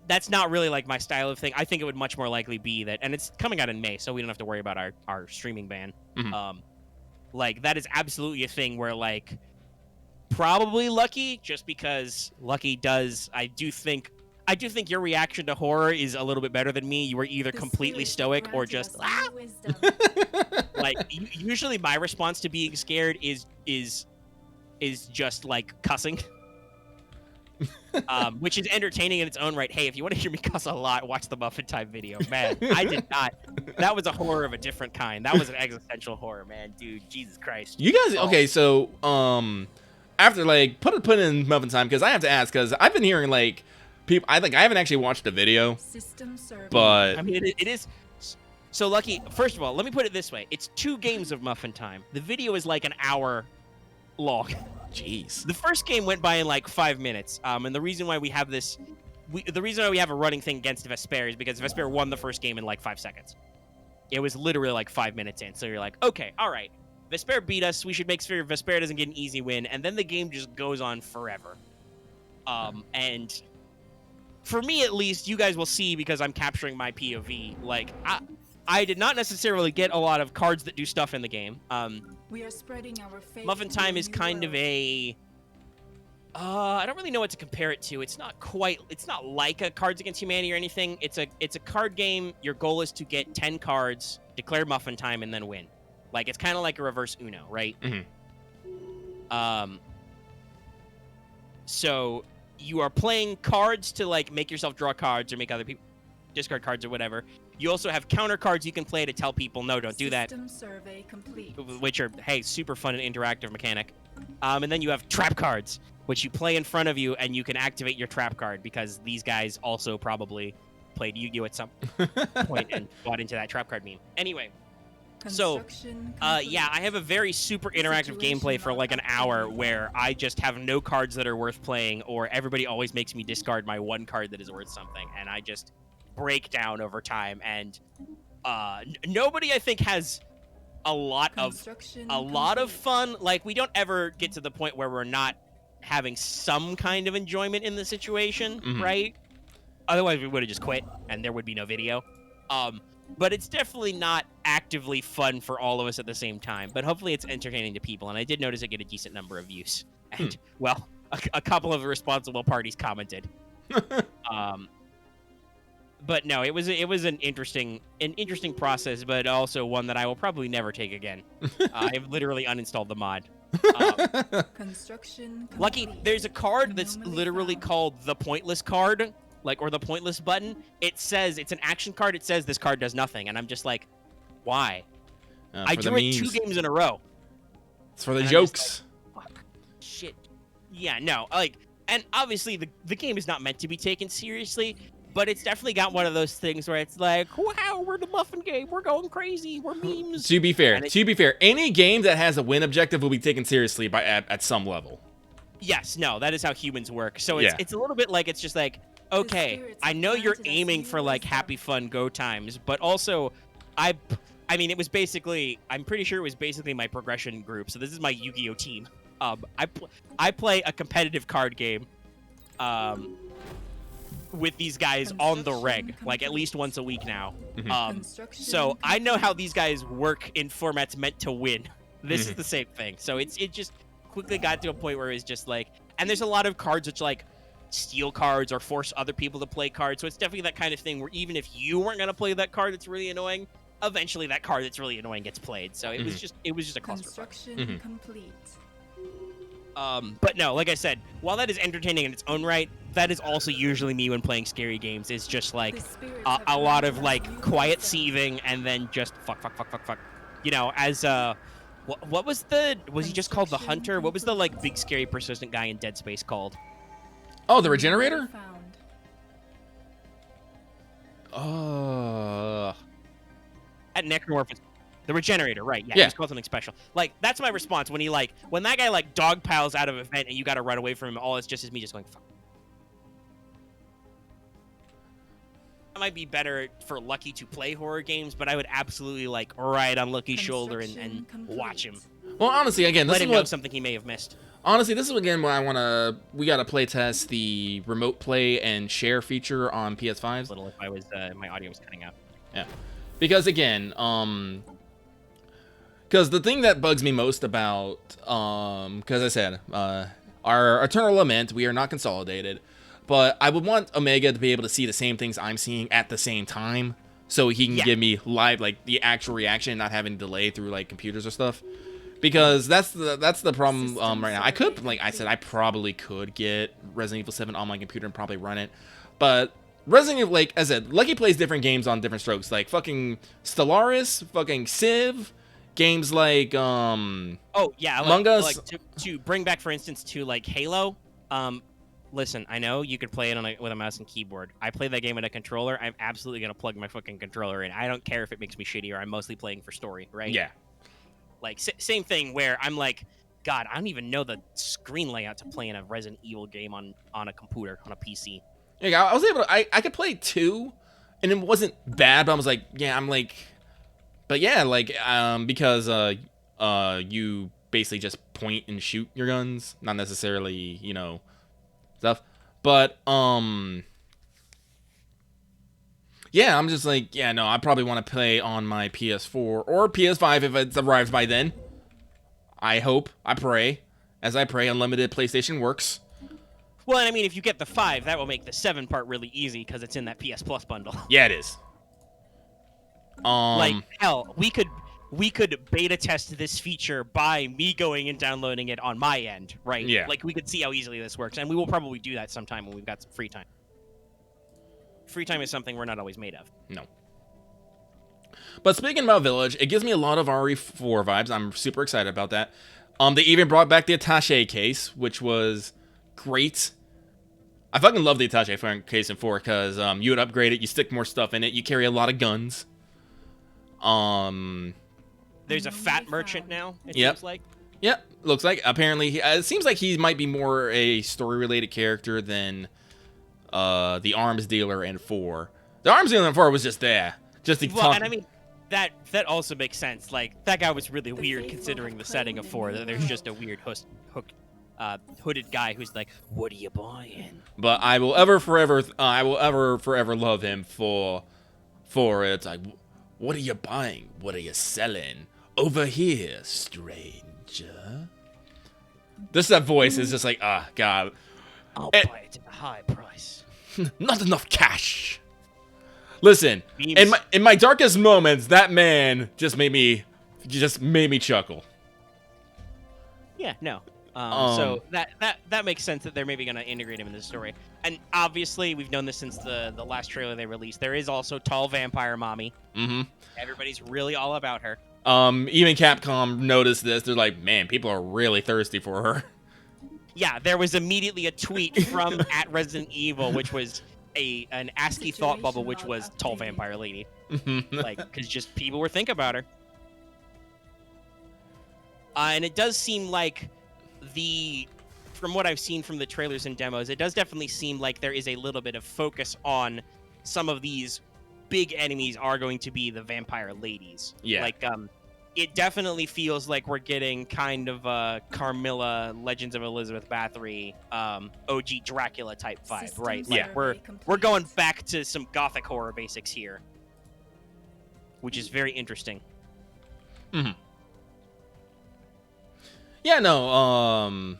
That's not really like my style of thing. I think it would much more likely be that, and it's coming out in May, so we don't have to worry about our streaming ban. Like, that is absolutely a thing where, like, probably Lucky, just because Lucky does, I do think your reaction to horror is a little bit better than me. You were either completely stoic or just like usually my response to being scared is just like cussing. Which is entertaining in its own right. Hey, if you want to hear me cuss a lot, watch the Muffin Time video. Man, I did not. That was a horror of a different kind. That was an existential horror, man. Dude, Jesus Christ. You guys, okay, so, after, like, put in Muffin Time, because I have to ask, because I've been hearing, like, people, I haven't actually watched the video, but... I mean, it is... So, Lucky, first of all, let me put it this way. It's 2 games of Muffin Time. The video is like an hour long. Jeez. The first game went by in like 5 minutes, and the reason why we have this, the reason why we have a running thing against Vesper is because Vesper won the first game in like 5 seconds. It was literally like 5 minutes in, so you're like, okay, all right, Vesper beat us. We should make sure Vesper doesn't get an easy win, and then the game just goes on forever. And for me at least, you guys will see because I'm capturing my POV. Like, I did not necessarily get a lot of cards that do stuff in the game. We are spreading our faith. Muffin Time is kind of a... I don't really know what to compare it to. It's not like a Cards Against Humanity or anything. It's a card game. Your goal is to get 10 cards, declare Muffin Time, and then win. Like, it's kind of like a reverse Uno, right? So you are playing cards to, like, make yourself draw cards or make other people discard cards or whatever. You also have counter cards you can play to tell people, no, don't do that. System survey complete. Which are, hey, super fun and interactive mechanic. And then you have trap cards, which you play in front of you, and you can activate your trap card, because these guys also probably played Yu-Gi-Oh! At some point and bought into that trap card meme. Anyway, so, yeah, I have a very super interactive gameplay for like an hour where I just have no cards that are worth playing, or everybody always makes me discard my one card that is worth something, and I just break down over time, and nobody, I think, has a lot of Construction fun. Like, we don't ever get to the point where we're not having some kind of enjoyment in the situation, right? Otherwise, we would have just quit, and there would be no video. But it's definitely not actively fun for all of us at the same time. But hopefully, it's entertaining to people, and I did notice it get a decent number of views. And well, a couple of responsible parties commented. But no, it was an interesting process, but also one that I will probably never take again. I've literally uninstalled the mod. Construction Lucky, complete. there's a card that's Anomaly literally found. called the Pointless card, or the Pointless button. It says it's an action card. It says this card does nothing, and I'm just like, why? I For the drew it 2 memes. games in a row. It's for the And I'm just jokes. Fuck. Shit. Yeah, no, and obviously the game is not meant to be taken seriously, but it's definitely got one of those things where it's like, wow, we're the muffin game, we're going crazy, we're memes. To be fair, any game that has a win objective will be taken seriously at some level. Yes, no, that is how humans work. So Yeah. it's a little bit like, it's just like, okay, spirits I have know you're granted us aiming new for like wisdom. happy, fun go times, but also I mean, it was basically, I'm pretty sure it was basically my progression group. So this is my Yu-Gi-Oh team. I play a competitive card game with these guys on the reg, like at least once a week now. Construction So I know how complete. these guys work in formats meant to win. This is the same thing. So it just quickly got to a point where it was just like, and there's a lot of cards which like steal cards or force other people to play cards. So it's definitely that kind of thing where even if you weren't gonna play that card that's really annoying, eventually that card that's really annoying gets played. So it was just a clusterfuck. Construction complete. But no, like I said, while that is entertaining in its own right, that is also usually me when playing scary games. It's just like The spirits a have lot of granted us like new quiet wisdom. seething and then just fuck. You know, as what was he just called the Construction Hunter? What was the like complete. big scary persistent guy in Dead Space called? Oh, the regenerator? Found. At Necromorph, the Regenerator, right? Yeah, Yeah. he was called something special. Like that's my response when when that guy like dog piles out of an event and you got to run away from him. All it's just is me just going fuck. That might be better for Lucky to play horror games, but I would absolutely like ride on Lucky's shoulder and Construction watch him. complete. Well, honestly, again, this Let is him know what something he may have missed. Honestly, this is again what I want to. We got to play test the remote play and share feature on PS5s. Little if I was my audio was cutting out. Yeah, because again, because the thing that bugs me most about, because I said, our Eternal Lament, we are not consolidated, but I would want Omega to be able to see the same things I'm seeing at the same time, so he can give me live, like the actual reaction, not having delay through like computers or stuff. Because that's the problem right now. I could, like I said, I probably could get Resident Evil 7 on my computer and probably run it. But Resident Evil, like I said, Lucky plays different games on different strokes. Like fucking Stellaris, fucking Civ, games like Oh yeah, Among Us. like to bring back, for instance, to like Halo. Listen, I know you could play it with a mouse and keyboard. I play that game with a controller. I'm absolutely gonna plug my fucking controller in. I don't care if it makes me shitty or I'm mostly playing for story, right? Yeah. Like, same thing where I'm like, God, I don't even know the screen layout to play in a Resident Evil game on a computer, on a PC. Yeah, I was able to, I could play 2, and it wasn't bad, but I was like, yeah, I'm like, but yeah, like, because, you basically just point and shoot your guns, not necessarily, you know, stuff, but, yeah, I'm just like, yeah, no, I probably want to play on my PS4 or PS5 if it arrives by then. I hope, I pray, as I pray, unlimited PlayStation works. Well, and I mean, if you get the 5, that will make the 7 part really easy because it's in that PS Plus bundle. Yeah, it is. Like, hell, we could beta test this feature by me going and downloading it on my end, right? Yeah. Like, we could see how easily this works, and we will probably do that sometime when we've got some free time. Free time is something we're not always made of. No. But speaking about Village, it gives me a lot of RE4 vibes. I'm super excited about that. They even brought back the attaché case, which was great. I fucking love the attaché case in 4 because you would upgrade it, you stick more stuff in it, you carry a lot of guns. There's a fat merchant now, it Yep. seems like. Yeah, looks like. Apparently, it seems like he might be more a story-related character than the arms dealer in 4. The arms dealer in 4 was just there. Just to Well, talk. and I mean, that also makes sense. Like, that guy was really The weird faithful considering have the setting of claimed 4, a that new there's just a world. weird hooded guy who's like, "What are you buying?" But I will ever forever love him for it. Like, what are you buying? What are you selling? Over here, stranger. That voice is just like, ah, God. I'll Eh. buy it at a high price. Not enough cash. Listen, Memes. in my darkest moments, that man just made me chuckle. Yeah, no. So that makes sense that they're maybe going to integrate him in the story. And obviously, we've known this since the last trailer they released. There is also tall vampire mommy. Mm-hmm. Everybody's really all about her. Even Capcom noticed this. They're like, man, people are really thirsty for her. Yeah, there was immediately a tweet from @ResidentEvil, which was an ASCII thought bubble, which was tall vampire lady. Like, because just people were thinking about her. And it does seem like from what I've seen from the trailers and demos, it does definitely seem like there is a little bit of focus on some of these big enemies are going to be the vampire ladies. Yeah. Like, it definitely feels like we're getting kind of a Carmilla, Legends of Elizabeth Bathory, OG Dracula type vibe, System right? Yeah. Like, survey we're complete. going back to some gothic horror basics here, which is very interesting. Mm-hmm. Yeah, no,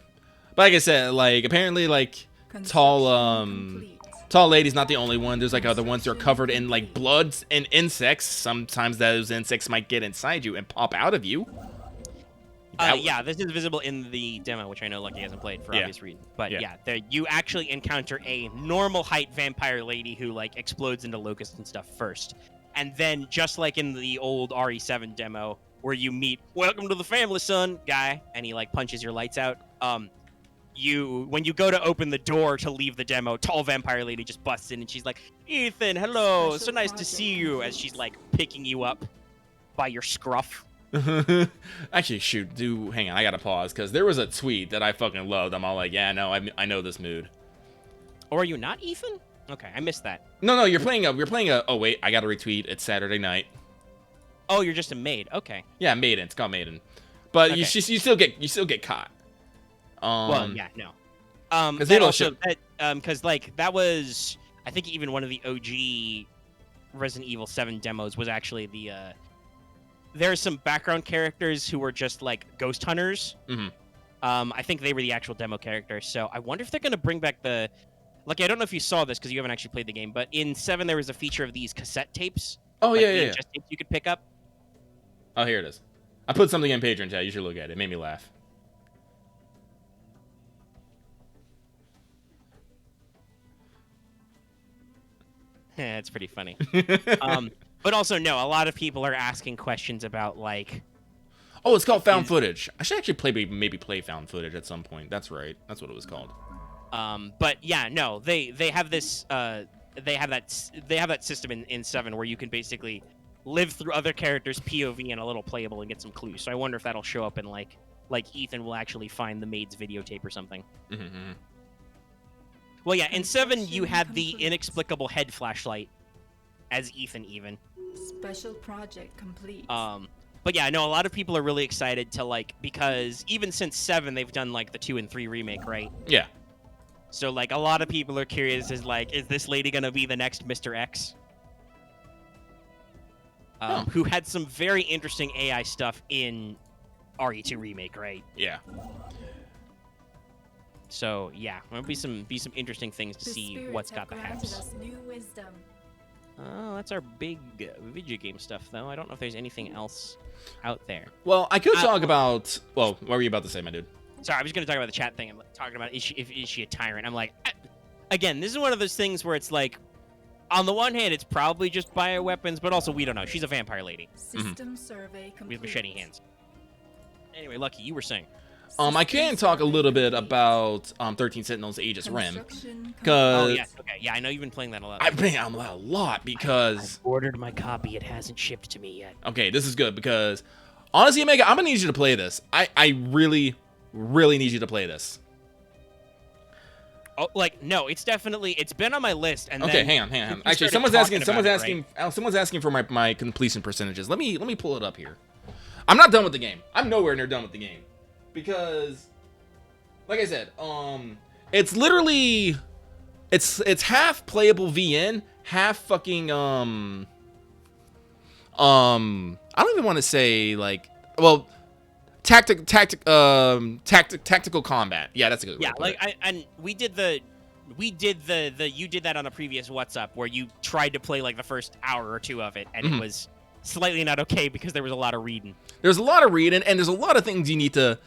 but like I said, like, apparently, like, tall, Construction complete. tall lady's not the only one. There's, like, other ones that are covered in, like, blood and insects. Sometimes those insects might get inside you and pop out of you. Yeah, this is visible in the demo, which I know Lucky hasn't played for Yeah. obvious reasons. But Yeah. yeah, there you actually encounter a normal height vampire lady who like explodes into locusts and stuff first. And then just like in the old RE7 demo where you meet "Welcome to the family, son" guy, and he like punches your lights out. When you go to open the door to leave the demo, tall vampire lady just busts in and she's like, "Ethan, hello, so Special nice to project see you," as she's like picking you up by your scruff. Actually, shoot, hang on, I gotta pause, because there was a tweet that I fucking loved. I'm all like, yeah, no, I know this mood. Or are you not Ethan? Okay, I missed that. No, you're playing a, oh wait, I gotta retweet, it's Saturday night. Oh, you're just a maid. Okay. Yeah, Maiden, it's called Maiden. But Okay. you still get caught. Well, yeah, no. 'cause That they don't also, show- because like that was, I think even one of the OG Resident Evil 7 demos was actually the. There are some background characters who were just like ghost hunters. Mhm. I think they were the actual demo characters. So I wonder if they're gonna bring back the. Lucky, I don't know if you saw this because you haven't actually played the game, but in 7 there was a feature of these cassette tapes. Oh, like yeah. VHS tapes you could pick up. Oh, here it is. I put something in Patreon chat. You should look at it. It made me laugh. It's pretty funny. But also, no, a lot of people are asking questions about like. Oh, it's called found footage. I should actually maybe play found footage at some point. That's right. That's what it was called. But yeah, no, they have this they have that system in 7 where you can basically live through other characters' POV and a little playable and get some clues. So I wonder if that'll show up in like Ethan will actually find the maid's videotape or something. Mm-hmm. Well, yeah, in 7 you had the Complete. inexplicable head flashlight as Ethan even. Special project complete. But yeah, no, a lot of people are really excited to like because even since 7 they've done like the 2 and 3 remake, right? Yeah. So like a lot of people are curious is this lady gonna be the next Mr. X? Who had some very interesting AI stuff in RE2 remake, right? Yeah. So yeah, there'll be some interesting things to The see spirits what's have got the granted haps. us new wisdom. Oh, that's our big video game stuff though. I don't know if there's anything else out there. Well, I could talk about. Well, what were you about to say, my dude? Sorry, I was going to talk about the chat thing. I'm talking about is she a tyrant? I'm like, again, this is one of those things where it's like, on the one hand, it's probably just bioweapons, but also we don't know. She's a vampire lady System survey complete. with machete hands. Anyway, Lucky, you were saying. I can System talk a survey little bit complete. about 13 Sentinels Aegis Rim. Construction Cause Oh yeah, okay, yeah, I know you've been playing that a lot. I've been on that a lot because. I've ordered my copy. It hasn't shipped to me yet. Okay, this is good because honestly, Omega, I'm gonna need you to play this. I really need you to play this. Oh, like no, it's been on my list. And Okay, then hang on. we Actually, started someone's asking for my completion percentages. Let me pull it up here. I'm not done with the game. I'm nowhere near done with the game because, like I said, it's literally, it's half playable VN, half fucking I don't even want to say like, well, tactical combat. Yeah, that's a good word. Yeah, like we did you did that on a previous What's Up where you tried to play like the first hour or two of it, and it was slightly not okay because there was a lot of reading. There's a lot of reading, and there's a lot of things you need to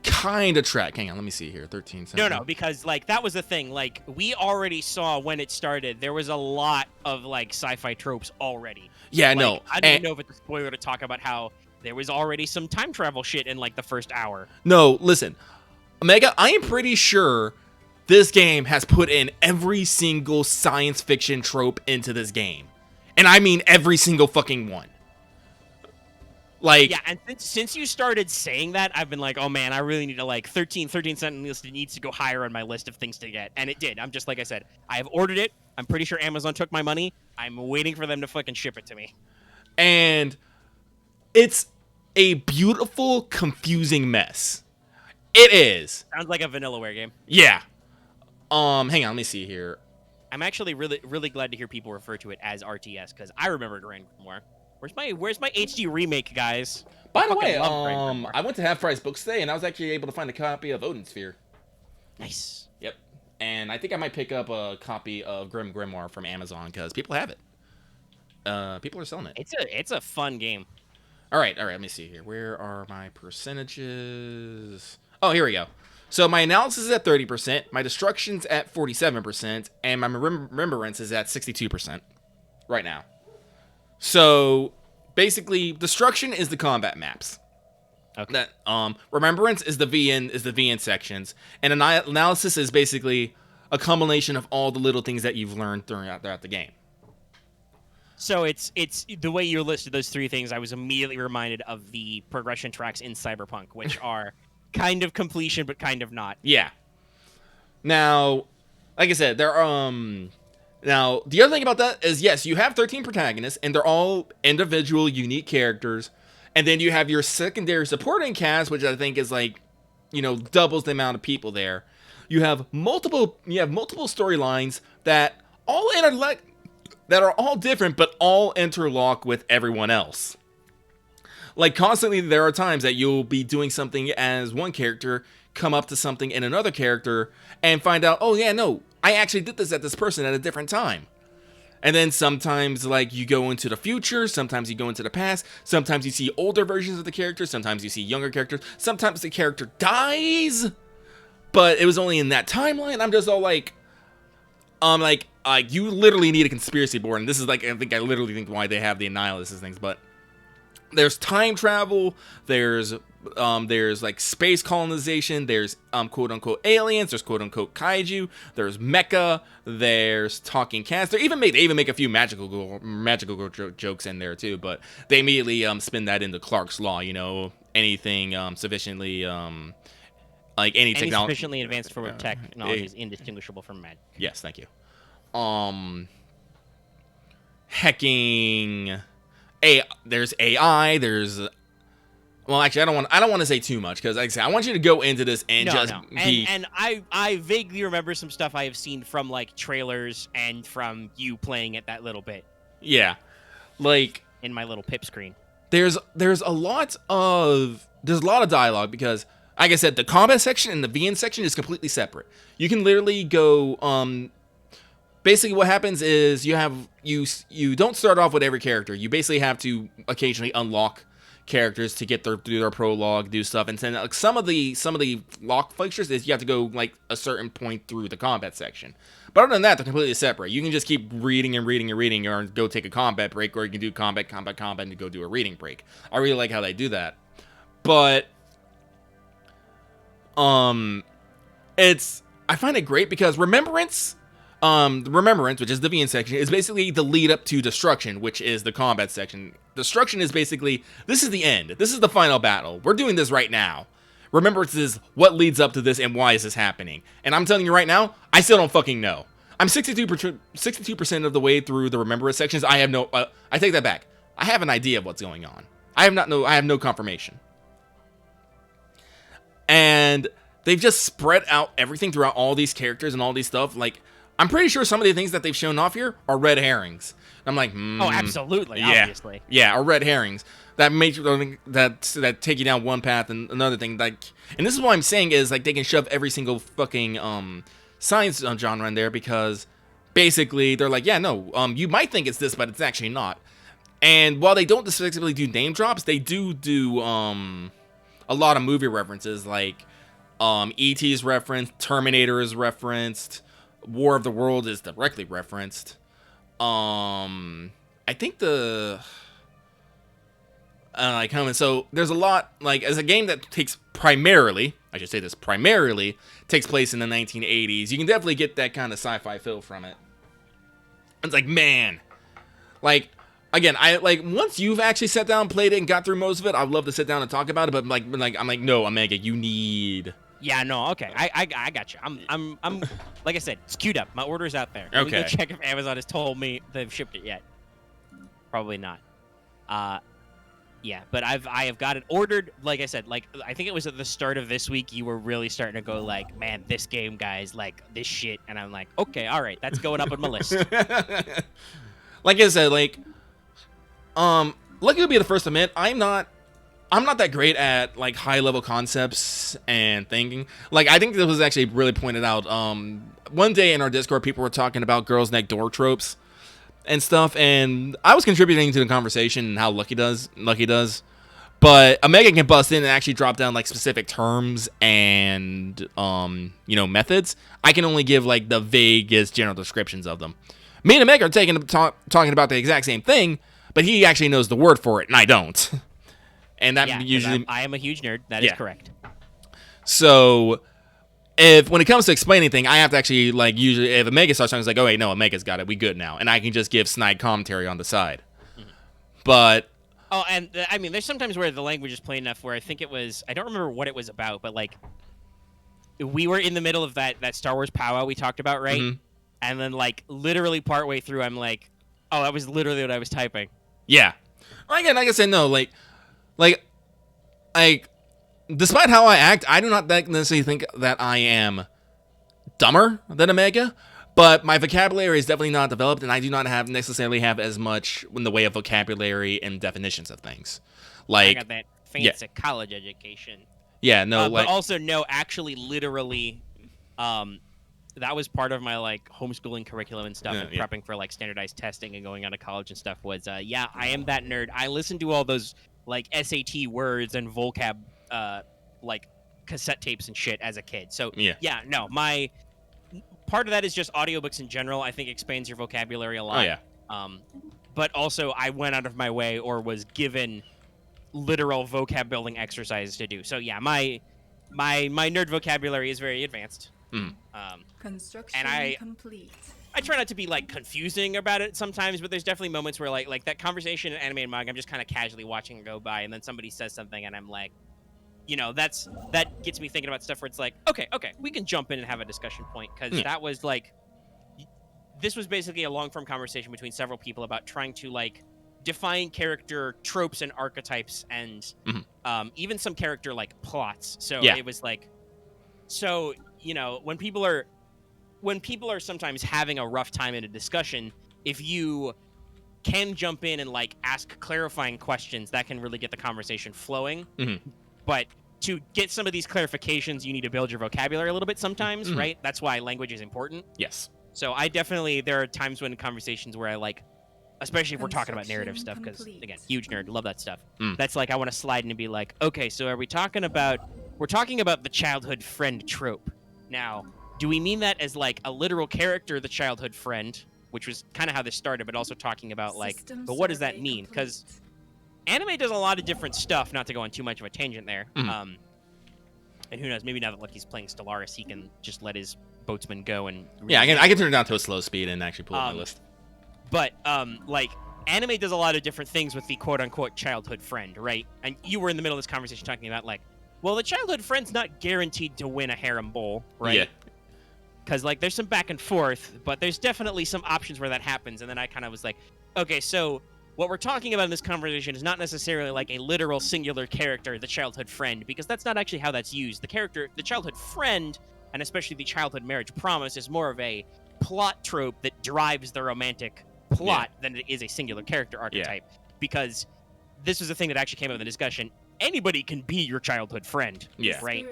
kind of track. Hang on, let me see here. 13 seconds. No, because like that was the thing. Like we already saw when it started, there was a lot of like sci-fi tropes already. Yeah, like, no. I don't even know if it's a spoiler to talk about how there was already some time travel shit in like the first hour. No, listen, Omega, I am pretty sure this game has put in every single science fiction trope into this game, and I mean every single fucking one. Like, yeah, and since you started saying that, I've been like, oh man, I really need to like 13 Sentinel list needs to go higher on my list of things to get, and it did. I'm just like I said, I have ordered it. I'm pretty sure Amazon took my money. I'm waiting for them to fucking ship it to me. And it's a beautiful, confusing mess. It is. Sounds like a Vanillaware game. Yeah. Hang on, let me see here. I'm actually really glad to hear people refer to it as RTS because I remember Grand Grimoire. Where's my HD remake, guys? By the way, I went to Half Price Books today, and I was actually able to find a copy of Odin Sphere. Nice. Yep. And I think I might pick up a copy of Grim Grimoire from Amazon because people have it. People are selling it. It's a fun game. All right. Let me see here. Where are my percentages? Oh, here we go. So my analysis is at 30%, my destruction's at 47%, and my remembrance is at 62% right now. So basically, destruction is the combat maps. Okay. That remembrance is the VN sections, and analysis is basically a combination of all the little things that you've learned throughout the game. So it's the way you listed those three things. I was immediately reminded of the progression tracks in Cyberpunk, which are kind of completion but kind of not. Yeah. Now, like I said, now, the other thing about that is, yes, you have 13 protagonists, and they're all individual, unique characters. And then you have your secondary supporting cast, which I think is like, doubles the amount of people there. You have multiple storylines that are all different, but all interlock with everyone else. Like, constantly, there are times that you'll be doing something as one character, come up to something in another character, and find out, oh yeah, no, I actually did this at this person at a different time. And then sometimes, like, you go into the future, sometimes you go into the past, sometimes you see older versions of the character, sometimes you see younger characters, sometimes the character dies, but it was only in that timeline. I'm just all like, you literally need a conspiracy board, and this is like, I literally think why they have the Annihilus things, but there's time travel, there's like space colonization, there's quote unquote aliens, there's quote unquote kaiju, there's mecha, there's talking cats. They even make a few magical girl jokes in there too, but they immediately spin that into Clark's Law. Anything sufficiently like any technology sufficiently advanced form of technology is indistinguishable from magic. Yes, thank you. Hacking. There's AI. There's, well, actually, I don't want to say too much because, like I said, I want you to go into this and be. And I vaguely remember some stuff I have seen from like trailers and from you playing it that little bit. Yeah, like in my little pip screen. There's a lot of dialogue because, like I said, the combat section and the VN section is completely separate. You can literally go. Basically, what happens is you don't start off with every character. You basically have to occasionally unlock characters to get through their prologue, do stuff, and then like some of the lock fixtures is you have to go like a certain point through the combat section. But other than that, they're completely separate. You can just keep reading, or go take a combat break, or you can do combat, and go do a reading break. I really like how they do that, but I find it great because Remembrance, which is the VN section, is basically the lead up to Destruction, which is the combat section. Destruction is basically, this is the end. This is the final battle. We're doing this right now. remembrances, what leads up to this, and why is this happening. And I'm telling you right now, I still don't fucking know. I'm 62% of the way through the remembrance sections. I have no. I take that back. I have an idea of what's going on. I have no confirmation. And they've just spread out everything throughout all these characters and all these stuff. Like, I'm pretty sure some of the things that they've shown off here are red herrings. I'm like, oh, absolutely, yeah, obviously, yeah, or red herrings that make that take you down one path and another thing. Like, and this is what I'm saying is like they can shove every single fucking science genre in there because basically they're like, yeah, no, you might think it's this, but it's actually not. And while they don't specifically do name drops, they do a lot of movie references, like E.T. is referenced, Terminator is referenced, War of the World is directly referenced. I think so there's a lot, like, as a game that takes primarily takes place in the 1980s, you can definitely get that kind of sci-fi feel from it. It's like, man, like, again, I like once you've actually sat down, played it, and got through most of it, I'd love to sit down and talk about it. But like I'm like, no, Omega, you need. Yeah, no, okay, I got you. I'm like I said, it's queued up. My order's out there. Let me go check if Amazon has told me they've shipped it yet. Probably not. Yeah, but I have got it ordered. Like I said, like I think it was at the start of this week you were really starting to go like, man, this game, guys, like this shit, and I'm like, okay, all right, that's going up on my list. Like I said, like, lucky to be the first to admit, I'm not that great at like high level concepts and thinking. Like, I think this was actually really pointed out. One day in our Discord, people were talking about girls next door tropes and stuff, and I was contributing to the conversation and how Lucky does. But Omega can bust in and actually drop down like specific terms and methods. I can only give like the vaguest general descriptions of them. Me and Omega are talking about the exact same thing, but he actually knows the word for it, and I don't. And that usually I am a huge nerd. That is correct. So when it comes to explaining anything, I have to actually like usually if Omega starts talking, it's like, oh wait, no, Omega's got it, we good now, and I can just give snide commentary on the side. Mm-hmm. But and I mean, there's sometimes where the language is plain enough where I think it was, I don't remember what it was about, but like we were in the middle of that Star Wars powwow we talked about, right? Mm-hmm. And then like literally partway through, I'm like, oh, that was literally what I was typing. Yeah. Again, like I said, no, like, despite how I act, I do not necessarily think that I am dumber than Omega, but my vocabulary is definitely not developed, and I do not necessarily have as much in the way of vocabulary and definitions of things. Like, I got that fancy college education. Yeah, no, but also no, actually, literally, that was part of my like homeschooling curriculum and stuff, and prepping for like standardized testing and going on to college and stuff. Was I am that nerd. I listened to all those like SAT words and vocab like cassette tapes and shit as a kid. So no, my part of that is just audiobooks in general. I think expands your vocabulary a lot. Oh yeah. But also I went out of my way or was given literal vocab building exercises to do. So yeah, my nerd vocabulary is very advanced. Mm. Construction and complete. I try not to be like confusing about it sometimes, but there's definitely moments where like that conversation in anime and manga, I'm just kind of casually watching it go by, and then somebody says something, and I'm like, that gets me thinking about stuff where it's like, okay, we can jump in and have a discussion point, because that was like, this was basically a long-form conversation between several people about trying to like define character tropes and archetypes, and even some character like plots. So it was like, so when people are sometimes having a rough time in a discussion, if you can jump in and like ask clarifying questions, that can really get the conversation flowing. Mm-hmm. But to get some of these clarifications, you need to build your vocabulary a little bit sometimes, right? That's why language is important. Yes. So there are times when conversations where I like, especially if we're talking about narrative stuff, because again, huge nerd, love that stuff. That's like, I want to slide in and be like, okay, so we're talking about the childhood friend trope. Now, do we mean that as like a literal character, the childhood friend, which was kind of how this started, but also talking about like, but what does that mean? Because anime does a lot of different stuff, not to go on too much of a tangent there. And who knows, maybe now that Lucky's playing Stellaris, he can just let his boatsman go and... I can turn it down to a slow speed and actually pull up my list. But, like, anime does a lot of different things with the quote-unquote childhood friend, right? And you were in the middle of this conversation talking about, like, well, the childhood friend's not guaranteed to win a harem bowl, right? Yeah. Because, like, there's some back and forth, but there's definitely some options where that happens. And then I kind of was like, okay, so what we're talking about in this conversation is not necessarily like a literal singular character, the childhood friend, because that's not actually how that's used. The childhood friend, and especially the childhood marriage promise, is more of a plot trope that drives the romantic plot than it is a singular character archetype. Because this was the thing that actually came up in the discussion. Anybody can be your childhood friend, right?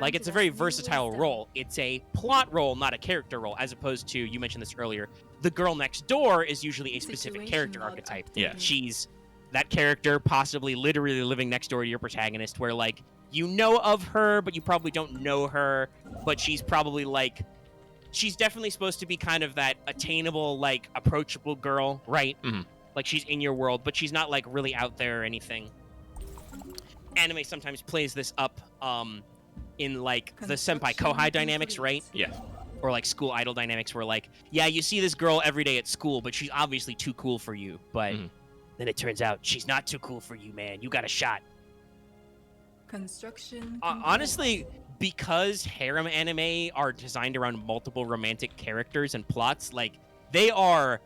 Like, it's a very versatile role. It's a plot role, not a character role, as opposed to, you mentioned this earlier, the girl next door is usually a specific character archetype. Yeah. She's that character possibly literally living next door to your protagonist, where, like, you know of her, but you probably don't know her, but she's probably, like, she's definitely supposed to be kind of that attainable, like, approachable girl, right? Mm-hmm. Like, she's in your world, but she's not, like, really out there or anything. Anime sometimes plays this up in, like, the senpai-kohai dynamics, right? Yeah. Or, like, school idol dynamics where, like, yeah, you see this girl every day at school, but she's obviously too cool for you. But then it turns out she's not too cool for you, man. You got a shot. Construction. Honestly, because harem anime are designed around multiple romantic characters and plots, like, they are...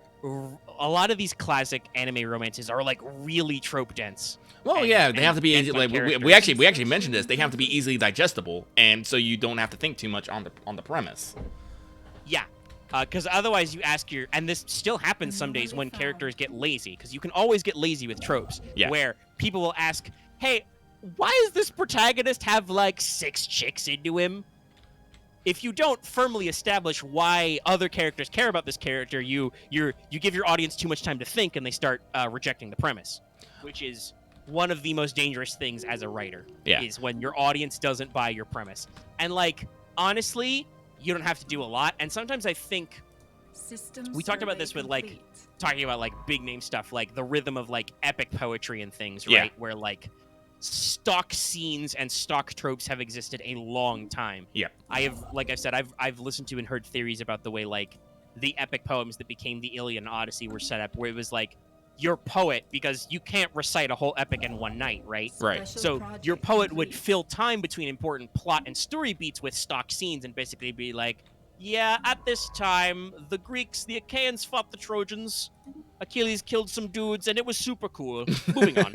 A lot of these classic anime romances are, like, really trope-dense. Well, yeah, they have to be easy. Like we actually mentioned this. They have to be easily digestible, and so you don't have to think too much on the premise. Yeah, because otherwise you ask and this still happens some days when characters get lazy, because you can always get lazy with tropes. Yeah. Where people will ask, "Hey, why does this protagonist have like 6 chicks into him?" If you don't firmly establish why other characters care about this character, you give your audience too much time to think, and they start rejecting the premise, which is one of the most dangerous things as a writer. Is when your audience doesn't buy your premise. And, like, honestly, you don't have to do a lot. And sometimes I think we talked about this with like talking about like big name stuff, like the rhythm of like epic poetry and things, right? Where like stock scenes and stock tropes have existed a long time. Yeah. I have, like I said, I've listened to and heard theories about the way like the epic poems that became the Iliad and Odyssey were set up, where it was like, your poet, because you can't recite a whole epic in one night, right? Right. So your poet would fill time between important plot and story beats with stock scenes and basically be like, yeah, at this time, the Achaeans fought the Trojans, Achilles killed some dudes, and it was super cool. Moving on.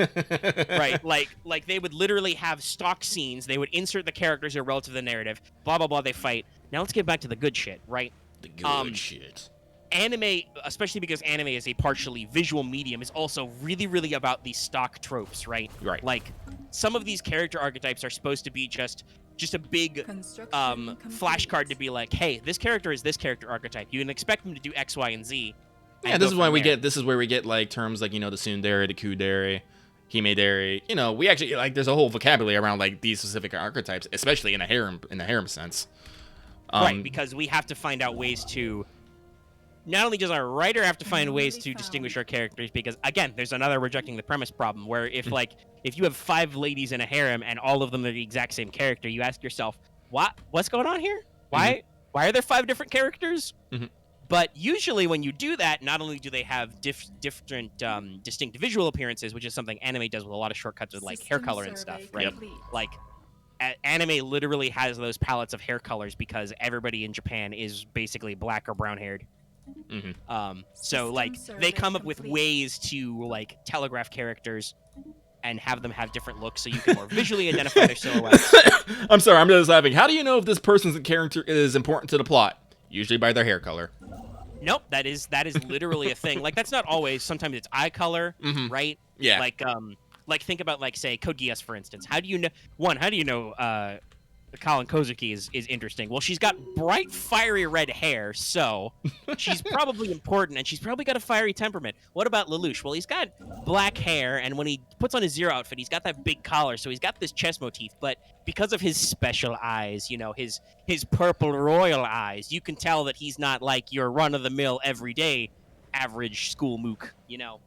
Right? Like they would literally have stock scenes, they would insert the characters who are relative to the narrative, blah, blah, blah, they fight. Now let's get back to the good shit, right? The good shit. Anime, especially because anime is a partially visual medium, is also really, really about these stock tropes, right? Right. Like, some of these character archetypes are supposed to be just a big flashcard to be like, hey, this character is this character archetype. You can expect them to do X, Y, and Z. Yeah, this is why this is where we get like terms like, you know, the tsundere, the kudere, himedere. You know, we actually like there's a whole vocabulary around like these specific archetypes, especially in the harem sense. Right, because we have to find out ways to. Not only does our writer have to find ways to distinguish our characters, because, again, there's another rejecting the premise problem, where if you have 5 ladies in a harem and all of them are the exact same character, you ask yourself, what's going on here? Why are there 5 different characters? But usually when you do that, not only do they have different distinct visual appearances, which is something anime does with a lot of shortcuts with, like, hair color and stuff, right? Like, anime literally has those palettes of hair colors because everybody in Japan is basically black or brown-haired. So like they come up with ways to like telegraph characters and have them have different looks so you can more visually identify their silhouettes. I'm sorry, I'm just laughing. How do you know if this person's character is important to the plot? Usually by their hair color. Nope, that is literally a thing. Like that's not always. Sometimes it's eye color, right? Yeah. Like think about like say Code Geass, for instance. How do you know Colin Kozuki is interesting? Well, she's got bright, fiery red hair, so she's probably important, and she's probably got a fiery temperament. What about Lelouch? Well, he's got black hair, and when he puts on his Zero outfit, he's got that big collar, so he's got this chest motif, but because of his special eyes, you know, his purple royal eyes, you can tell that he's not like your run-of-the-mill, everyday, average school mook, you know?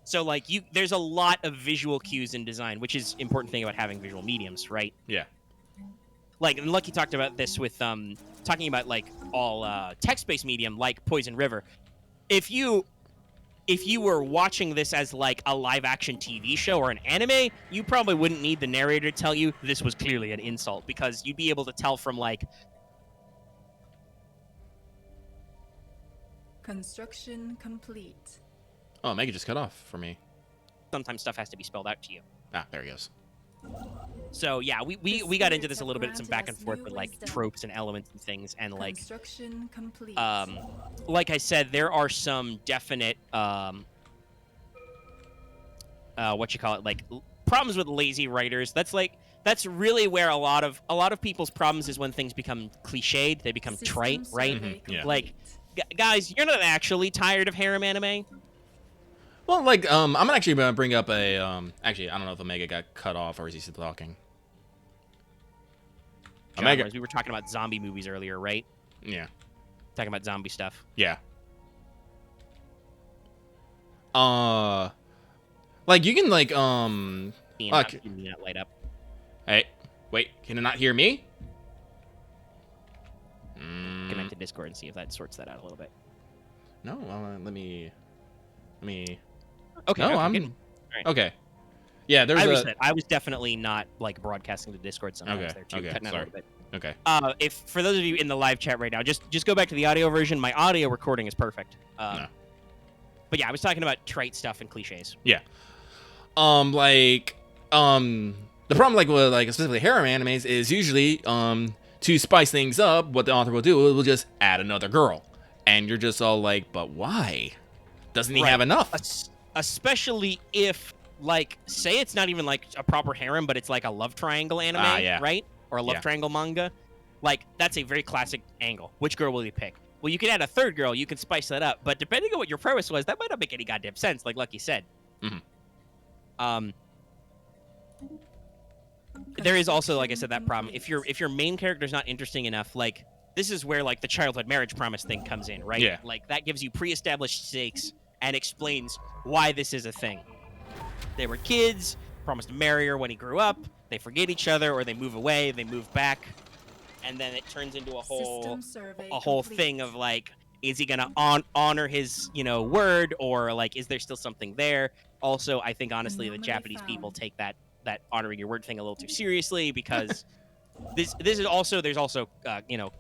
So, like, there's a lot of visual cues in design, which is important thing about having visual mediums, right? Yeah. Like, and Lucky talked about this with talking about like all text-based medium like Poison River. If you if you were watching this as like a live action TV show or an anime, you probably wouldn't need the narrator to tell you this was clearly an insult, because you'd be able to tell from like Construction complete. Oh, Mega just cut off for me. sometimes stuff has to be spelled out to you. Ah, there he goes. So yeah, we got into this a little bit, some back and forth with like tropes and elements and things, and like Construction complete. like I said, there are some definite what you call it, like problems with lazy writers. That's really where a lot of people's problems is when things become cliched, they become trite, right? Mm-hmm. Yeah. Like guys, you're not actually tired of harem anime? Well, like, I'm actually going to bring up a, actually, I don't know if Omega got cut off or is he still talking? Genres. We were talking about zombie movies earlier, right? Yeah. Talking about zombie stuff. Yeah. Like, you can, like, Seeing that light up. Hey, wait, can it not hear me? Connect to Discord and see if that sorts that out a little bit. No, let me... Okay. No, okay, I'm... good. All right. Okay. Yeah, there's I was definitely not like broadcasting to Discord sometimes there too, cutting out a little bit. Okay. If for those of you in the live chat right now, just go back to the audio version. My audio recording is perfect. No. But yeah, I was talking about trite stuff and cliches. Yeah. The problem, like, with, like, specifically harem animes is usually, to spice things up, what the author will do, will just add another girl. And you're just all like, but why? Doesn't he have enough? Especially if, like, say it's not even, like, a proper harem, but it's, like, a love triangle anime, yeah. right? Or a love triangle manga. Like, that's a very classic angle. Which girl will you pick? Well, you can add a third girl. You can spice that up. But depending on what your premise was, that might not make any goddamn sense, like Lucky said. Mm-hmm. There is also, like I said, that problem. If your main character's not interesting enough, like, this is where, like, the childhood marriage promise thing comes in, right? Yeah. Like, that gives you pre-established stakes and explains why this is a thing. They were kids, promised to marry her when he grew up, they forget each other, or they move away, they move back, and then it turns into a whole thing of, like, is he gonna honor his, word, or, like, is there still something there? Also, I think, honestly, the Japanese people take that honoring your word thing a little too seriously, because this is also, there's also,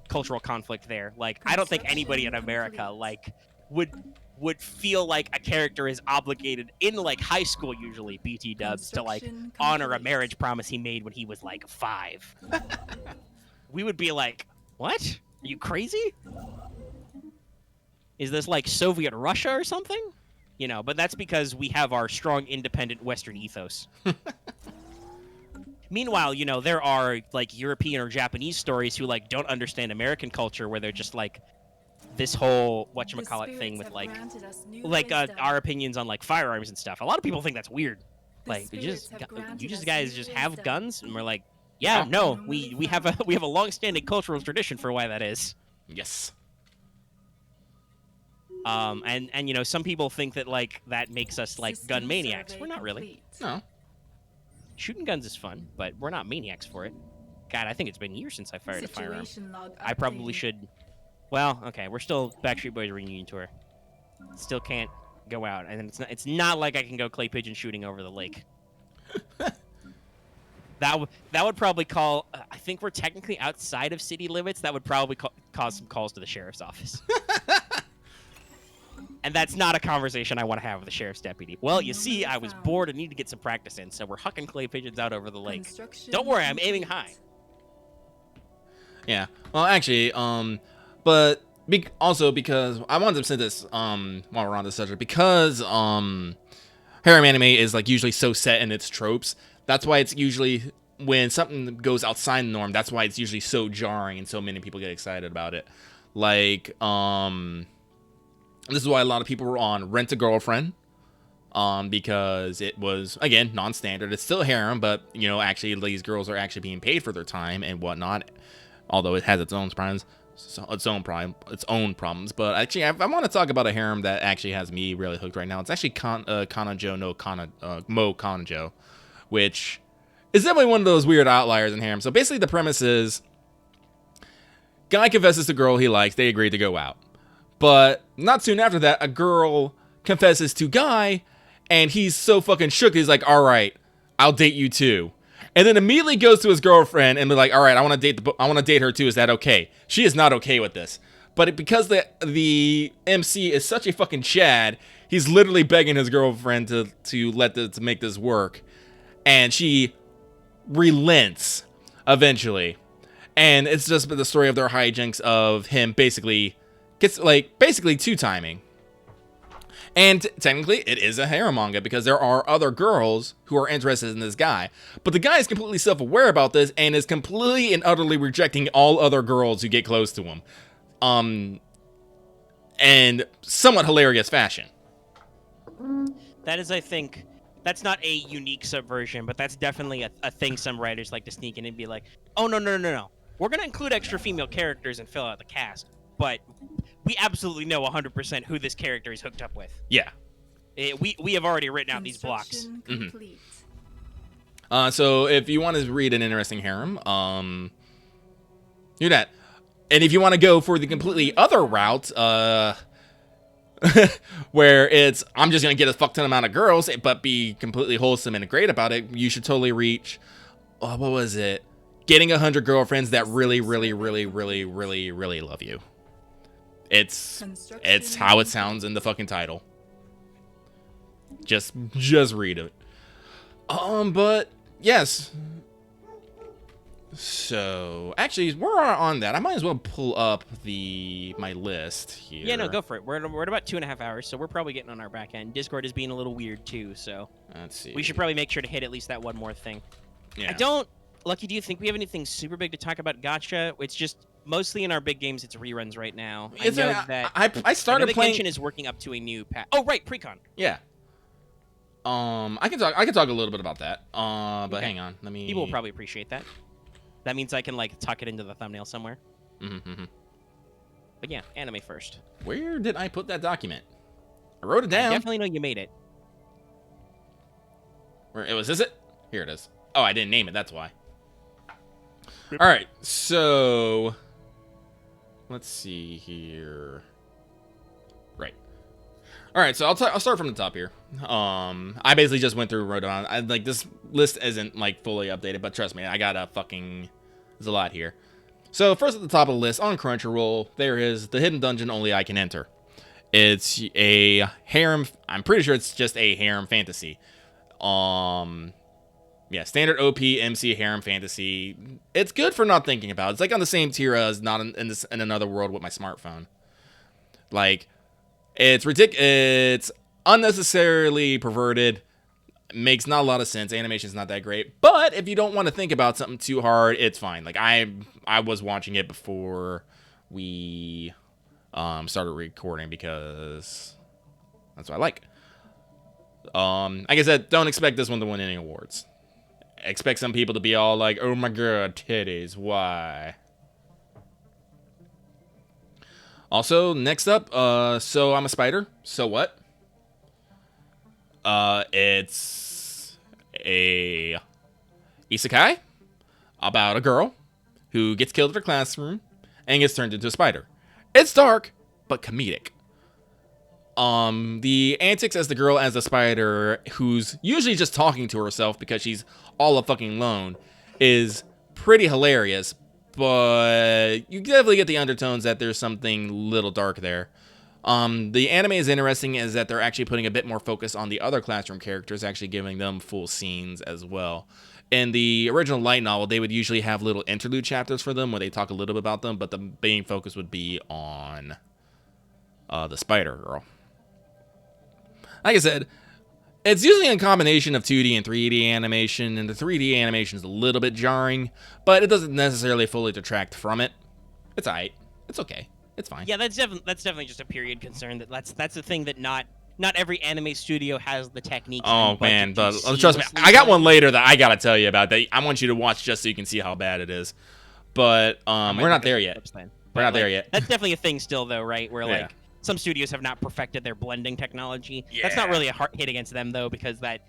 cultural conflict there. Like, I don't think anybody in America, like, would feel like a character is obligated in, like, high school, usually BT dubs, to, like, honor a marriage promise he made when he was, like, 5. We would be like, what? Are you crazy? Is this like Soviet Russia or something? But that's because we have our strong, independent Western ethos. Meanwhile, there are, like, European or Japanese stories who, like, don't understand American culture, where they're just like this whole whatchamacallit thing with, like our opinions on, like, firearms and stuff. A lot of people think that's weird. Like, you guys just have guns, and we're like, yeah, no, we have a long-standing cultural tradition for why that is. Yes. And some people think that, like, that makes us, like, gun maniacs. We're not really. No. Shooting guns is fun, but we're not maniacs for it. God, I think it's been years since I fired a firearm. I probably should. Well, okay, we're still Backstreet Boys reunion tour. Still can't go out, and it's not like I can go clay pigeon shooting over the lake. That would probably call. I think we're technically outside of city limits. That would probably cause some calls to the sheriff's office. And that's not a conversation I want to have with the sheriff's deputy. Well, you see, I was bored and need to get some practice in, so we're hucking clay pigeons out over the lake. Don't worry, I'm aiming high. Yeah. Well, actually, but also because I wanted to say this, while we're on this subject, because harem anime is, like, usually so set in its tropes. That's why it's usually, when something goes outside the norm, that's why it's usually so jarring and so many people get excited about it. Like, this is why a lot of people were on Rent a Girlfriend, because it was, again, non-standard. It's still harem, but, actually these girls are actually being paid for their time and whatnot, although it has its own problems. But actually, I want to talk about a harem that actually has me really hooked right now. It's actually Kanojo no Mo Kanojo, which is definitely one of those weird outliers in harem. So basically, the premise is, guy confesses to girl he likes. They agree to go out. But not soon after that, a girl confesses to Guy, and he's so fucking shook. He's like, all right, I'll date you too. And then immediately goes to his girlfriend and be like, all right, I want to date her too. Is that okay? She is not okay with this. But because the MC is such a fucking Chad, he's literally begging his girlfriend to make this work. And she relents eventually. And it's just the story of their hijinks of him basically two-timing. And technically, it is a harem manga because there are other girls who are interested in this guy. But the guy is completely self-aware about this and is completely and utterly rejecting all other girls who get close to him. And somewhat hilarious fashion. That is, I think, that's not a unique subversion, but that's definitely a thing some writers like to sneak in and be like, oh, no. We're going to include extra female characters and fill out the cast. But we absolutely know 100% who this character is hooked up with. Yeah. We have already written out these blocks. Complete. So if you want to read an interesting harem, do that. And if you want to go for the completely other route, where it's, I'm just going to get a fuck ton amount of girls, but be completely wholesome and great about it, you should totally reach, what was it? Getting 100 girlfriends that really, really, really, really, really, really love you. It's how it sounds in the fucking title. Just read it. But yes. So actually, we're on that. I might as well pull up my list here. Yeah, no, go for it. We're at about 2.5 hours, so we're probably getting on our back end. Discord is being a little weird too, so let's see. We should probably make sure to hit at least that one more thing. Yeah. Lucky, do you think we have anything super big to talk about Gacha? It's just mostly in our big games. It's reruns right now. I started playing. Genshin is working up to a new patch. Oh right, Precon. Yeah. I can talk a little bit about that. But okay. Hang on, let me. People will probably appreciate that. That means I can like tuck it into the thumbnail somewhere. Mm-hmm. But yeah, anime first. Where did I put that document? I wrote it down. I definitely know you made it. Where it was? Is it? Here it is. Oh, I didn't name it. That's why. All right, so let's see here. Right. All right, so I'll start from the top here. I basically just went through and wrote it on. This list isn't like fully updated, but trust me, I got there's a lot here. So first at the top of the list on Crunchyroll, there is The Hidden Dungeon Only I Can Enter. It's a harem. I'm pretty sure it's just a harem fantasy. Yeah, standard OP MC harem fantasy. It's good for not thinking about. It's like on the same tier as Not in Another World with My Smartphone. Like, it's ridiculous. It's unnecessarily perverted. Makes not a lot of sense. Animation's not that great. But if you don't want to think about something too hard, it's fine. Like, I was watching it before we started recording because that's what I like. Like I said, don't expect this one to win any awards. Expect some people to be all like, oh my god, titties, why? Also, next up, So I'm a Spider, So What? It's a isekai about a girl who gets killed in her classroom and gets turned into a spider. It's dark, but comedic. The antics as the girl as a spider, who's usually just talking to herself because she's all fucking alone, is pretty hilarious, but you definitely get the undertones that there's something little dark there. The anime is interesting is that they're actually putting a bit more focus on the other classroom characters, actually giving them full scenes as well. In the original light novel, they would usually have little interlude chapters for them where they talk a little bit about them, but the main focus would be on the spider girl. Like I said, it's usually a combination of 2D and 3D animation, and the 3D animation is a little bit jarring, but it doesn't necessarily fully detract from it. It's alright. It's okay. It's fine. Yeah, that's definitely just a period concern. That's the thing that not every anime studio has the techniques. Oh man, trust me, I got one later that I gotta tell you about. That I want you to watch just so you can see how bad it is. But we're not there yet. We're not there yet. That's definitely a thing still, though, right? Where like some studios have not perfected their blending technology. Yeah. That's not really a hard hit against them though, because that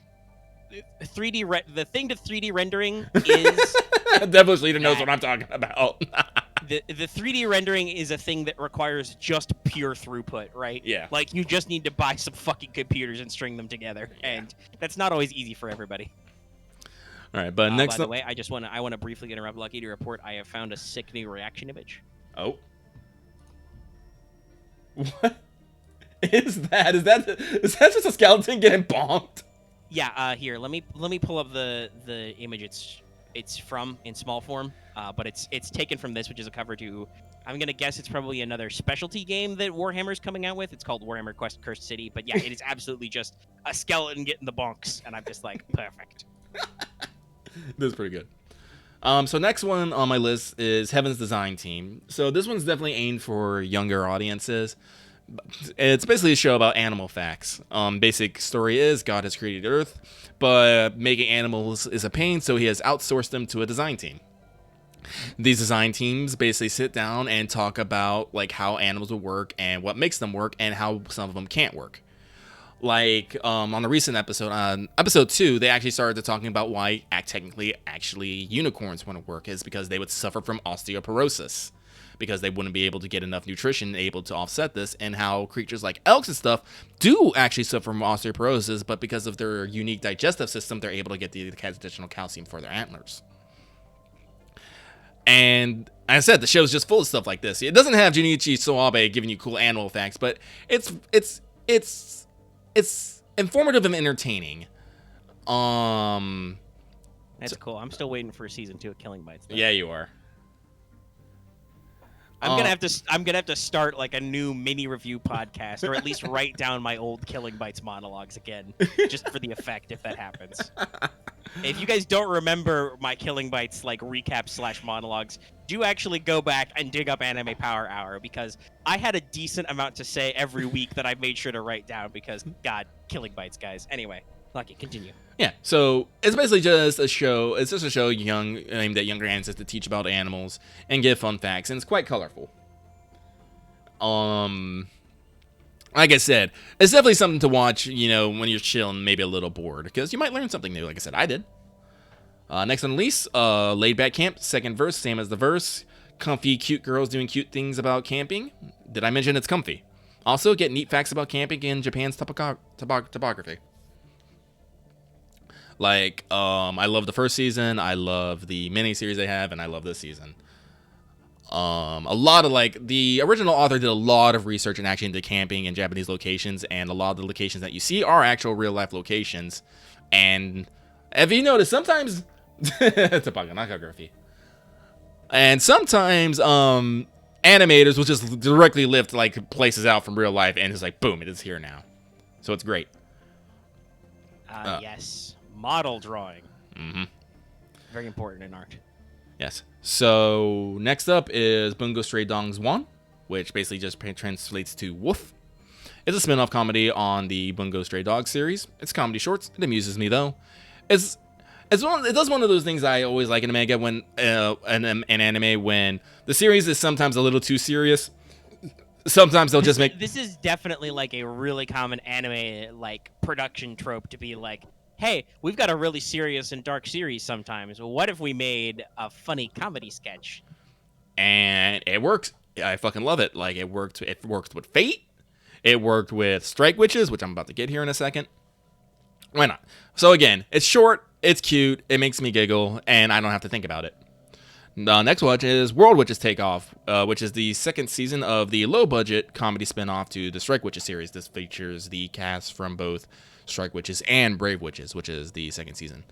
3D the thing to 3D rendering is Devil's Leader knows what I'm talking about. the 3D rendering is a thing that requires just pure throughput, right? Yeah. Like, you just need to buy some fucking computers and string them together, and that's not always easy for everybody. All right, but next by up... the way, I want to briefly interrupt Lucky to report I have found a sick new reaction image. Oh. What is that? Is that just a skeleton getting bonked? Yeah, here, let me pull up the image it's from in small form, but it's taken from this, which is a cover to, I'm gonna guess it's probably another specialty game that Warhammer's coming out with. It's called Warhammer Quest Cursed City, but yeah, it is absolutely just a skeleton getting the bonks, and I'm just like, perfect. This is pretty good. So next one on my list is Heaven's Design Team. So this one's definitely aimed for younger audiences. It's basically a show about animal facts. Basic story is God has created Earth, but making animals is a pain, so he has outsourced them to a design team. These design teams basically sit down and talk about like how animals will work and what makes them work and how some of them can't work. Like on a recent episode, on episode 2, they actually started talking about why technically unicorns wouldn't work is because they would suffer from osteoporosis, because they wouldn't be able to get enough nutrition able to offset this, and how creatures like elks and stuff do actually suffer from osteoporosis, but because of their unique digestive system, they're able to get the additional calcium for their antlers. And I said, the show's just full of stuff like this. It doesn't have Junichi Soabe giving you cool animal facts, but it's informative and entertaining. That's cool. I'm still waiting for season 2 of Killing Bites, though. Yeah, you are. I'm gonna have to start like a new mini review podcast, or at least write down my old Killing Bites monologues again, just for the effect if that happens. If you guys don't remember my Killing Bites like recap / monologues, do actually go back and dig up Anime Power Hour, because I had a decent amount to say every week that I made sure to write down, because God, Killing Bites, guys. Anyway, Lucky, continue. Yeah, so it's basically just a show. It's just a show aimed at younger ancestors to teach about animals and give fun facts, and it's quite colorful. Like I said, it's definitely something to watch, when you're chilling, maybe a little bored, because you might learn something new. Like I said, I did. Next on the list, Laid Back Camp, second verse, same as the verse. Comfy, cute girls doing cute things about camping. Did I mention it's comfy? Also, get neat facts about camping in Japan's topography. Like, I love the first season, I love the mini-series they have, and I love this season. A lot of, the original author did a lot of research and actually into camping in Japanese locations, and a lot of the locations that you see are actual real-life locations. And if you notice, sometimes... topography. And sometimes, animators will just directly lift, places out from real life, and it's like, boom, it is here now. So it's great. Yes. Model drawing. Mm-hmm. Very important in art. Yes. So next up is Bungo Stray Dogs 1, which basically just translates to Woof. It's a spin-off comedy on the Bungo Stray Dogs series. It's comedy shorts. It amuses me though. It does one of those things I always like in a manga when an anime when the series is sometimes a little too serious. Sometimes they'll just make... This is definitely like a really common anime production trope to be like, hey, we've got a really serious and dark series sometimes. What if we made a funny comedy sketch? And it works. I fucking love it. It worked with Fate. It worked with Strike Witches, which I'm about to get here in a second. Why not? So again, it's short, it's cute, it makes me giggle, and I don't have to think about it. The next watch is World Witches Takeoff, which is the second season of the low-budget comedy spin-off to the Strike Witches series. This features the cast from both Strike Witches and Brave Witches, which is the second season.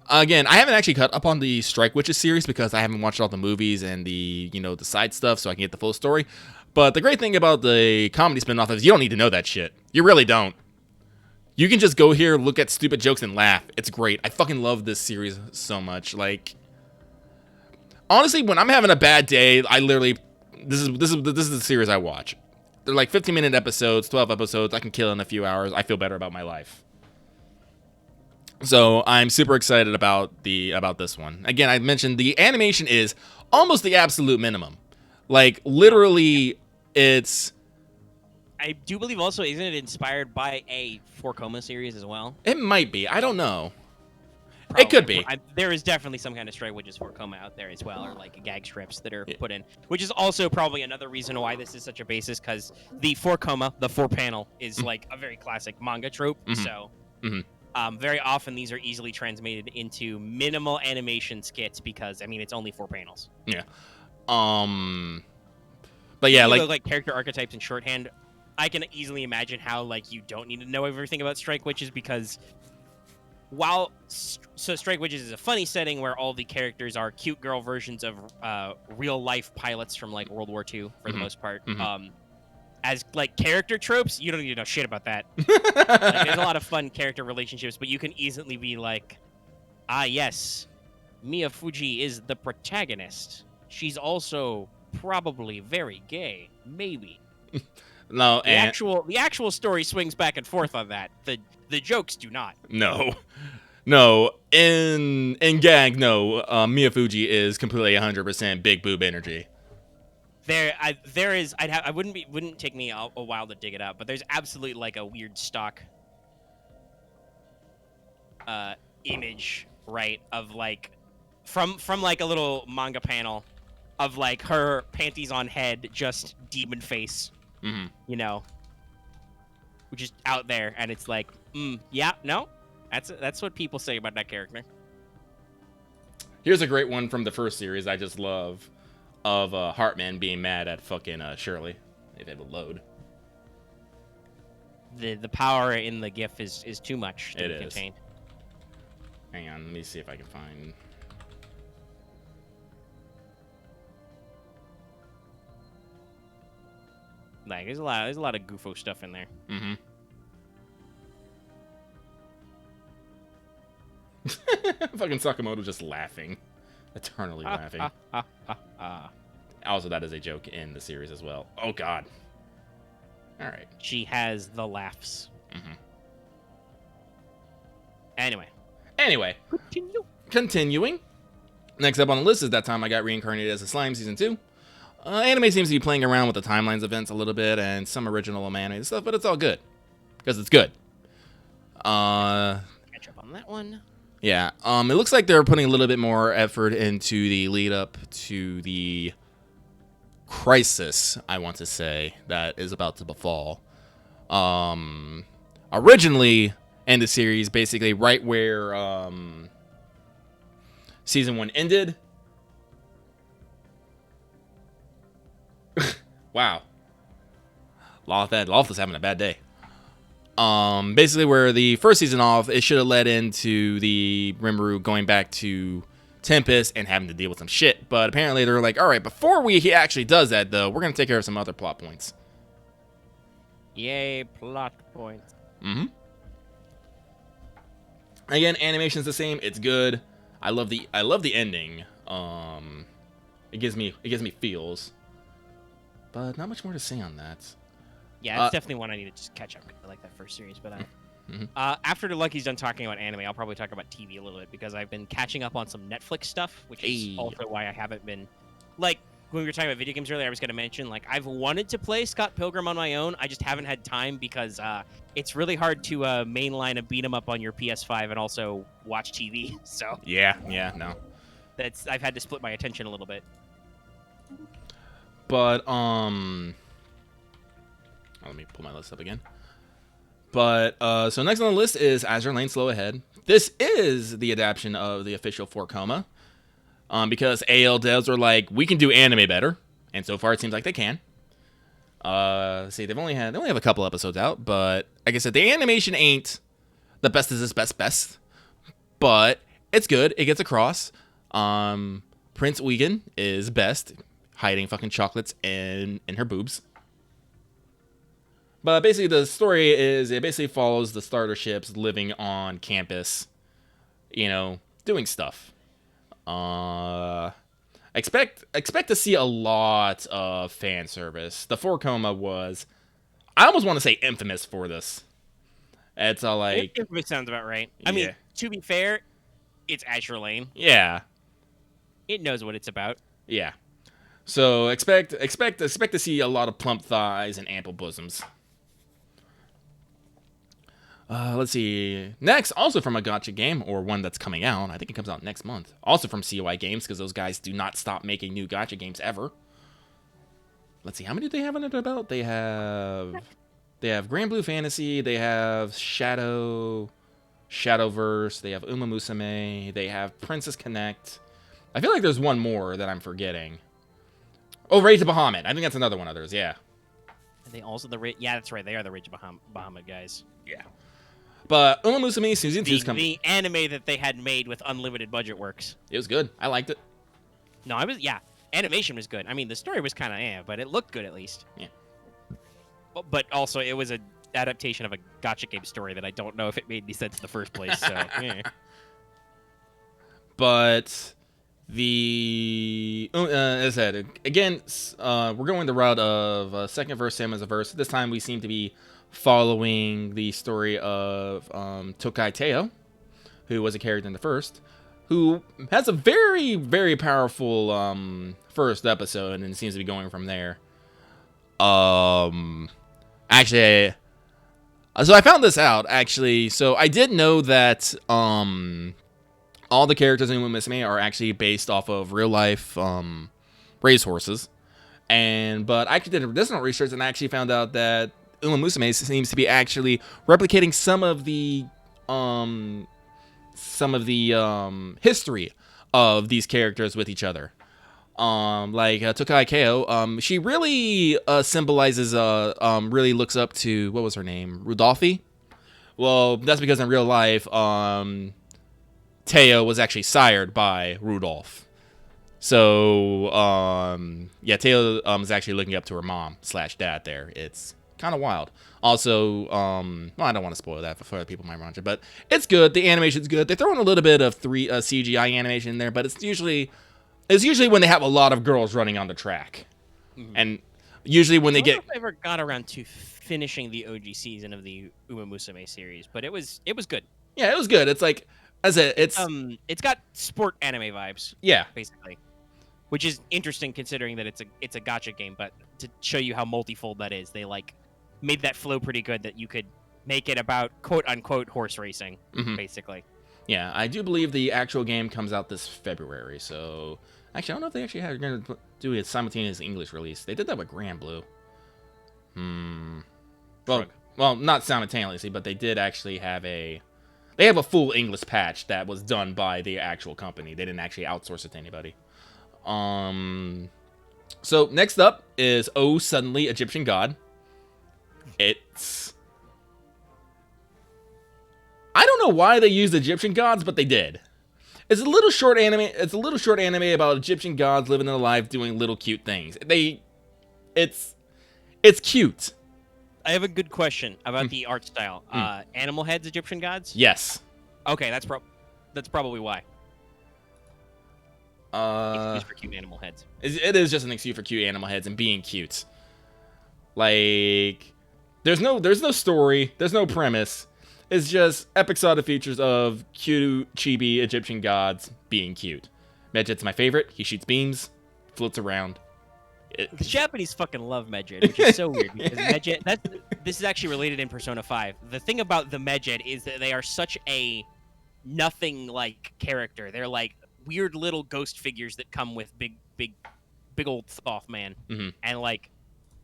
Again, I haven't actually caught up on the Strike Witches series because I haven't watched all the movies and the side stuff so I can get the full story. But the great thing about the comedy spin-off is you don't need to know that shit. You really don't. You can just go here, look at stupid jokes, and laugh. It's great. I fucking love this series so much. Honestly, when I'm having a bad day, I literally... This is the series I watch. They're 15-minute episodes, 12 episodes. I can kill in a few hours. I feel better about my life. So I'm super excited about this one. Again, I mentioned the animation is almost the absolute minimum. Literally, it's... I do believe also, isn't it inspired by a 4 Coma series as well? It might be. I don't know. It could be. There is definitely some kind of Strike Witches for Coma out there as well, or like gag strips that are Yeah. put in, which is also probably another reason why this is such a basis, because the 4 Coma, the 4 panel, is like a very classic manga trope. So very often these are easily transmitted into minimal animation skits because, I mean, it's only 4 panels. Yeah. But yeah, like character archetypes and shorthand, I can easily imagine how like you don't need to know everything about Strike Witches, because while Strike Witches is a funny setting where all the characters are cute girl versions of real life pilots from like World War II for the most part. As like character tropes, you don't need to know shit about that. Like, there's a lot of fun character relationships, but you can easily be like, ah yes, Mia Fuji is the protagonist. She's also probably very gay, maybe. No, The actual story swings back and forth on that. The jokes do not. No. In gag, no. Mia Fuji is completely 100% big boob energy. Wouldn't take me a while to dig it up, but there's absolutely like a weird stock image, right, of like from like a little manga panel of like her panties on head, just demon face, you know, which is out there, and it's like, yeah, no, that's what people say about that character. Here's a great one from the first series I just love, of Heartman being mad at fucking Shirley. If it would load. The power in the GIF is too much to It be is. contained. Hang on, let me see if I can find. Like there's a lot of goofo stuff in there. Fucking Sakamoto just laughing. Eternally laughing. Also, that is a joke in the series as well. Oh, God. All right. She has the laughs. Anyway. Continuing. Next up on the list is That Time I Got Reincarnated as a Slime Season 2. Anime seems to be playing around with the timelines events a little bit and some original anime stuff, but it's all good. Because it's good. Catch up on that one. Yeah. It looks like they're putting a little bit more effort into the lead up to the crisis, I want to say, that is about to befall. Originally in the series, basically right where season 1 ended. Wow. Loth is having a bad day. Basically where the first season off, it should have led into the Rimuru going back to Tempest and having to deal with some shit. But apparently they're like, all right, before he actually does that, though, we're going to take care of some other plot points. Yay, plot points. Again, animation's the same. It's good. I love the ending. It gives me feels. But not much more to say on that. Yeah, it's definitely one I need to just catch up. I like that first series, but after the Lucky's done talking about anime, I'll probably talk about TV a little bit because I've been catching up on some Netflix stuff, which is also why I haven't been like when we were talking about video games earlier. I was going to mention like I've wanted to play Scott Pilgrim on my own. I just haven't had time because it's really hard to mainline a beat 'em up on your PS5 and also watch TV. So yeah, no. I've had to split my attention a little bit. But let me pull my list up again. But so next on the list is Azure Lane Slow Ahead. This is the adaptation of the official 4 because AL devs are like, we can do anime better, and so far it seems like they can. See, they only have a couple episodes out, but like I said, the animation ain't the best is its best, but it's good. It gets across. Prince Wigan is best, hiding fucking chocolates in her boobs. But basically, the story is it basically follows the starter ships living on campus, doing stuff. Expect to see a lot of fan service. The 4 was, I almost want to say, infamous for this. It's all like Infamous sounds about right. I mean, to be fair, it's Azure Lane. Yeah, it knows what it's about. Yeah. So expect to see a lot of plump thighs and ample bosoms. Let's see. Next, also from a gacha game, or one that's coming out. I think it comes out next month. Also from COI Games, because those guys do not stop making new gacha games ever. Let's see, how many do they have under their belt? They have Grand Blue Fantasy. They have Shadowverse. They have Uma Musume. They have Princess Connect. I feel like there's one more that I'm forgetting. Oh, Rage of Bahamut. I think that's another one of theirs. Yeah. Are they also yeah, that's right. They are the Rage of Bahamut guys. Yeah. But Uma Musume Season 2 is coming. The anime that they had made with unlimited budget works. It was good. I liked it. No, animation was good. I mean, the story was kind of but it looked good at least. Yeah. But also, it was an adaptation of a gacha game story that I don't know if it made any sense in the first place. So, yeah. But as I said, again, we're going the route of second verse, same as a verse. This time we seem to be following the story of Tokai Teo, who was a character in the first, who has a very, very powerful first episode, and seems to be going from there. Actually, so I found this out, actually. So I did know that all the characters in Uma Musume are actually based off of real-life racehorses. But I actually did additional research, and I actually found out that Uma Musume seems to be actually replicating some of the history of these characters with each other. Tokai Keo, she really symbolizes, really looks up to, what was her name? Rudolphi? Well, that's because in real life, Teo was actually sired by Rudolph. So, Teo is actually looking up to her mom/dad there. It's kind of wild. Also, I don't want to spoil that for other people might watch it, but it's good. The animation's good. They throw in a little bit of CGI animation in there, but it's usually when they have a lot of girls running on the track. Mm-hmm. And usually when they get... I don't know if I ever got around to finishing the OG season of the Uma Musume series, but it was good. Yeah, it was good. It's like, as it's got sport anime vibes. Yeah, basically, which is interesting considering that it's a gacha game. But to show you how multifold that is, they made that flow pretty good. That you could make it about quote unquote horse racing, basically. Yeah, I do believe the actual game comes out this February. So actually, I don't know if they actually are going to do a simultaneous English release. They did that with Grand Blue. Well, not simultaneously, but they did actually have a full English patch that was done by the actual company. They didn't actually outsource it to anybody. So next up is Oh Suddenly Egyptian God. I don't know why they used Egyptian gods, but they did. It's a little short anime about Egyptian gods living their life doing little cute things. It's cute. I have a good question about the art style. Animal heads, Egyptian gods? Yes. Okay, that's probably why. Excuse for cute animal heads. It is just an excuse for cute animal heads and being cute. Like, there's no story, there's no premise. It's just episodic features of cute, chibi Egyptian gods being cute. Medjed's my favorite. He shoots beams, floats around. The Japanese fucking love Medjed, which is so weird because Medjed. This is actually related in Persona 5. The thing about the Medjed is that they are such a nothing-like character. They're like weird little ghost figures that come with big old Thoth man, and like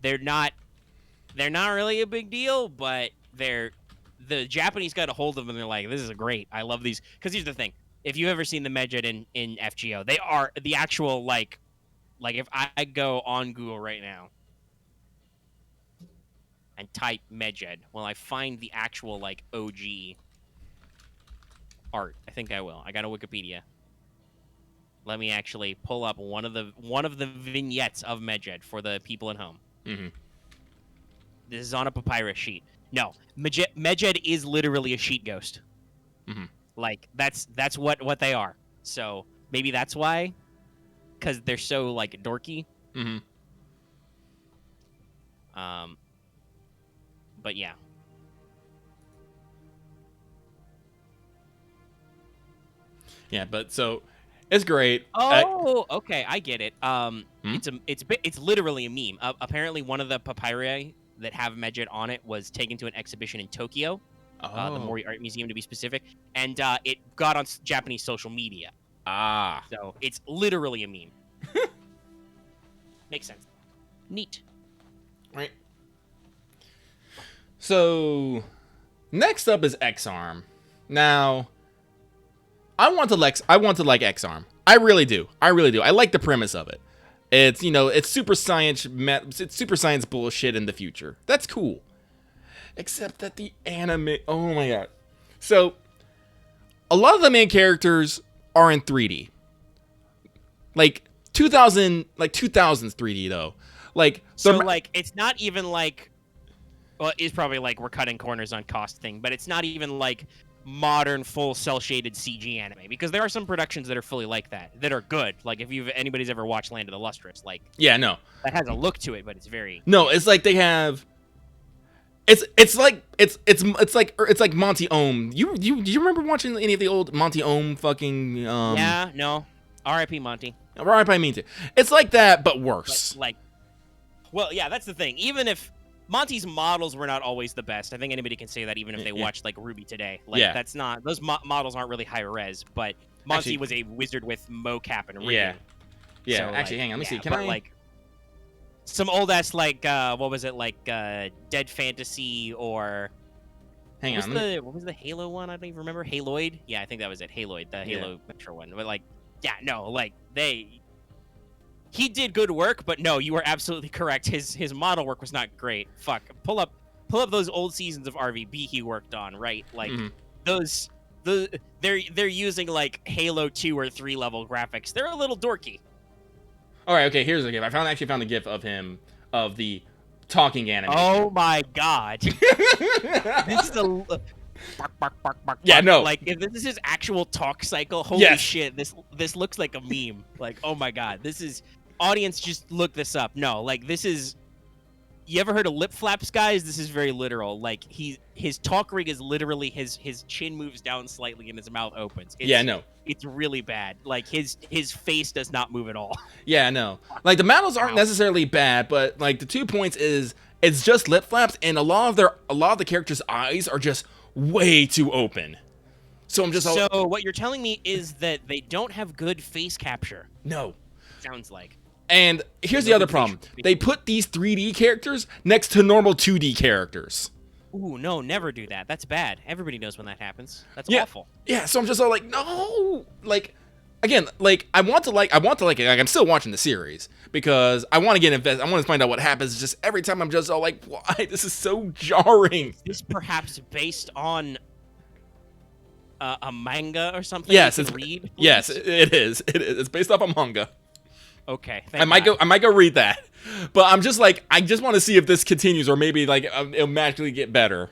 they're not really a big deal, but the Japanese got a hold of them and they're like, this is great. I love these. Because here's the thing. If you've ever seen the Medjed in FGO, they are the actual, like if I go on Google right now and type Medjed, will I find the actual, like, OG art? I think I will. I got a Wikipedia. Let me actually pull up one of the vignettes of Medjed for the people at home. This is on a papyrus sheet. No, Medjed is literally a sheet ghost. Like that's what they are. So maybe that's why, because they're so like dorky. But yeah. Yeah, but so it's great. Oh, okay, I get it. It's literally a meme. Apparently, one of the papyri that have Medjed on it was taken to an exhibition in Tokyo, the Mori Art Museum to be specific, and it got on Japanese social media. Ah. So it's literally a meme. Makes sense. Neat. Right. So, next up is X-Arm. Now, I want to like X-Arm. I really do. I like the premise of it. It's, it's super science bullshit in the future. That's cool. Except that the anime, oh my god. So, a lot of the main characters are in 3D. Like 2000s 3D though. It's not even like, well, it's probably like we're cutting corners on cost thing, but it's not even like modern full cell shaded CG anime, because there are some productions that are fully like that are good. Like if anybody's ever watched Land of the Lustrous, like that has a look to it, but it's very it's like they have. It's like Monty Ohm. Do you remember watching any of the old Monty Ohm fucking? Yeah, no. R.I.P. Monty. R.I.P. Monty. It's like that, but worse. Well, yeah, that's the thing. Even if Monty's models were not always the best, I think anybody can say that even if they watched like Ruby today. That's not, those models aren't really high res, but Monty was a wizard with mocap and rigging. Yeah. So, actually, hang on. Let me see. Can I some old ass what was it, Dead Fantasy or hang on. What was the Halo one? I don't even remember. Haloid? Yeah, I think that was it. Haloid, the Halo Metro one. But he did good work, but no, you are absolutely correct. His model work was not great. Fuck. Pull up those old seasons of RVB he worked on, right? Like they're using like Halo 2 or 3 level graphics. They're a little dorky. All right, okay, here's a GIF. I actually found a GIF of him, of the talking animation. Oh my god. This is a bark. Yeah, no. Like if this is his actual talk cycle, holy shit, this looks like a meme. Like, oh my god, this is, audience, just look this up. No, like this is, you ever heard of lip flaps, guys? This is very literal. Like his talk rig is literally his chin moves down slightly and his mouth opens. It's really bad. Like his face does not move at all. Yeah, no. Like the models aren't necessarily bad, but like the 2 points is it's just lip flaps, and a lot of the characters' eyes are just way too open. So I'm just So what you're telling me is that they don't have good face capture. No. Sounds like. And here's the other problem. They put these 3D characters next to normal 2D characters. Ooh, no, never do that. That's bad. Everybody knows when that happens. That's awful. Yeah, so I'm just all like, no. Like, again, like I want to like it. Like I'm still watching the series because I want to get invested. I want to find out what happens. Just every time I'm just all like, why? This is so jarring. Is this perhaps based on a manga or something? Yes, it's read. Yes, it is. It's based off a manga. Okay, I might go read that, but I'm just like, I just want to see if this continues, or maybe like it'll magically get better.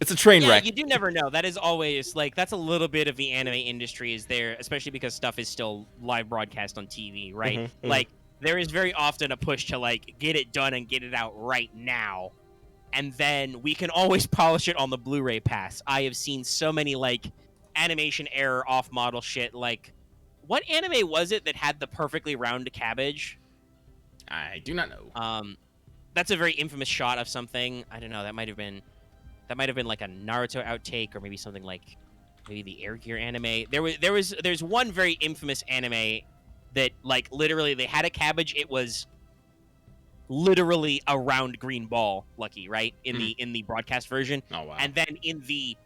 It's a train wreck. You do never know. That is always like, that's a little bit of the anime industry is there, especially because stuff is still live broadcast on TV, right? Like there is very often a push to like get it done and get it out right now, and then we can always polish it on the Blu-ray pass. I have seen so many like animation error off model shit. Like, what anime was it that had the perfectly round cabbage? I do not know. That's a very infamous shot of something. I don't know. That might have been like a Naruto outtake, or maybe something like maybe the Air Gear anime. There's one very infamous anime that like literally they had a cabbage. It was literally a round green ball, Lucky, right? In the broadcast version. Oh wow. And then in the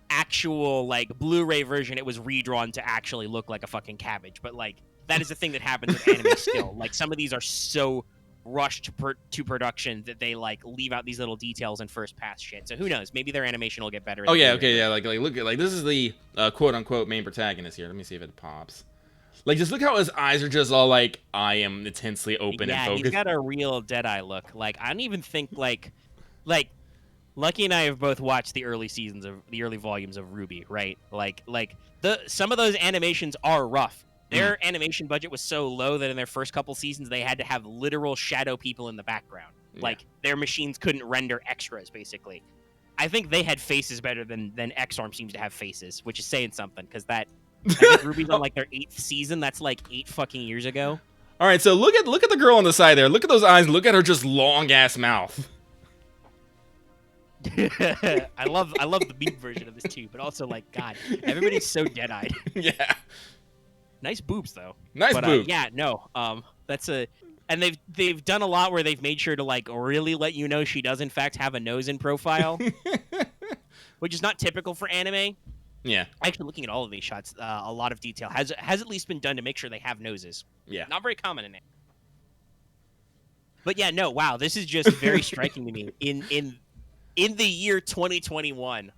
actual like Blu-ray version, it was redrawn to actually look like a fucking cabbage. But like that is a thing that happens with anime still. Like some of these are so rushed to production that they like leave out these little details and first pass shit. So who knows? Maybe their animation will get better. Oh yeah, okay, yeah. Like look at like this is the quote unquote main protagonist here. Let me see if it pops. Like just look how his eyes are just all like, I am intensely open and focused. Yeah, he's got a real Deadeye look. Like I don't even think like Lucky and I have both watched the early volumes of Ruby, right? Like some of those animations are rough. Their animation budget was so low that in their first couple seasons they had to have literal shadow people in the background. Yeah. Like their machines couldn't render extras, basically. I think they had faces better than X-Arm seems to have faces, which is saying something, because I think Ruby's on like their 8th season. That's like 8 fucking years ago. All right, so look at the girl on the side there. Look at those eyes. Look at her just long ass mouth. I love the meme version of this too, but also like God, everybody's so dead-eyed. Yeah. Nice boobs though. Nice but, boobs. Yeah, no. That's a, and they've done a lot where they've made sure to like really let you know she does in fact have a nose in profile, which is not typical for anime. Yeah. Actually, looking at all of these shots, a lot of detail has at least been done to make sure they have noses. Yeah. Not very common in it. But yeah, no, wow, this is just very striking to me. In the year 2021,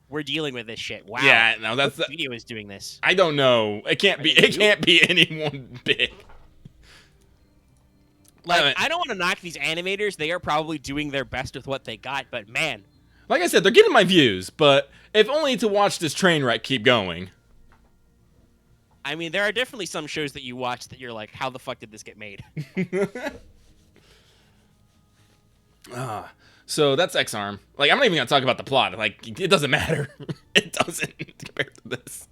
we're dealing with this shit. Wow. Yeah, no, that's what studio is doing this. I don't know. It can't be anyone big. Like, I don't want to knock these animators. They are probably doing their best with what they got, but man. Like I said, they're getting my views, but if only to watch this train wreck keep going. I mean, there are definitely some shows that you watch that you're like, how the fuck did this get made? So that's X-Arm. Like, I'm not even going to talk about the plot. Like, it doesn't matter. It doesn't compared to this.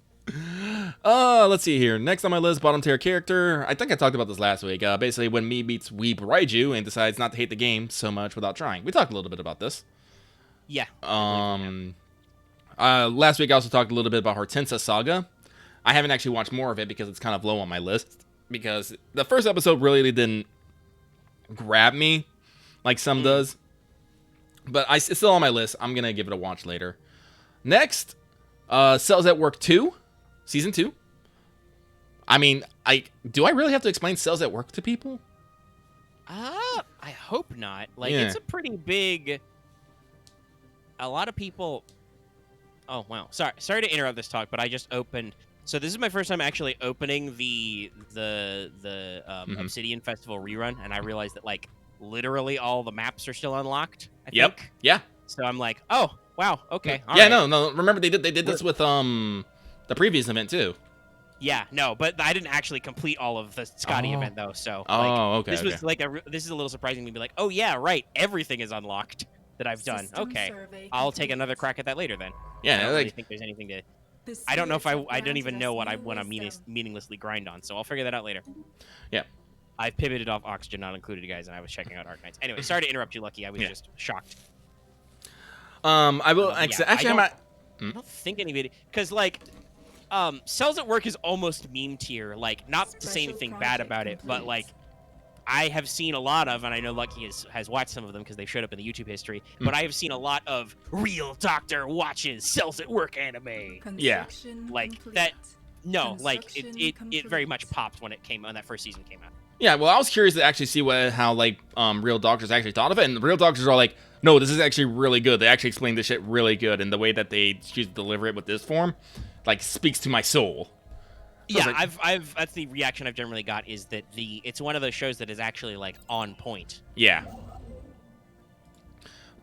Let's see here. Next on my list, bottom tier character. I think I talked about this last week. Basically, when me beats Weeb Raiju and decides not to hate the game so much without trying. We talked a little bit about this. Yeah. Last week I also talked a little bit about Hortensia Saga. I haven't actually watched more of it because it's kind of low on my list. Because the first episode really didn't grab me like some does. But it's still on my list. I'm going to give it a watch later. Next, Cells at Work 2. Season 2. I mean, do I really have to explain Cells at Work to people? I hope not. Like, Yeah. it's a pretty big... A lot of people... Oh, wow. Sorry to interrupt this talk, but I just opened... So this is my first time actually opening the Obsidian Festival rerun, and I realized that, like, literally all the maps are still unlocked, I think. Yeah. So I'm like, oh, wow, okay. All Yeah, right. no. Remember, they did this with the previous event, too. Yeah, no, but I didn't actually complete all of the Scotty event, though, so... Okay, This was, like, this is a little surprising to be like, oh, yeah, right, everything is unlocked that I've done. System Okay, survey I'll take complete. another crack at that later, then. I Yeah, don't like... really think there's anything to... The I don't know if I spirits have don't even granted know us what I new want to wisdom. meaninglessly grind on, so I'll figure that out later. Yeah. I pivoted off Oxygen, not included, you guys, and I was checking out Arknights. Anyway, sorry to interrupt you, Lucky. I was just shocked. I will... Yeah, actually, I don't think anybody... Because, like, Cells at Work is almost meme tier. Like, not to say Special anything bad project about it, but, complete. like, I have seen a lot of, and I know Lucky has watched some of them because they showed up in the YouTube history, but I have seen a lot of real doctor watches Cells at Work anime. Yeah. Construction Like, complete. that... No, like, Construction it very much complete. popped when that first season came out. Yeah, well, I was curious to actually see how, like, real doctors actually thought of it, and the real doctors are like, no, this is actually really good. They actually explained this shit really good, and the way that they choose to deliver it with this form, like, speaks to my soul. So Yeah, like- I've that's the reaction I've generally got is that it's one of those shows that is actually like on point. Yeah.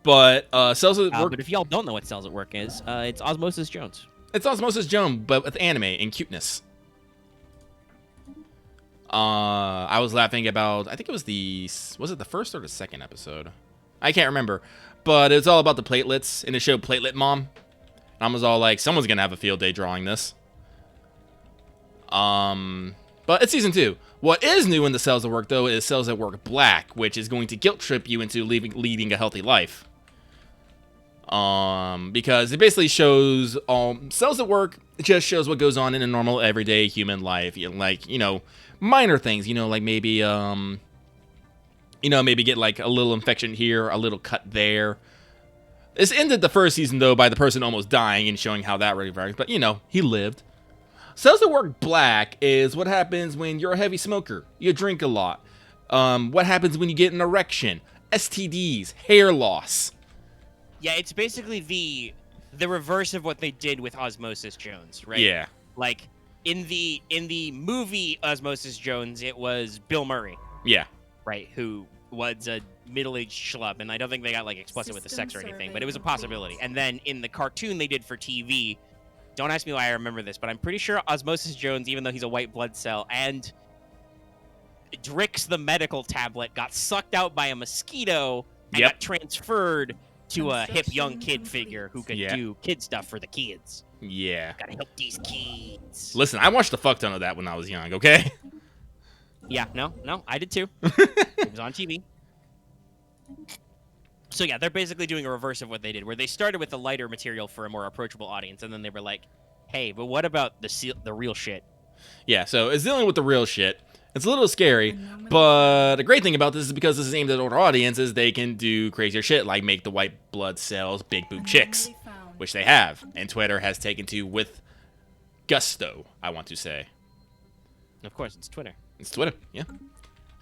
But Cells at Work, But if y'all don't know what Cells at Work is, it's Osmosis Jones. it's Osmosis Jones, but with anime and cuteness. I was laughing about, I think it was it the first or the second episode? I can't remember. But it was all about the platelets, and it showed Platelet Mom. And I was all like, someone's gonna have a field day drawing this. But it's season 2. What is new in the Cells at Work, though, is Cells at Work Black, which is going to guilt trip you into leading a healthy life. Because it basically shows, Cells at Work, it just shows what goes on in a normal, everyday human life. Like, minor things, like maybe, maybe get like a little infection here, a little cut there. This ended the first season, though, by the person almost dying and showing how that really varies. But, he lived. Cells at Work Black is what happens when you're a heavy smoker. You drink a lot. What happens when you get an erection. STDs. Hair loss. Yeah, it's basically the reverse of what they did with Osmosis Jones, right? Yeah. Like in the movie Osmosis Jones, it was Bill Murray, Yeah. right, who was a middle-aged schlub, and I don't think they got like explicit with the sex or System anything, survey but it was a complete. possibility. And then in the cartoon they did for TV, don't ask me why I remember this, but I'm pretty sure Osmosis Jones, even though he's a white blood cell, and Drix the medical tablet got sucked out by a mosquito and Yep. got transferred to a hip young Construction kid complete. figure who could Yeah. do kid stuff for the kids. Yeah. Gotta help these kids. Listen, I watched a fuck ton of that when I was young, okay? Yeah, no, I did too. It was on TV. So yeah, they're basically doing a reverse of what they did, where they started with the lighter material for a more approachable audience, and then they were like, "Hey, but what about the real shit?" Yeah, so it's dealing with the real shit. It's a little scary, but the great thing about this is because this is aimed at older audiences, they can do crazier shit like make the white blood cells big boob chicks, which they have, and Twitter has taken to with gusto, I want to say. Of course, it's Twitter. It's Twitter, yeah.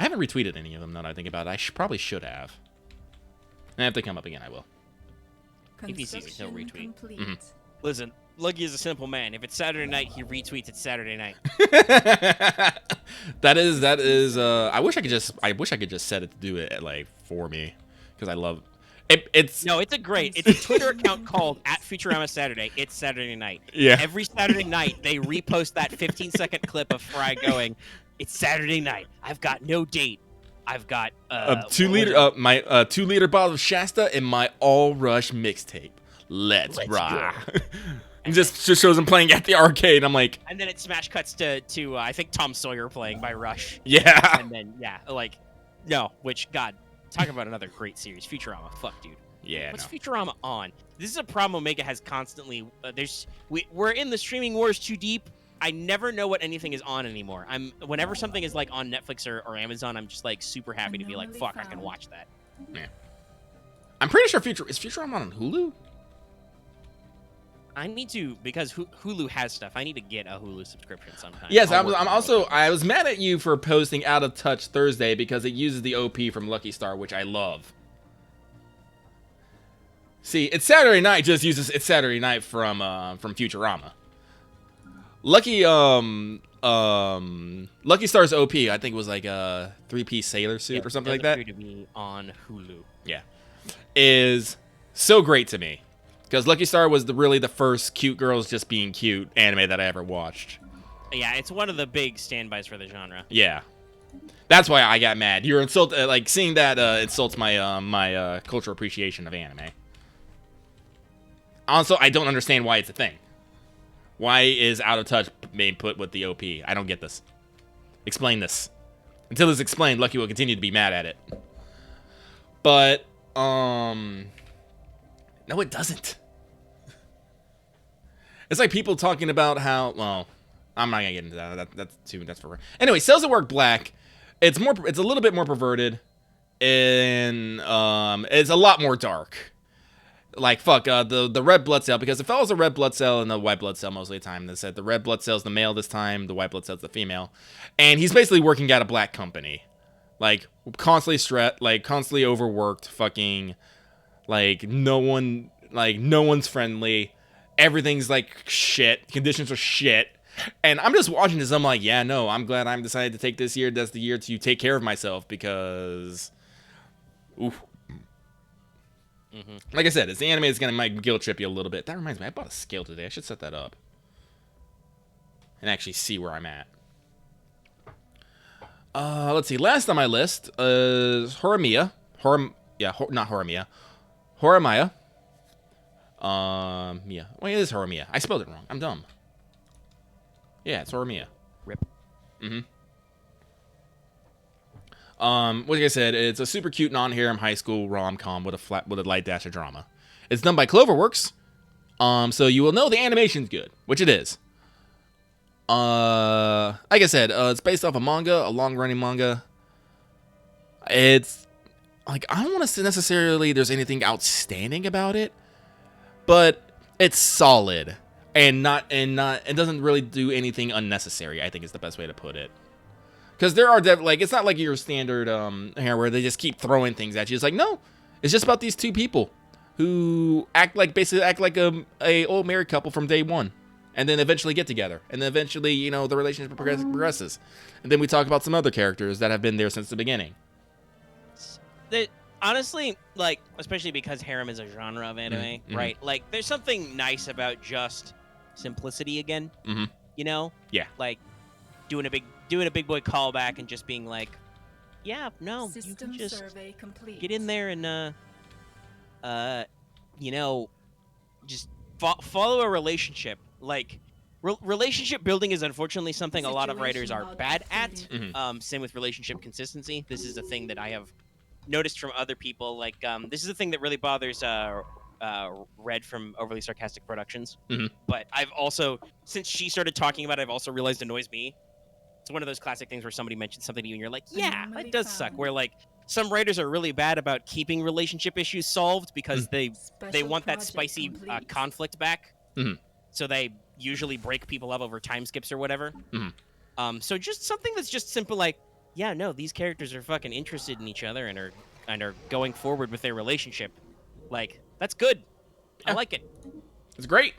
I haven't retweeted any of them, now that I think about it. I probably should have. And if they come up again, I will. If he sees it, he'll retweet. Mhm. Listen, Lucky is a simple man. If it's Saturday night, he retweets it Saturday night. that is. I wish I could just set it to do it like for me, because I love it. It's a Twitter account called @Futurama_Saturday. It's Saturday night. Yeah. Every Saturday night they repost that 15-second clip of Fry going, "It's Saturday night. I've got no date. I've got a 2-liter bottle of Shasta and my All Rush mixtape. Let's rock." And just shows him playing at the arcade. I'm like, and then it smash cuts to I think Tom Sawyer playing by Rush. Yeah. And then God, talk about another great series, Futurama. Fuck, dude. Yeah. What's Futurama on? This is a problem Omega has constantly. We're in the streaming wars too deep. I never know what anything is on anymore. Whenever something is like on Netflix or Amazon, I'm just like super happy to be like, fuck, I can watch that. Yeah. I'm pretty sure is Futurama on Hulu? I need to, because Hulu has stuff. I need to get a Hulu subscription sometime. Yes, I was mad at you for posting Out of Touch Thursday because it uses the OP from Lucky Star, which I love. See, It's Saturday Night just uses It's Saturday Night from Futurama. Lucky Star's OP, I think, was like a 3-piece sailor suit or something like that. To be on Hulu. Yeah, is so great to me because Lucky Star was really the first cute girls just being cute anime that I ever watched. Yeah, it's one of the big standbys for the genre. Yeah, that's why I got mad. You're insulted, like seeing that insults my my cultural appreciation of anime. Also, I don't understand why it's a thing. Why is Out of Touch being put with the OP? I don't get this. Explain this. Until it's explained, Lucky will continue to be mad at it. But, no, it doesn't. It's like people talking about how, well, I'm not gonna get into that. That's for. Anyway, Cells at Work Black. It's a little bit more perverted, and it's a lot more dark. Like, fuck, the red blood cell, because it follows a red blood cell and the white blood cell most of the time. They said the red blood cell's the male this time, the white blood cell's the female. And he's basically working at a black company. Like, constantly stressed, like, constantly overworked, fucking, like, no one's friendly. Everything's, like, shit. Conditions are shit. And I'm just watching this, I'm like, yeah, no, I'm glad I'm decided to take this year. That's the year to take care of myself, because, oof. Mm-hmm. Like I said, it's the anime that's gonna might guilt trip you a little bit. That reminds me, I bought a scale today. I should set that up and actually see where I'm at. Let's see. Last on my list is Horimiya. Not Horimiya. Horimiya. Yeah. Wait, it is Horimiya. I spelled it wrong. I'm dumb. Yeah, it's Horimiya. Rip. Mm-hmm. Like I said, it's a super cute non-harem high school rom-com with a light dash of drama. It's done by Cloverworks, so you will know the animation's good, which it is. Like I said, it's based off a manga, a long-running manga. It's like, I don't want to say necessarily there's anything outstanding about it, but it's solid and it doesn't really do anything unnecessary, I think is the best way to put it. Because there are, it's not like your standard here where they just keep throwing things at you. It's like, no, it's just about these two people who basically act like a old married couple from day one, and then eventually get together, and then eventually, the relationship progresses, and then we talk about some other characters that have been there since the beginning. Honestly, like, especially because harem is a genre of anime, mm-hmm. right? Like, there's something nice about just simplicity again. Mm-hmm. Yeah. Like, doing a big boy callback and just being like, yeah, no, you can just get in there and just follow a relationship. Like, relationship building is unfortunately something a lot of writers are bad at. Mm-hmm. Same with relationship consistency. This is a thing that I have noticed from other people, like this is the thing that really bothers Red from Overly Sarcastic Productions. Mhm. But I've also, since she started talking about it, I've also realized it annoys me. It's one of those classic things where somebody mentions something to you and you're like, yeah, Anomaly that does suck. found. Where like some writers are really bad about keeping relationship issues solved because they Special want that project spicy complete. conflict back. Mhm. So they usually break people up over time skips or whatever. Mhm. So just something that's just simple, like, yeah, no, these characters are fucking interested in each other and are going forward with their relationship. Like, that's good. I Yeah. like it. It's great.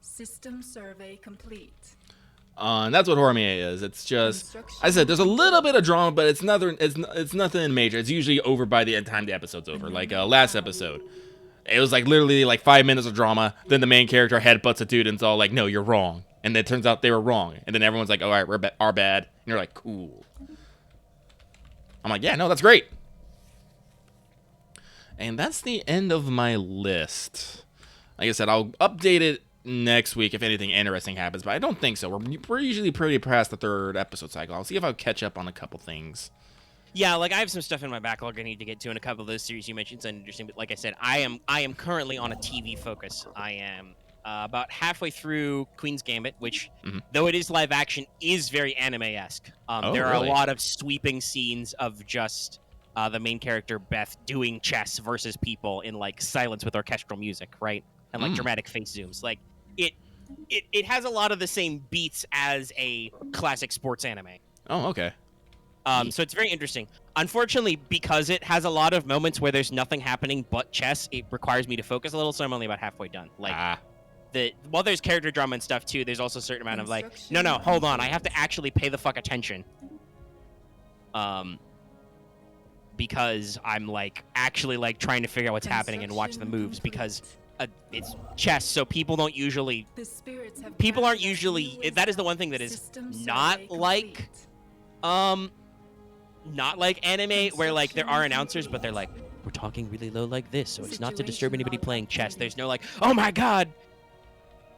System survey complete. And that's what Hormier is. It's just, Construction I said, there's a little bit of drama, but it's nothing. It's nothing major. It's usually over by the time the episode's over. Like last episode, it was like literally like 5 minutes of drama. Then the main character headbutts a dude and it's all like, "No, you're wrong." And then it turns out they were wrong. And then everyone's like, "All right, we're our bad." And you're like, "Cool." I'm like, "Yeah, no, that's great." And that's the end of my list. Like I said, I'll update it next week if anything interesting happens, but I don't think so. We're usually pretty past the 3rd episode cycle. I'll see if I'll catch up on a couple things. Yeah, like I have some stuff in my backlog I need to get to, and a couple of those series you mentioned sound interesting. But like I said, I am currently on a TV focus. I am about halfway through Queen's Gambit, which, though it is live action, is very anime-esque. There are really? a lot of sweeping scenes of just the main character Beth doing chess versus people in like silence with orchestral music, right? And like dramatic face zooms. Like it has a lot of the same beats as a classic sports anime. Oh, okay. So it's very interesting. Unfortunately, because it has a lot of moments where there's nothing happening but chess, it requires me to focus a little, so I'm only about halfway done. Like, while there's character drama and stuff too, there's also a certain amount of like, no, hold on, I have to actually pay the fuck attention. Because I'm like actually like trying to figure out what's happening and watch the moves because it's chess, so people don't usually. People aren't usually. That is the one thing that is not like, not like anime where like there are announcers, but they're like, we're talking really low like this, so it's not to disturb anybody playing chess. There's no like, oh my god,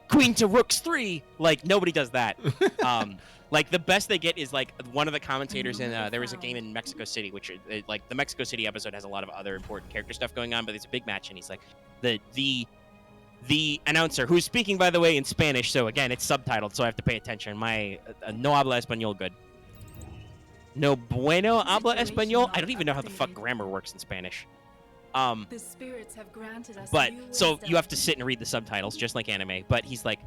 queen to rooks 3. Like nobody does that. Like the best they get is like one of the commentators in there was a game in Mexico City, which like the Mexico City episode has a lot of other important character stuff going on, but it's a big match, and he's like the announcer, who's speaking by the way in Spanish, so again it's subtitled, so I have to pay attention. My no habla español good. No bueno habla español. I don't even know how the fuck grammar works in Spanish. The spirits have granted us But new so wisdom. you have to sit and read the subtitles, just like anime. But he's like,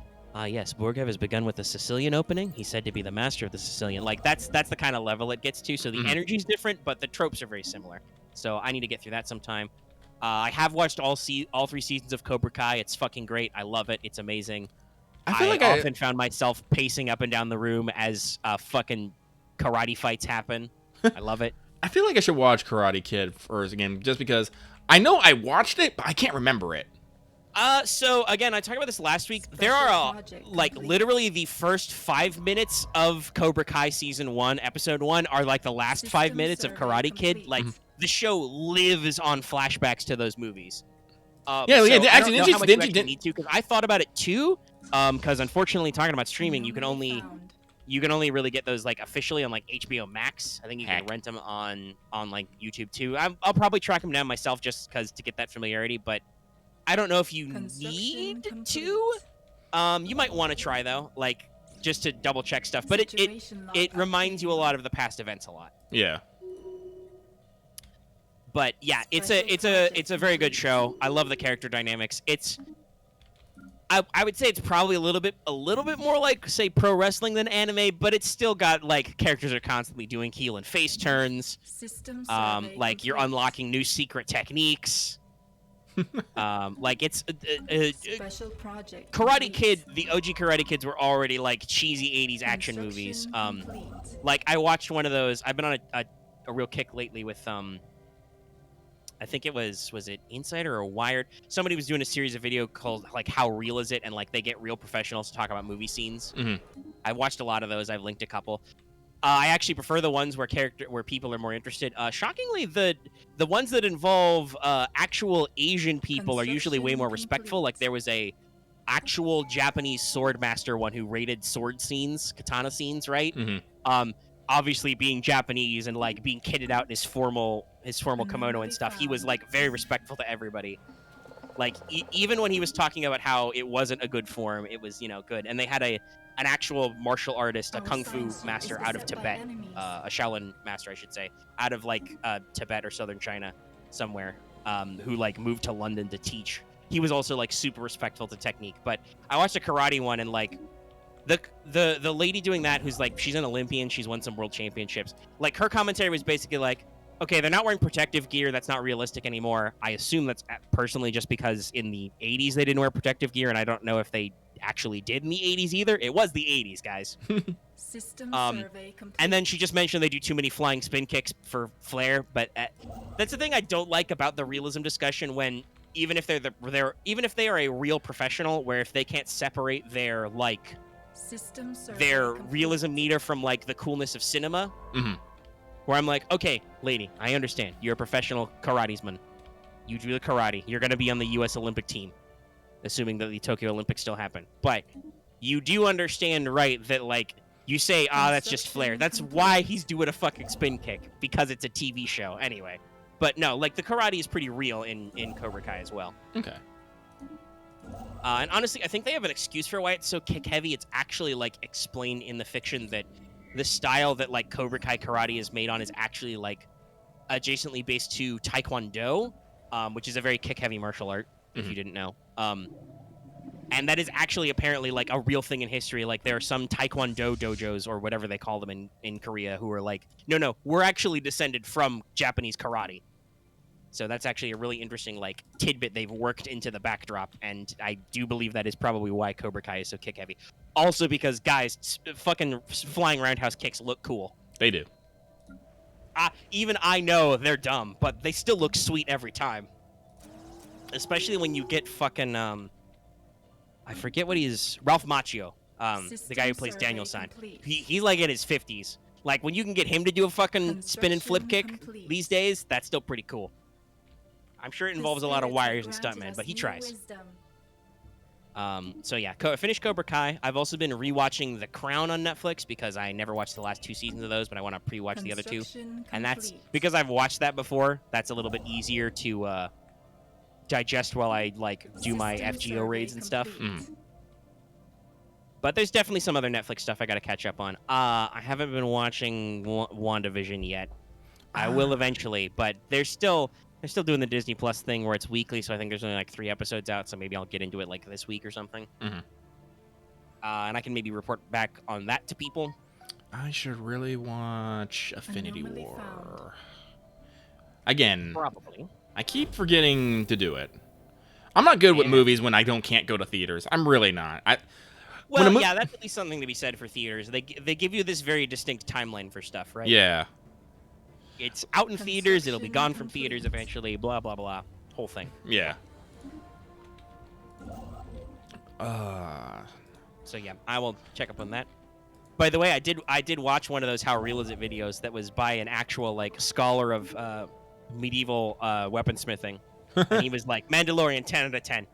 yes, Borgev has begun with the Sicilian opening. He's said to be the master of the Sicilian. Like that's the kind of level it gets to. So the energy's different, but the tropes are very similar. So I need to get through that sometime. I have watched all 3 seasons of Cobra Kai. It's fucking great. I love it. It's amazing. I often found myself pacing up and down the room as fucking karate fights happen. I love it. I feel like I should watch Karate Kid first again, just because I know I watched it, but I can't remember it. So again, I talked about this last week. There are like literally the first 5 minutes of Cobra Kai season 1, episode 1 are like the last 5 minutes of Karate Kid. Like the show lives on flashbacks to those movies. Yeah, so yeah. I don't Actually, know how much you actually didn't need to, because I thought about it too. Because unfortunately, talking about streaming, you can only really get those like officially on like HBO Max. I think you can rent them on like YouTube too. I'll probably track them down myself just because to get that familiarity, but I don't know if you need to. You might want to try though, like just to double check stuff. But it reminds you a lot of the past events a lot. Yeah. But yeah, it's a very good show. I love the character dynamics. I would say it's probably a little bit more like, say, pro wrestling than anime, but it's still got like characters are constantly doing heel and face turns. Like you're unlocking new secret techniques. Like it's Special project Karate Kid. The OG Karate Kids were already like cheesy 80s action movies. Like I watched one of those. I've been on a real kick lately with I think it was it Insider or Wired? Somebody was doing a series of video called like How Real Is It? And like they get real professionals to talk about movie scenes. I watched a lot of those. I've linked a couple. I actually prefer the ones where people are more interested. Shockingly, the ones that involve actual Asian people are usually way more respectful. Like there was a actual Japanese sword master one who rated sword scenes, katana scenes, right? obviously being Japanese and like being kitted out in his formal kimono and stuff, he was like very respectful to everybody. Like even when he was talking about how it wasn't a good form, it was, you know, good. And they had an actual martial artist, a kung fu master out of Tibet, a Shaolin master, I should say, out of like Tibet or southern China somewhere, who like moved to London to teach. He was also like super respectful to technique. But I watched a karate one, and like the lady doing that, who's like, she's an Olympian, she's won some world championships. Like her commentary was basically like, okay, they're not wearing protective gear. That's not realistic anymore. I assume that's personally just because in the 80s they didn't wear protective gear, and I don't know if they actually did in the 80s either. It was the 80s, guys. System survey complete. And then she just mentioned they do too many flying spin kicks for flair, but that's the thing I don't like about the realism discussion, when even if even if they are a real professional, where if they can't separate their like their realism meter from like the coolness of cinema. Where I'm like, okay, lady, I understand. You're a professional karatesman. You do the karate. You're going to be on the U.S. Olympic team, assuming that the Tokyo Olympics still happen. But you do understand, right, that, like, you say, that's just flair. That's why he's doing a fucking spin kick, because it's a TV show anyway. But no, like, the karate is pretty real in Cobra Kai as well. Okay. And honestly, I think they have an excuse for why it's so kick-heavy. It's actually, like, explained in the fiction that the style that like Cobra Kai karate is made on is actually like adjacently based to Taekwondo, which is a very kick-heavy martial art, if you didn't know. And that is actually apparently like a real thing in history. Like there are some Taekwondo dojos or whatever they call them in Korea who are like, no, we're actually descended from Japanese karate. So that's actually a really interesting like tidbit they've worked into the backdrop, and I do believe that is probably why Cobra Kai is so kick heavy. Also because guys, fucking flying roundhouse kicks look cool. They do. Even I know they're dumb, but they still look sweet every time. Especially when you get fucking I forget what he's Ralph Macchio, the guy who plays Daniel San. He's like in his 50s. Like when you can get him to do a fucking spin and flip kick these days, that's still pretty cool. I'm sure it involves a lot of wires and stuntmen, but he tries. So yeah, finished Cobra Kai. I've also been rewatching The Crown on Netflix because I never watched the last 2 seasons of those, but I want to pre-watch the other 2. And that's because I've watched that before. That's a little bit easier to digest while I like do my FGO raids and stuff. But there's definitely some other Netflix stuff I got to catch up on. I haven't been watching WandaVision yet. I will eventually, but they're still doing the Disney Plus thing where it's weekly, so I think there's only like 3 episodes out, so maybe I'll get into it like this week or something. And I can maybe report back on that to people. I should really watch Affinity War. Again, Probably. I keep forgetting to do it. I'm not good with movies when I can't go to theaters. I'm really not. Yeah, that's at least something to be said for theaters. They give you this very distinct timeline for stuff, right? Yeah. It's out in theaters, it'll be gone from theaters eventually, blah, blah, blah. Whole thing. Yeah. So yeah, I will check up on that. By the way, I did watch one of those How Real Is It videos that was by an actual like scholar of medieval weaponsmithing. And he was like, Mandalorian 10 out of 10.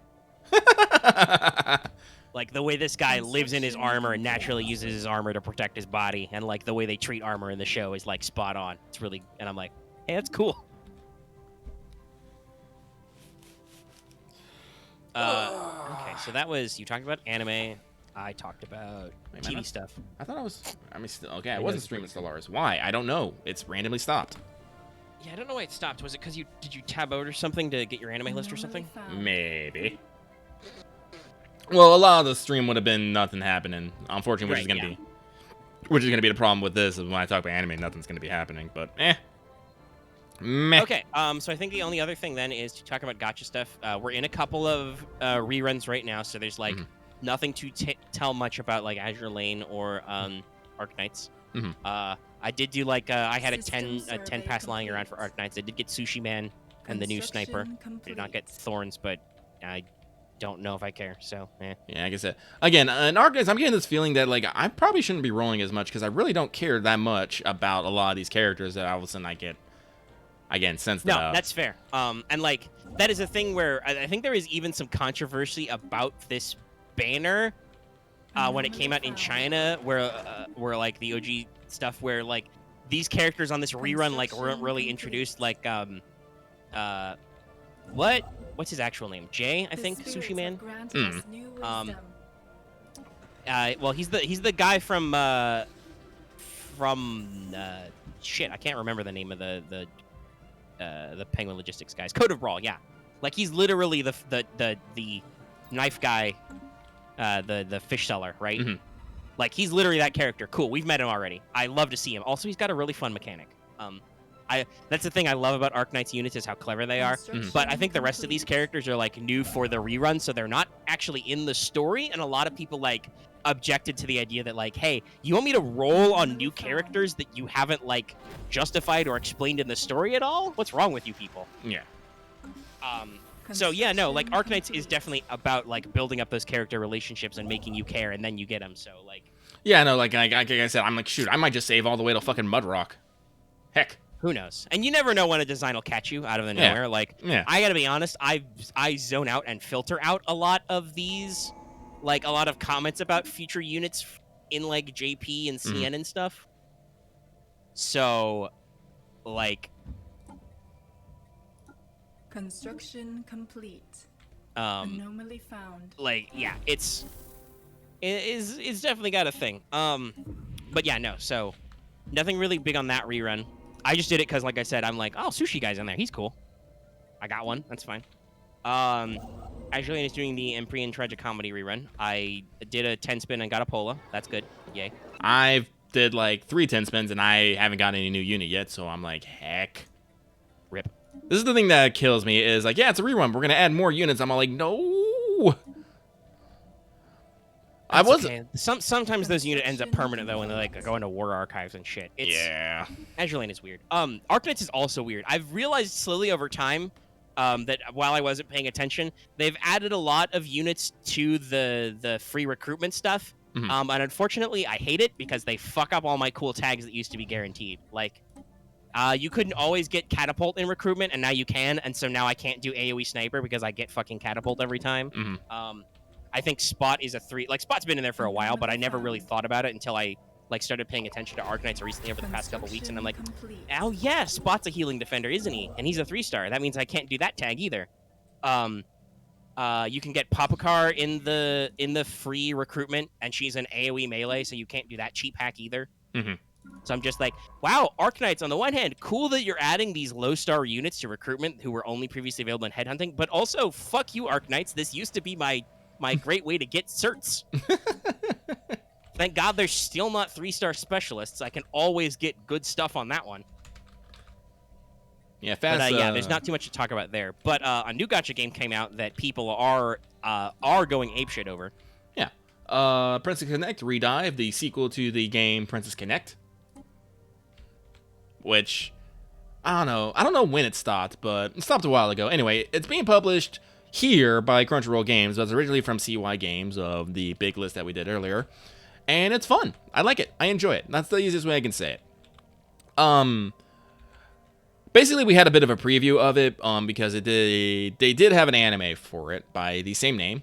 Like the way this guy lives in his armor and naturally uses his armor to protect his body, and like the way they treat armor in the show is like spot on. It's really, and I'm like, hey, that's cool. Okay, so that was, you talked about anime. I talked about TV stuff. I thought I wasn't streaming Stellaris. Why? I don't know. It's randomly stopped. Yeah, I don't know why it stopped. Was it because did you tab out or something to get your anime list or something? Maybe. Well, a lot of the stream would have been nothing happening. Unfortunately, which is gonna be the problem with this. Is when I talk about anime, nothing's gonna be happening. But meh. Okay. So I think the only other thing then is to talk about gacha stuff. We're in a couple of reruns right now, so there's like nothing to tell much about like Azure Lane or Arc Knights. I did do like I had a 10 pass lying around for Arc Knights. I did get Sushi Man and the new sniper. I did not get Thorns, but I don't know if I care. So yeah, like I said, again, in Arc Knights, I'm getting this feeling that like I probably shouldn't be rolling as much because I really don't care that much about a lot of these characters that all of a sudden I get incensed about. No, that's fair. And like that is a thing where I think there is even some controversy about this banner when it came out in China, where like the OG stuff, where like these characters on this rerun like weren't really introduced. Like what's his actual name? Jay, I think, Sushi Man. Well, he's the guy from shit, I can't remember the name of the Penguin Logistics guys. Code of Brawl, yeah. Like he's literally the knife guy, the fish seller, right? Mm-hmm. Like he's literally that character. Cool, we've met him already. I love to see him. Also, he's got a really fun mechanic. That's the thing I love about Arknight's units is how clever they are. But I think the rest of these characters are like new for the rerun, so they're not actually in the story. And a lot of people like objected to the idea that like, hey, you want me to roll on new characters that you haven't like justified or explained in the story at all? What's wrong with you people? Yeah. So yeah, no, like Arknights is definitely about like building up those character relationships and making you care, and then you get them. So like, yeah, no, like I said, I'm like, shoot, I might just save all the way to fucking Mudrock. Heck. Who knows? And you never know when a design will catch you out of the nowhere. Like, I gotta be honest, I zone out and filter out a lot of these, like a lot of comments about future units in like JP and CN and stuff. So, like, construction complete. Anomaly found. Like, yeah, it's definitely got a thing. But yeah, no. So, nothing really big on that rerun. I just did it because, like I said, I'm like, oh, Sushi Guy's in there. He's cool. I got one. That's fine. Actually, is doing the Emprian Tragicomedy rerun. I did a 10 spin and got a Pola. That's good. Yay. I've did like 3 10 spins and I haven't gotten any new unit yet, so I'm like, heck. Rip. This is the thing that kills me is like, yeah, it's a rerun. We're gonna add more units. I'm all like, no. That's okay. Sometimes those unit ends up permanent though, when they like go into war archives and shit. Yeah. Azulane is weird. Arknights is also weird. I've realized slowly over time, that while I wasn't paying attention, they've added a lot of units to the free recruitment stuff. And unfortunately, I hate it because they fuck up all my cool tags that used to be guaranteed. Like, you couldn't always get catapult in recruitment, and now you can. And so now I can't do AoE sniper because I get fucking catapult every time. I think Spot is a 3. Like, Spot's been in there for a while, but I never really thought about it until I like started paying attention to Arknights recently over the past couple weeks, and I'm like, oh yeah, Spot's a healing defender, isn't he? And he's a 3-star. That means I can't do that tag either. You can get Papakar in the free recruitment, and she's an AoE melee, so you can't do that cheap hack either. So I'm just like, wow, Arknights, on the one hand, cool that you're adding these low-star units to recruitment who were only previously available in headhunting, but also, fuck you, Arknights. This used to be my great way to get certs. Thank God there's still not 3-star specialists. I can always get good stuff on that one. Yeah, fast. But, yeah, there's not too much to talk about there. But a new gacha game came out that people are going apeshit over. Yeah. Princess Connect Redive, the sequel to the game Princess Connect. Which, I don't know when it stopped, but it stopped a while ago. Anyway, it's being published here by Crunchyroll Games. It was originally from CY Games of the big list that we did earlier. And it's fun. I like it. I enjoy it. That's the easiest way I can say it. Basically, we had a bit of a preview of it because they did have an anime for it by the same name.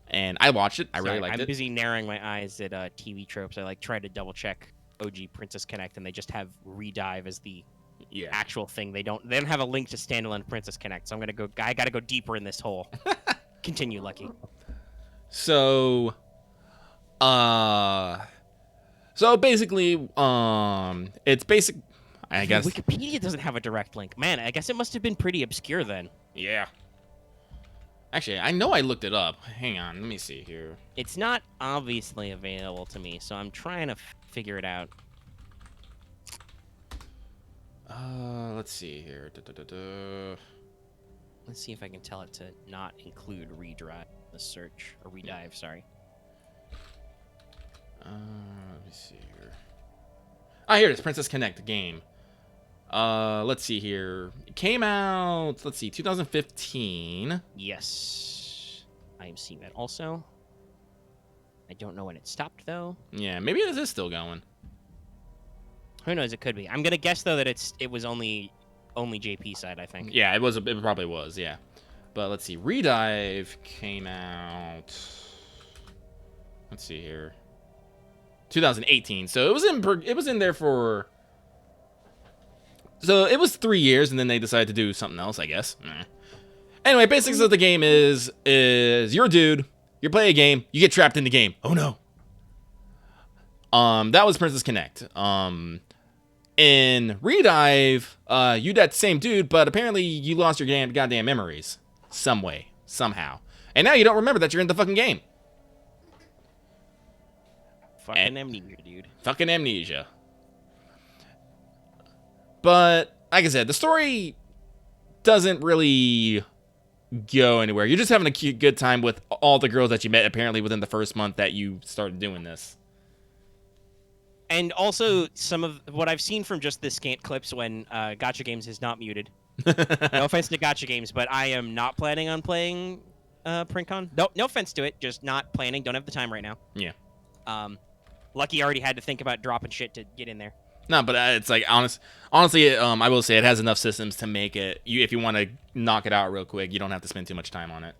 And I watched it. I really liked it. I'm busy narrowing my eyes at TV tropes. I like tried to double check OG Princess Connect, and they just have Redive as the actual thing. They don't have a link to standalone Princess Connect, so I gotta go deeper in this hole. Continue, Lucky. So basically, it's basic. I guess Wikipedia doesn't have a direct link. Man, I guess it must have been pretty obscure then. Yeah. Actually, I know I looked it up. Hang on, let me see here. It's not obviously available to me, so I'm trying to figure it out. Let's see here. Let's see if I can tell it to not include redrive the search or redive. Sorry. Let me see here. Ah, here it is. Princess Connect, the game. Let's see here. It came out, 2015. Yes. I am seeing that also. I don't know when it stopped, though. Yeah, maybe this is still going. Who knows? It could be. I'm gonna guess though that it was only JP side. I think. Yeah, it was. It probably was. Yeah, but let's see. Redive came out. let's see here, 2018. So it was in there for. So it was 3 years, and then they decided to do something else, I guess. Anyway, basics of the game is you're a dude, you play a game, you get trapped in the game. Oh no. That was Princess Connect. In Redive, you that same dude, but apparently you lost your goddamn memories. Some way, somehow. And now you don't remember that you're in the fucking game. Fucking amnesia, dude. Fucking amnesia. But, like I said, the story doesn't really go anywhere. You're just having a cute, good time with all the girls that you met, apparently, within the first month that you started doing this. And also, some of what I've seen from just the scant clips when Gacha Games is not muted. No offense to Gacha Games, but I am not planning on playing PrinkCon. No offense to it, just not planning. Don't have the time right now. Yeah. Lucky already had to think about dropping shit to get in there. No, but it's like, honestly, I will say it has enough systems to make it, if you want to knock it out real quick, you don't have to spend too much time on it.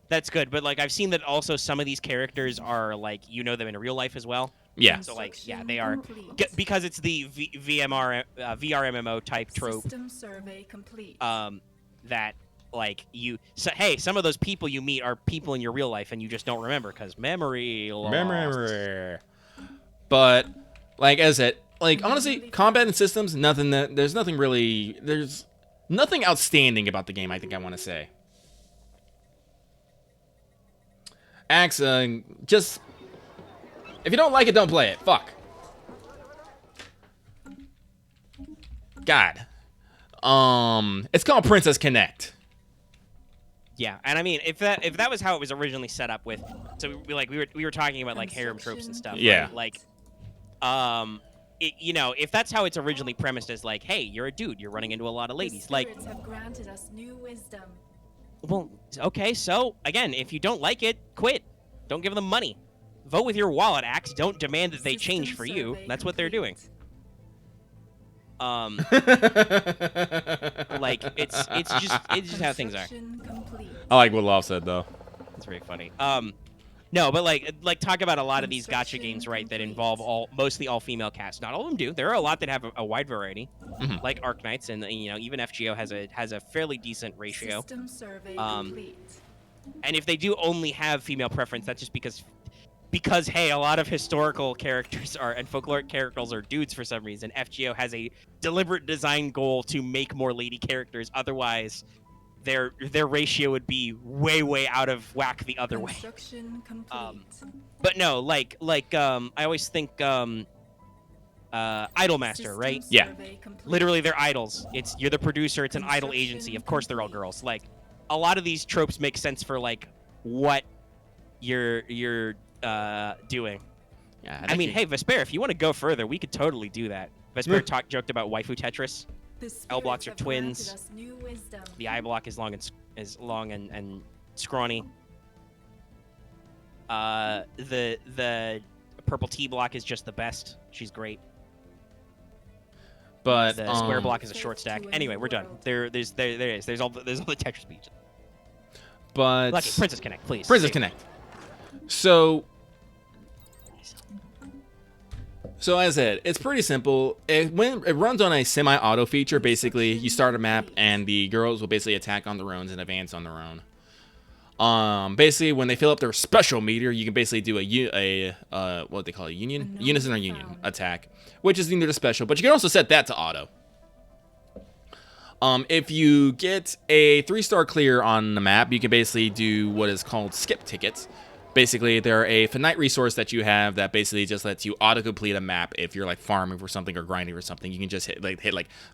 That's good, but like I've seen that also some of these characters are like, you know them in real life as well. Yeah. So like, yeah, they are, because it's the VR MMO type trope. System survey complete. That like hey, some of those people you meet are people in your real life and you just don't remember because memory lost. Memory. But like as it, like honestly, combat and systems, there's nothing outstanding about the game. I think I want to say. Axe, just if you don't like it, don't play it. Fuck. God. It's called Princess Connect. Yeah, and I mean, if that was how it was originally set up with, so we were talking about like harem tropes and stuff. Yeah. Right? Like, you know, if that's how it's originally premised as like, hey, you're a dude, you're running into a lot of ladies. Like, have granted us new wisdom. Well, okay, so again, if you don't like it, quit. Don't give them money. Vote with your wallet, Axe. Don't demand that they change for you. That's what they're doing. Like it's just how things are. I like what Love said though. It's very funny. No, but like talk about a lot of these gacha games, right? That involve mostly all female casts. Not all of them do. There are a lot that have a wide variety, like Arknights, and you know even FGO has a fairly decent ratio. System survey complete. And if they do only have female preference, that's just because hey, a lot of historical characters and folkloric characters are dudes for some reason. FGO has a deliberate design goal to make more lady characters. Otherwise, their ratio would be way out of whack the other way. But no, like I always think Idolmaster, right? Yeah. Literally, they're idols. You're the producer. It's an idol agency. Of course, they're all girls. Like a lot of these tropes make sense for like what you're doing. Yeah, I mean, hey, Vesper, if you want to go further, we could totally do that. Vesper joked about waifu Tetris. L blocks are twins. The I block is long and scrawny. The purple T block is just the best. She's great. But the square block is a short stack. Anyway, we're done. There's all the Tetris speech. But Lucky, Princess Connect, please. Princess Connect. So as I said, it's pretty simple. When it runs on a semi-auto feature, basically, you start a map and the girls will basically attack on their own and advance on their own. Basically, when they fill up their special meter, you can basically do what they call a unison or union attack, which is either the special, but you can also set that to auto. If you get a 3-star clear on the map, you can basically do what is called skip tickets. Basically, they're a finite resource that you have that basically just lets you auto-complete a map if you're like farming for something or grinding for something. You can just hit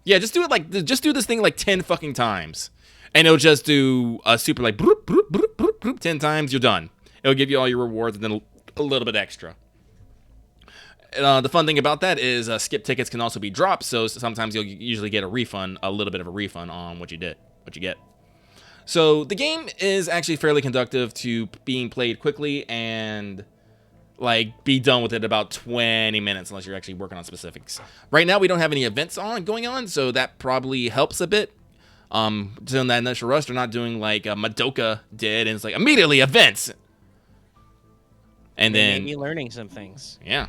just do this thing like 10 fucking times. And it'll just do a super like broop, broop, broop, broop, broop, 10 times, you're done. It'll give you all your rewards and then a little bit extra. The fun thing about that is skip tickets can also be dropped, so sometimes you'll usually get a little bit of a refund on what you get. So the game is actually fairly conductive to being played quickly and like be done with it about 20 minutes unless you're actually working on specifics. Right now we don't have any events going on, so that probably helps a bit. Doing that initial rush, they're not doing like Madoka did, and it's like immediately events. And They then may be learning some things. yeah.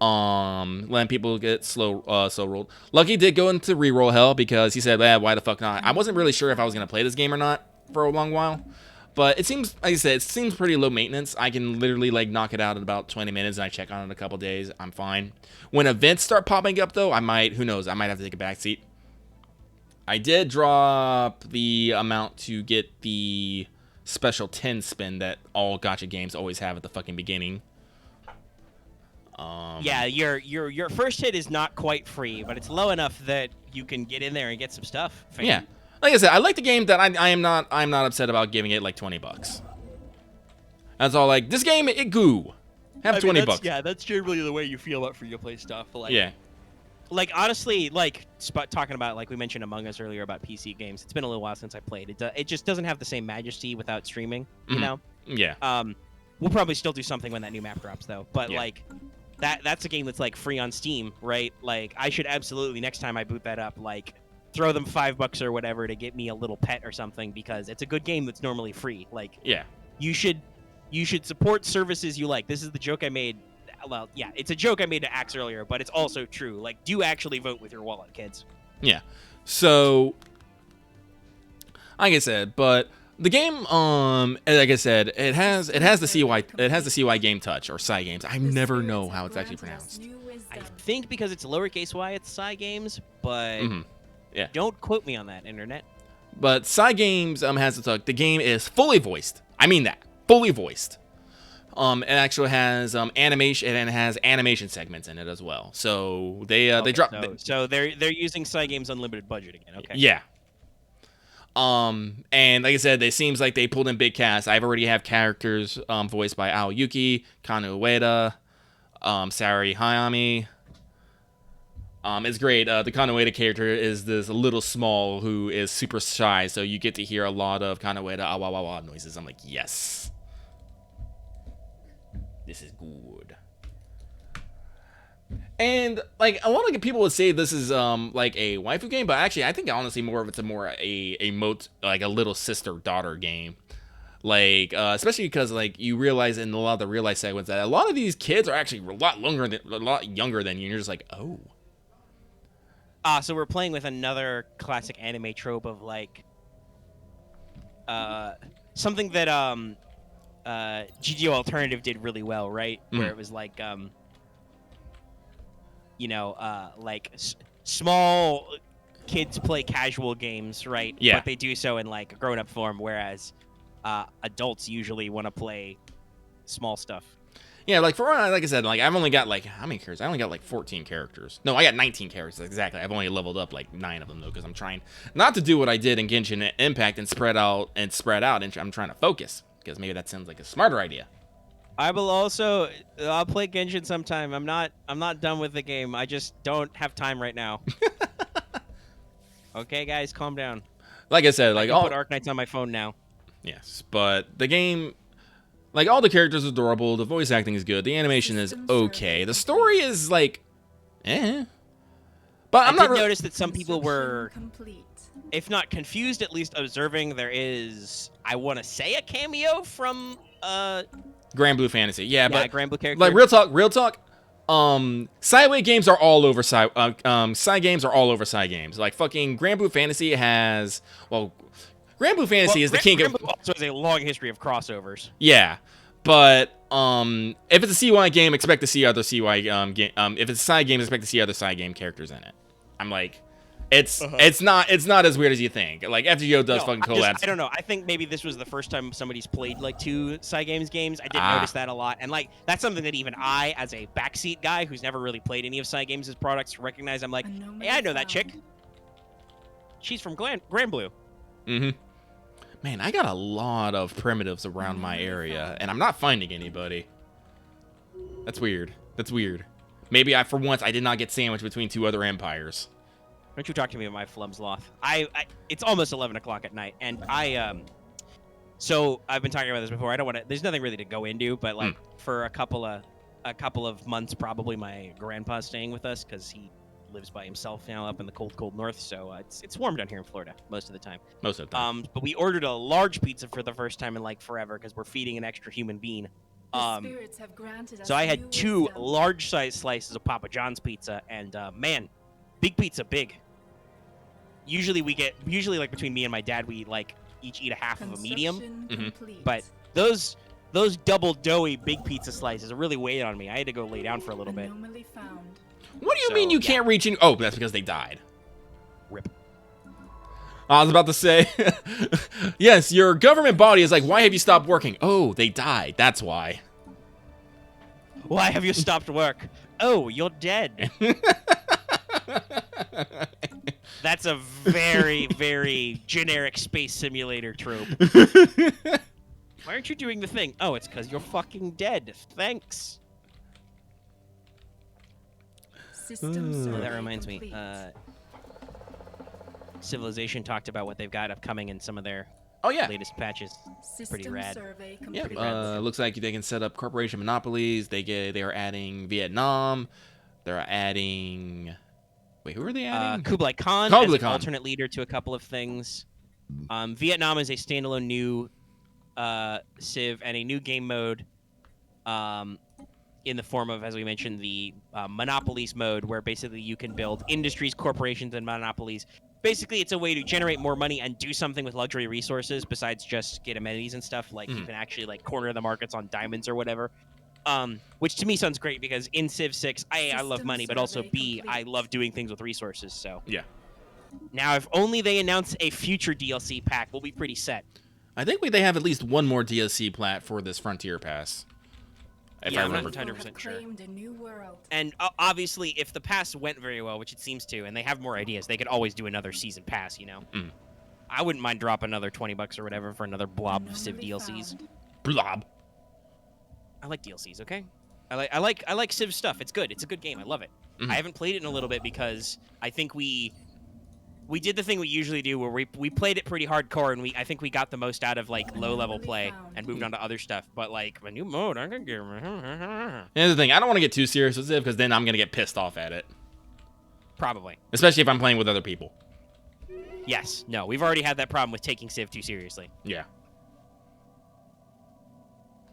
Letting people get slow rolled. Lucky did go into reroll hell because he said, why the fuck not? I wasn't really sure if I was gonna play this game or not for a long while. But it seems, like I said, it seems pretty low maintenance. I can literally like knock it out in about 20 minutes and I check on it in a couple days. I'm fine. When events start popping up though, I might, who knows, I might have to take a back seat. I did drop the amount to get the special 10 spin that all gacha games always have at the fucking beginning. Yeah, your first hit is not quite free, but it's low enough that you can get in there and get some stuff. Yeah, like I said, I like the game that I'm not upset about giving it like $20. That's all. Like this game, it goo. Have $20. Yeah, that's generally the way you feel about free to play stuff. Like, yeah. Like honestly, like talking about like we mentioned Among Us earlier about PC games. It's been a little while since I played. It just doesn't have the same majesty without streaming. You know. Yeah. We'll probably still do something when that new map drops though. But Yeah. like. That's a game that's like free on Steam, right? Like I should absolutely next time I boot that up, like throw them $5 or whatever to get me a little pet or something because it's a good game that's normally free. Like Yeah. you should support services you like. This is the joke I made. Well, yeah, it's a joke I made to Axe earlier, but it's also true. Like do actually vote with your wallet, kids. Yeah. So, like I said, but the game, like I said, it has the CY game touch or Psy games. I never know how it's actually pronounced. I think because it's lowercase y, it's Psy games, but Yeah. don't quote me on that, internet. But Psy games has the touch. The game is fully voiced. I mean that fully voiced. It actually has animation and it has animation segments in it as well. So they drop. So they're using Psy games unlimited budget again. Okay. Yeah. And like I said, it seems like they pulled in big cast. I already have characters voiced by Aoyuki, Kanu Ueda, Sari Hayami. It's great. The Kanu Ueda character is this little small who is super shy, so you get to hear a lot of Kanu Ueda awa wa wa noises. I'm like, yes. This is good. And like a lot of people would say this is like a waifu game, but actually I think honestly more of it's like a little sister daughter game. Like especially because like you realize in a lot of the real life segments that a lot of these kids are actually a lot younger than you. And you're just like, oh. So we're playing with another classic anime trope of like something that GGO Alternative did really well, right? Where it was like like small kids play casual games, right? Yeah. But they do so in like a grown-up form, whereas adults usually want to play small stuff. Yeah, like like I said, like I've only got like how many characters? I only got like 14 characters. No, I got 19 characters exactly. I've only leveled up like 9 of them though, because I'm trying not to do what I did in Genshin Impact and spread out, and I'm trying to focus because maybe that sounds like a smarter idea. I'll play Genshin sometime. I'm not done with the game. I just don't have time right now. Okay, guys, calm down. Like I said, like I can put Arknights on my phone now. Yes, but the game, like all the characters are adorable. The voice acting is good. The animation is okay. The story is like, But I I'm not did notice that some people were, complete. if not confused, at least observing. There is, I want to say, a cameo from Grand Blue Fantasy. Yeah, but Grand Blue character. like real talk. Sideway games are all over Psy games are all over Psy games. Like fucking Grand Blue Fantasy has Grand Blue Fantasy is the king Grand of. Blue also has a long history of crossovers. Yeah, but if it's a CY game, expect to see other CY game. If it's a Psy game, expect to see other Psy game characters in it. I'm like, it's not as weird as you think. Like FGO does fucking collabs. I don't know. I think maybe this was the first time somebody's played like 2 Psy games. I did notice that a lot, and like that's something that even I, as a backseat guy who's never really played any of Psy games' products, recognize. I'm like, hey, I know that chick. She's from Grand Blue. Mm-hmm. Man, I got a lot of primitives around my area, and I'm not finding anybody. That's weird. Maybe for once I did not get sandwiched between 2 other empires. Don't you talk to me about my Flumsloth. It's almost 11 o'clock at night, and so I've been talking about this before. I don't want to. There's nothing really to go into, but like for a couple of months, probably my grandpa's staying with us because lives by himself now up in the cold north, so it's warm down here in Florida most of the time. Most of the time. But we ordered a large pizza for the first time in like forever because we're feeding an extra human being. The spirits have granted us So I new had 2 wisdom. large size slices of Papa John's pizza, and man, big pizza, big. Usually like between me and my dad, we like each eat a half of a medium. Construction complete. But those double doughy big pizza slices really weighed on me. I had to go lay down for a little bit. Anomaly found. What do you so, mean you yeah. can't reach in? Oh, that's because they died. Rip. I was about to say, yes, your government body is like, why have you stopped working? Oh, they died. That's why. Why have you stopped work? Oh, you're dead. That's a very, very generic space simulator trope. Why aren't you doing the thing? Oh, it's because you're fucking dead. Thanks. System Oh, survey that reminds me. complete. Civilization talked about what they've got upcoming in some of their Oh, yeah. latest patches. System rad. survey Yeah, complete. looks like they can set up corporation monopolies. They are adding Vietnam. They're adding... Wait, who are they adding? Kublai Khan Kublai as an Khan. alternate leader to a couple of things. Vietnam is a standalone new Civ and a new game mode in the form of, as we mentioned, the monopolies mode, where basically you can build industries, corporations, and monopolies. Basically, it's a way to generate more money and do something with luxury resources besides just get amenities and stuff. Like, you can actually, like, corner the markets on diamonds or whatever. Which to me sounds great because in Civ 6, I love System money, but also survey B, I complete. love doing things with resources, so. Yeah. Now, if only they announce a future DLC pack, we'll be pretty set. I think they have at least one more DLC plat for this Frontier Pass. If Yeah, I I'm not remember. 100% sure. Claimed a new world. And obviously, if the pass went very well, which it seems to, and they have more ideas, they could always do another season pass, you know? Mm. I wouldn't mind dropping another $20 or whatever for another blob of Civ Anomaly DLCs. found. Blob. I like DLCs, okay? I like Civ stuff. It's good. It's a good game. I love it. Mhm. I haven't played it in a little bit because I think we did the thing we usually do where we played it pretty hardcore, and I think we got the most out of like low level play and moved on to other stuff. But like a new mode, I can get. Here's the thing. I don't want to get too serious with it because then I'm going to get pissed off at it. Probably. Especially if I'm playing with other people. Yes. No. We've already had that problem with taking Civ too seriously. Yeah.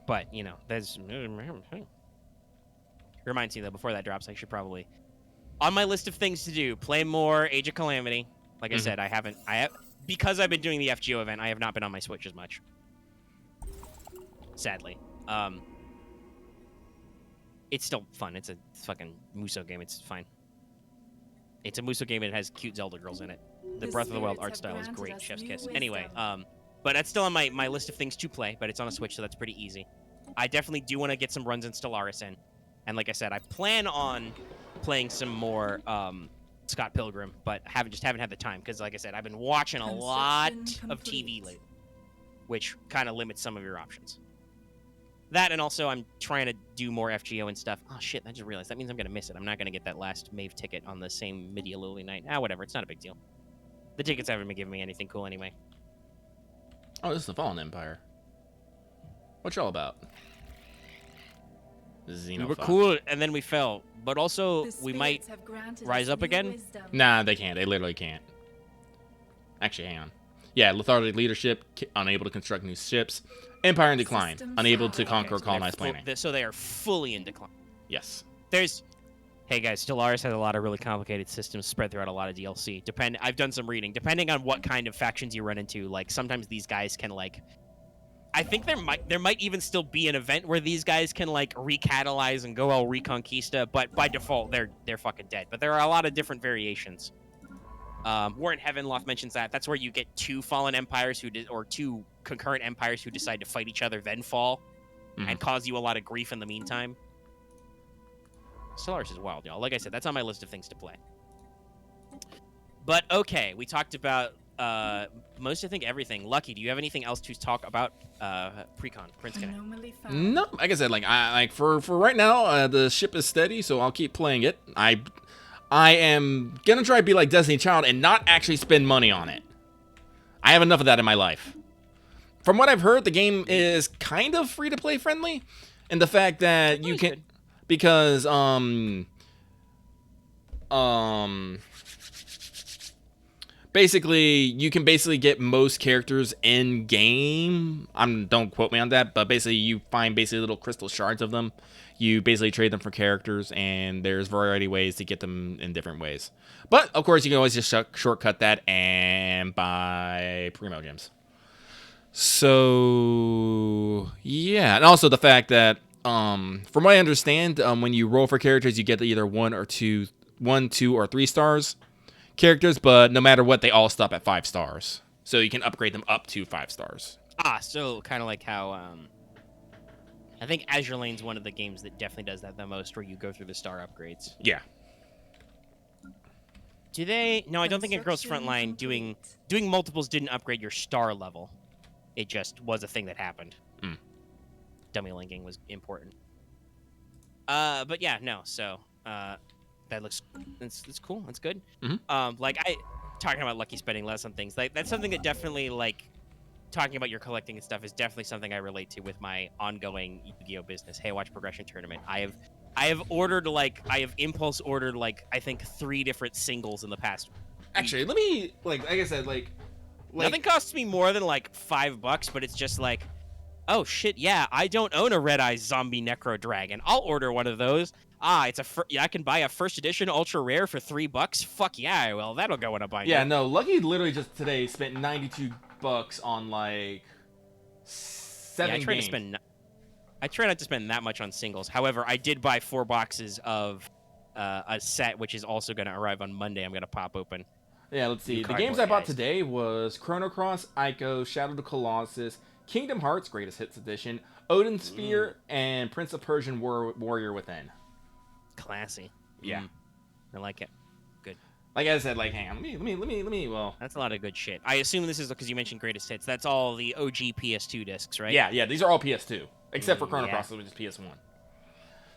But you know, there's reminds me though. Before that drops, I should probably on my list of things to do, play more Age of Calamity. Like I said, I have because I've been doing the FGO event. I have not been on my Switch as much. Sadly, it's still fun. It's a fucking Muso game. It's fine. It's a Muso game and it has cute Zelda girls in it. The The Breath of the Wild spirits art have style is granted great. us Chef's new kiss. wisdom. Anyway, but that's still on my list of things to play. But it's on a Switch, so that's pretty easy. I definitely do want to get some runs in Stellaris in, and like I said, I plan on playing some more Scott Pilgrim, but haven't had the time because, like I said, I've been watching a lot Construction of TV complete. lately, which kind of limits some of your options. That, and also I'm trying to do more FGO and stuff. Oh shit, I just realized that means I'm gonna miss it. I'm not gonna get that last Mave ticket on the same Media Lily night. Whatever, it's not a big deal. The tickets haven't been giving me anything cool anyway. Oh, this is the Fallen Empire. What y'all about? We were Xenophobe. cool, and then we fell. But also, The we might spirits have granted rise us up new again? wisdom. Nah, they can't. They literally can't. Actually, hang on. Yeah, lethargic leadership, unable to construct new ships. Empire in decline, Systems unable to out. conquer or so colonize they're planet. so they are fully in decline. Yes. Hey guys, Stellaris has a lot of really complicated systems spread throughout a lot of DLC. I've done some reading. Depending on what kind of factions you run into, like sometimes these guys can like. I think there might even still be an event where these guys can like recatalyze and go all Reconquista, but by default they're fucking dead. But there are a lot of different variations. War in Heavenloft mentions that. That's where you get two fallen empires or two concurrent empires who decide to fight each other, then fall, and cause you a lot of grief in the meantime. Stellaris is wild, y'all. Like I said, that's on my list of things to play. But okay, we talked about most, I think, everything. Lucky, do you have anything else to talk about? Precon, Prince Connect. Anomaly found. No, like I said, for right now, the ship is steady, so I'll keep playing it. I am gonna try to be like Destiny Child and not actually spend money on it. I have enough of that in my life. From what I've heard, the game is kind of free to play friendly, and the fact that you can, because basically you can basically get most characters in game. Don't quote me on that, but basically you find basically little crystal shards of them. You basically trade them for characters, and there's variety ways to get them in different ways. But of course, you can always just shortcut that and buy primo gems. So yeah, and also the fact that from what I understand, when you roll for characters, you get either 1, 2, or 3 stars characters, but no matter what, they all stop at 5 stars. So you can upgrade them up to 5 stars. So kind of like how I think Azure Lane's one of the games that definitely does that the most, where you go through the star upgrades. Yeah. Do they? No, I don't think in Girls Frontline doing multiples didn't upgrade your star level. It just was a thing that happened. Dummy linking was important. But yeah, no. So that looks it's cool. That's good. Like talking about Lucky spending less on things, like that's something that definitely, like, talking about your collecting and stuff is definitely something I relate to with my ongoing Yu-Gi-Oh business. Hey, watch Progression Tournament. I have ordered, like, I have impulse ordered, like, I think 3 different singles in the past week. Actually, let me, like I said, like nothing costs me more than like $5, but it's just like, oh shit, yeah, I don't own a Red Eye Zombie Necro Dragon. I'll order one of those. It's I can buy a first edition ultra rare for $3. Fuck yeah, I will. That'll go in a binder. Yeah, no, Lucky literally just today spent $92 on like 7 games. I try not to spend that much on singles. However, I did buy 4 boxes of a set, which is also going to arrive on Monday. I'm going to pop open. Yeah, let's see. The games I bought today was Chrono Cross, Ico, Shadow of the Colossus, Kingdom Hearts Greatest Hits Edition, Odin Sphere, and Prince of Persian Warrior Within. Classy. Yeah. I like it. Good. Like I said, like, hang on, let me, well. That's a lot of good shit. I assume this is because you mentioned Greatest Hits. That's all the OG PS2 discs, right? Yeah, these are all PS2. Except for Chrono Cross, which is PS1.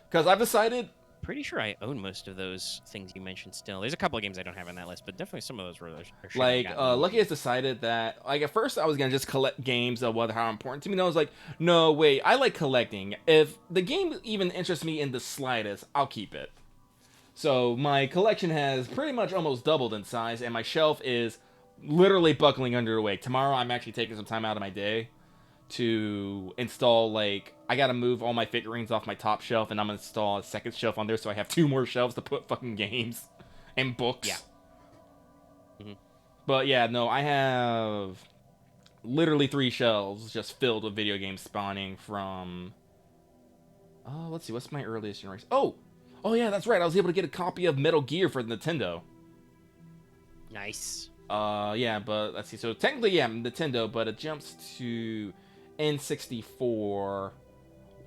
Because I've decided... Pretty sure I own most of those things you mentioned still. There's a couple of games I don't have on that list, but definitely some of those are like, Lucky has decided that... Like, at first I was going to just collect games of how important to me. And I was like, no, wait, I like collecting. If the game even interests me in the slightest, I'll keep it. So my collection has pretty much almost doubled in size, and my shelf is literally buckling under the weight. Tomorrow I'm actually taking some time out of my day to install, like, I gotta move all my figurines off my top shelf, and I'm gonna install a second shelf on there so I have 2 more shelves to put fucking games and books. Yeah. But yeah, no, I have literally 3 shelves just filled with video games spawning from... let's see, what's my earliest generation? Oh yeah, that's right, I was able to get a copy of Metal Gear for the Nintendo. Nice. Yeah, but let's see, so technically, yeah, Nintendo, but it jumps to N64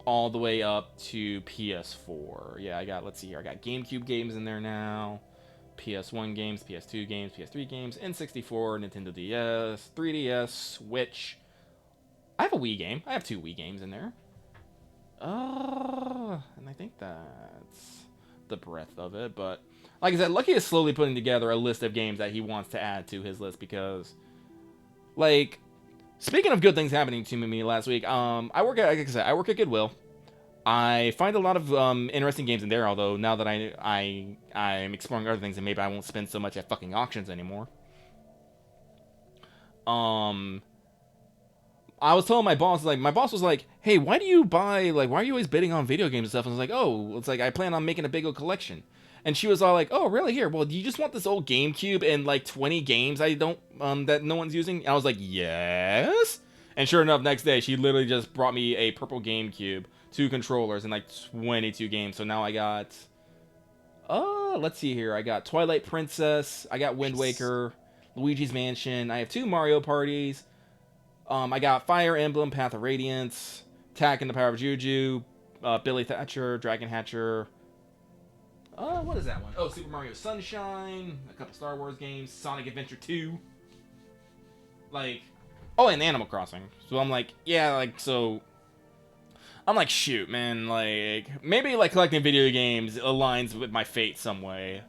all the way up to PS4. Yeah, I got GameCube games in there now, PS1 games, PS2 games, PS3 games, N64, Nintendo DS, 3DS, Switch. I have a Wii game. I have 2 Wii games in there. And I think that's the breadth of it, but like I said, Lucky is slowly putting together a list of games that he wants to add to his list because, like, speaking of good things happening to me last week, I work at Goodwill. I find a lot of interesting games in there, although now that I'm exploring other things and maybe I won't spend so much at fucking auctions anymore. I was telling my boss was like, hey, why are you always bidding on video games and stuff? And I was like, oh, it's like, I plan on making a big old collection. And she was all like, oh, really? Here, well, do you just want this old GameCube and like 20 games that no one's using? And I was like, yes. And sure enough, next day, she literally just brought me a purple GameCube, 2 controllers, and like 22 games. So now I got, let's see here. I got Twilight Princess. I got Wind Waker, Luigi's Mansion. I have 2 Mario parties. I got Fire Emblem, Path of Radiance, Tak and the Power of Juju, Billy Thatcher, Dragon Hatcher. What is that one? Oh, Super Mario Sunshine, a couple Star Wars games, Sonic Adventure 2. Like, and Animal Crossing. So I'm like, yeah, like, so... I'm like, shoot, man, like, maybe, like, collecting video games aligns with my fate some way.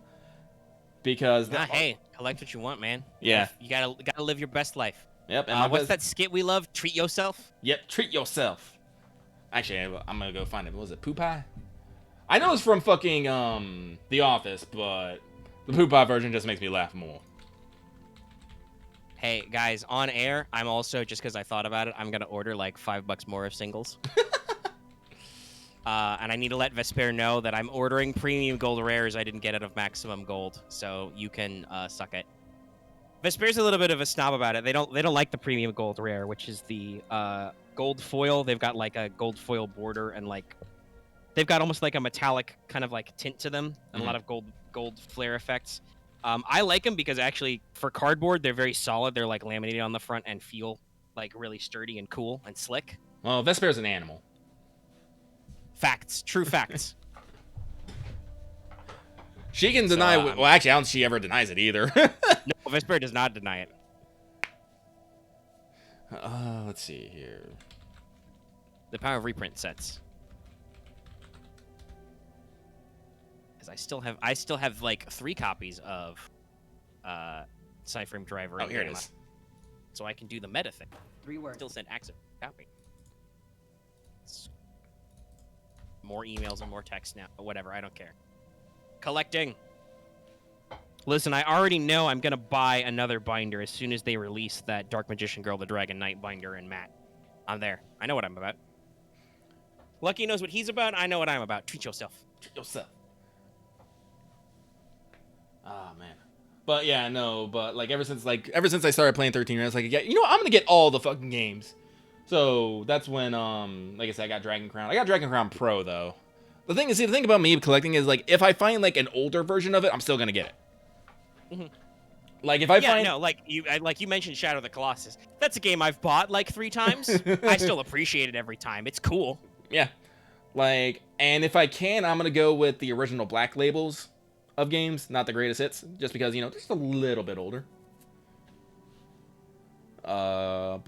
Because... hey, collect what you want, man. Yeah. You gotta live your best life. Yep. And what's that skit we love? Treat yourself? Yep, treat yourself. Actually, I'm gonna go find it. What was it, Poo Pie? I know it's from fucking, The Office, but The poop pot version just makes me laugh more. Hey guys, on air, I'm also, just because I thought about it, I'm gonna order like $5 more of singles. And I need to let Vesper know that I'm ordering premium gold rares I didn't get out of maximum gold, so you can suck it. Vesper's a little bit of a snob about it. They don't like the premium gold rare, which is the gold foil. They've got like a gold foil border and like they've got almost like a metallic kind of like tint to them and a lot of gold flare effects. I like them because actually for cardboard they're very solid. They're like laminated on the front and feel like really sturdy and cool and slick. Well, Vesper's an animal. Facts, true facts. She can deny. Well, actually, I don't think she ever denies it either. No, Vesper does not deny it. Let's see here. The power of reprint sets. Because I still have like 3 copies of Cyframe Driver. Oh, here it is. So I can do the meta thing. 3 words. Still send access copy. More emails and more texts now. But whatever, I don't care. Collecting. Listen, I already know I'm gonna buy another binder as soon as they release that Dark Magician Girl, the Dragon Knight binder and Matt. I'm there. I know what I'm about. Lucky knows what he's about. I know what I'm about. Treat yourself. Treat yourself. Oh man. But yeah, no. But like ever since I started playing 13, I was like, yeah, you know what? I'm gonna get all the fucking games. So that's when like I said, I got Dragon Crown. I got Dragon Crown Pro though. The thing about me collecting is like if I find like an older version of it, I'm still gonna get it. Like if I find like you mentioned Shadow of the Colossus. That's a game I've bought like 3 times. I still appreciate it every time. It's cool. Yeah. Like, and if I can, I'm gonna go with the original black labels of games, not the greatest hits, just because, you know, just a little bit older. But